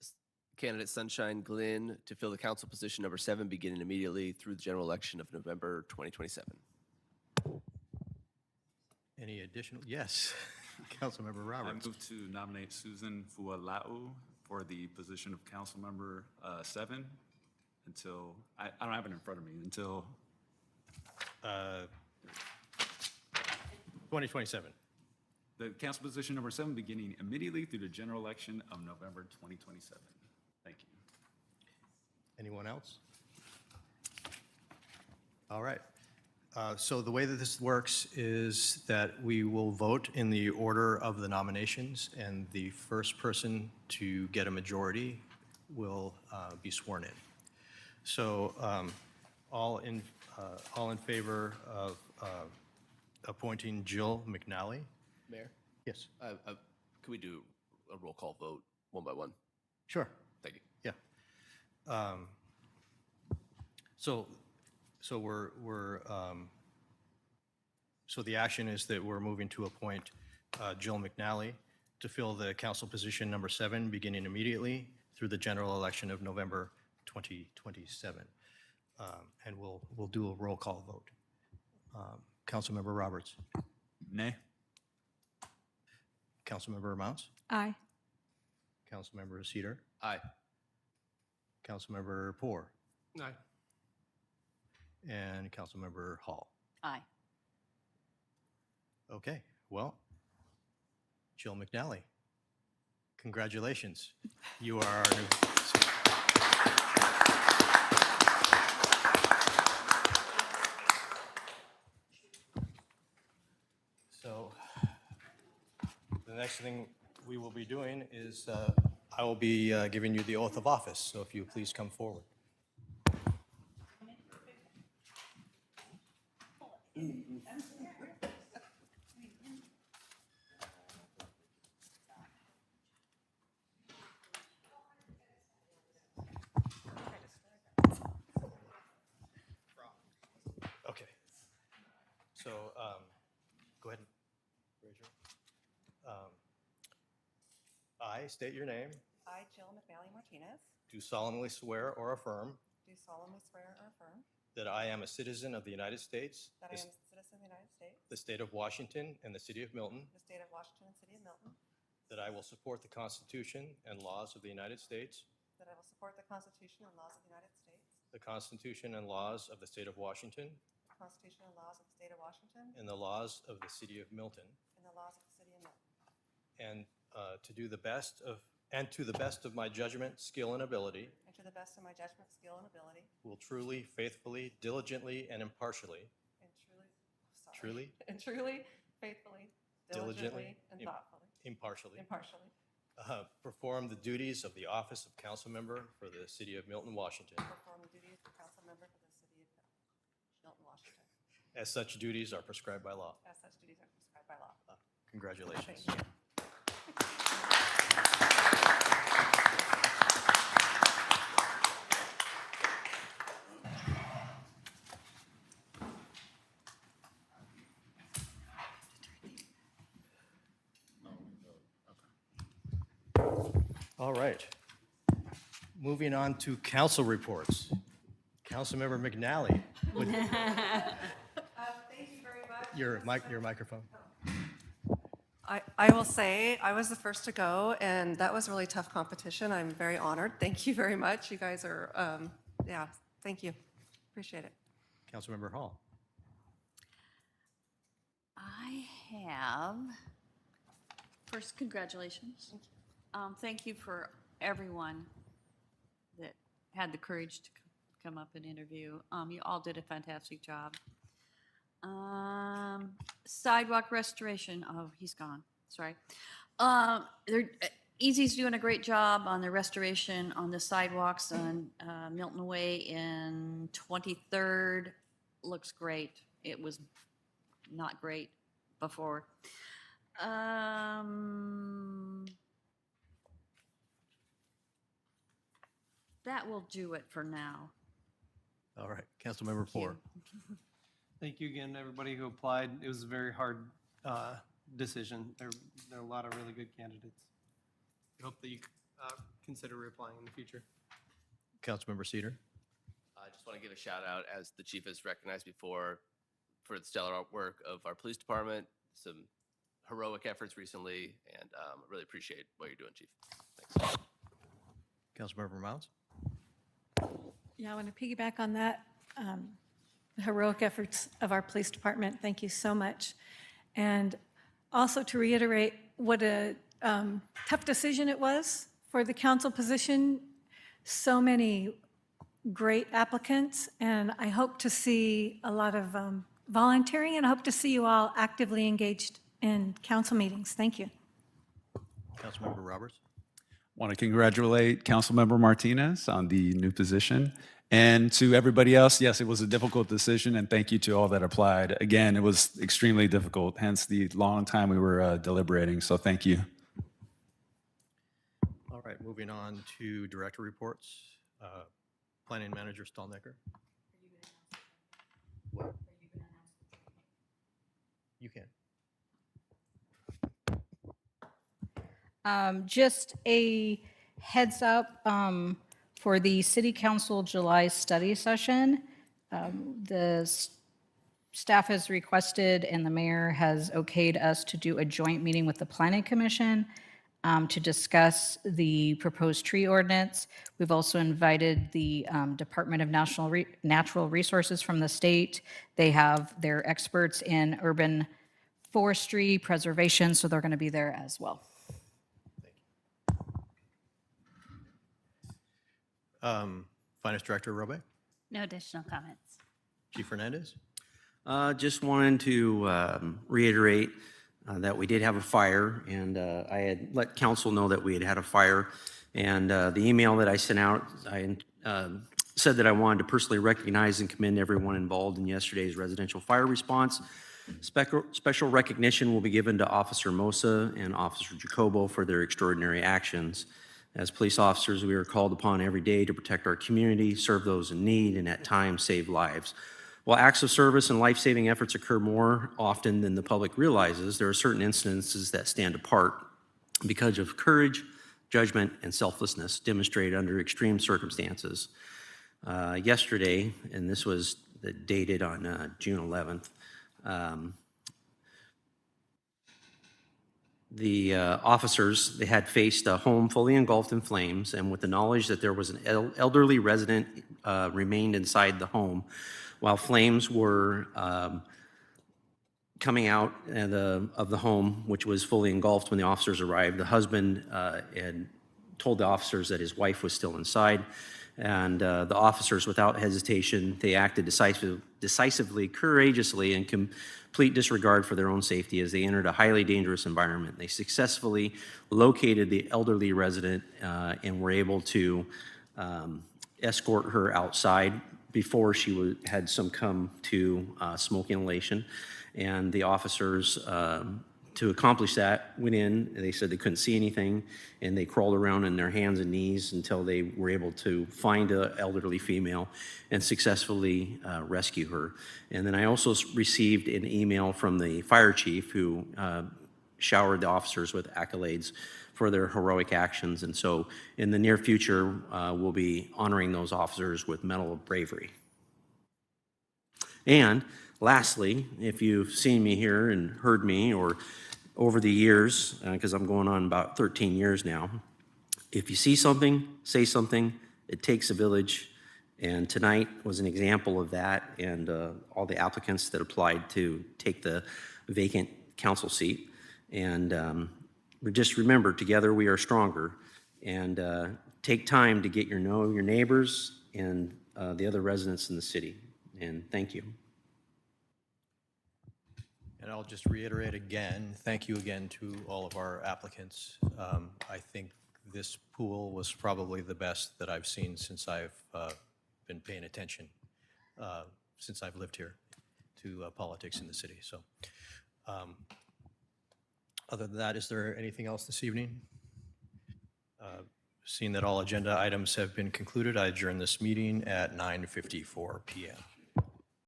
candidate Sunshine Glynn to fill the council position number 7, beginning immediately through the general election of November 2027. Any additional? Yes, Councilmember I Roberts. move to nominate Susan Fuala'u for the position of council member 7 until, I don't have it in front of me, until 2027. the council position number 7 beginning immediately through the general election of November 2027. Thank you. Anyone else? All right. So the way that this works is that we will vote in the order of the nominations, and the first person to get a majority will be sworn in. So all in favor of appointing Jill McNally? Mayor? Yes. Can we do a roll call vote one by one? Sure. Thank you. Yeah. So the action is that we're moving to appoint Jill McNally to fill the council position number 7, beginning immediately through the general election of November 2027. And we'll do a roll call vote. Councilmember Roberts. Nay. Councilmember Mounts. Aye. Councilmember Cedar. Aye. Councilmember Poor. Aye. And Councilmember Hall. Aye. Okay, well, Jill McNally, congratulations. You are our new. So the next thing we will be doing is I will be giving you the oath of office. So if you please come forward. Okay. So go ahead and raise your. I state your name, I, Jill McNally Martinez, do solemnly swear or affirm do solemnly swear or affirm that I am a citizen of the United States, that I am a citizen of the United States, the state of Washington, and the city of Milton, the state of Washington and city of Milton, that I will support the Constitution and laws of the United States, that I will support the Constitution and laws of the United States, the Constitution and laws of the State of Washington the Constitution and laws of the state of Washington, and the laws of the City of Milton, and the laws of the city of Milton, and to the best of my judgment, skill, and ability, and to the best of my judgment, skill, and ability, will truly, faithfully, diligently, and impartially, and truly, faithfully, diligently, and thoughtfully, impartially, perform perform the duties of the office of council member for the City of Milton, Washington, the duties of council member for the city of Milton, Washington, as such duties are prescribed by law. as such duties are prescribed by law. Congratulations. Thank you. All right. Moving on to council reports. Councilmember McNally, would- Thank you very much. your microphone. I will say, I was the first to go, and that was really tough competition. I'm very honored. Thank you very much. You guys are, yeah, thank you. Appreciate it. Councilmember Hall. I have, first, congratulations. Thank you for everyone that had the courage to come up and interview. You all did a fantastic job. Sidewalk restoration, oh, he's gone, sorry. Easy's doing a great job on the restoration on the sidewalks on Milton Way in 23rd. Looks great. It was not great before. That will do it for now. All right, Councilmember Poor. Thank you again, everybody who applied. It was a very hard decision. There are a lot of really good candidates. I hope that you consider reapplying in the future. Councilmember Cedar. I just want to give a shout out, as the chief has recognized before, for the stellar work of our police department, some heroic efforts recently, and really appreciate what you're doing, chief. Thanks. Councilmember Mounds. Yeah, I want to piggyback on that. The heroic efforts of our police department. Thank you so much. And also to reiterate what a tough decision it was for the council position. So many great applicants, and I hope to see a lot of volunteering, and I hope to see you all actively engaged in council meetings. Thank you. Councilmember Roberts. Want to congratulate Councilmember Martinez on the new position. And to everybody else, yes, it was a difficult decision, and thank you to all that applied. Again, it was extremely difficult, hence the long time we were deliberating, so thank you. All right, moving on to director reports. Planning Manager Stallnecker. What? You can. Just a heads up for the City Council July study session. The staff has requested and the mayor has okayed us to do a joint meeting with the Planning Commission to discuss the proposed tree ordinance. We've also invited the Department of Natural Resources from the state. They have their experts in urban forestry preservation, so they're going to be there as well. Finance Director Robe. No additional comments. Chief Fernandez. Just wanted to reiterate that we did have a fire, and I had let council know that we had had a fire. And the email that I sent out, I said that I wanted to personally recognize and commend everyone involved in yesterday's residential fire response. Special recognition will be given to Officer Mosa and Officer Jacobo for their extraordinary actions. As police officers, we are called upon every day to protect our community, serve those in need, and at times save lives. While acts of service and life-saving efforts occur more often than the public realizes, there are certain incidences that stand apart because of courage, judgment, and selflessness demonstrated under extreme circumstances. Yesterday, and this was dated on June 11th, the officers, they had faced a home fully engulfed in flames, and with the knowledge that there was an elderly resident remained inside the home, while flames were coming out of the home, which was fully engulfed when the officers arrived, the husband had told the officers that his wife was still inside, and the officers, without hesitation, they acted decisively, courageously, in complete disregard for their own safety as they entered a highly dangerous environment. They successfully located the elderly resident and were able to escort her outside before she had succumbed to smoke inhalation. And the officers, to accomplish that, went in. They said they couldn't see anything, and they crawled around on their hands and knees until they were able to find an elderly female and successfully rescue her. And then I also received an email from the fire chief, who showered the officers with accolades for their heroic actions. And so in the near future, we'll be honoring those officers with Medal of Bravery. And lastly, if you've seen me here and heard me, or over the years, because I'm going on about 13 years now, if you see something, say something. It takes a village. And tonight was an example of that, and all the applicants that applied to take the vacant council seat. And just remember, together we are stronger. And take time to get know your neighbors and the other residents in the city. And thank you. And I'll just reiterate again, thank you again to all of our applicants. I think this pool was probably the best that I've seen since I've been paying attention, since I've lived here, to politics in the city. So other than that, is there anything else this evening? Seeing that all agenda items have been concluded, I adjourn this meeting at 9:54 p.m.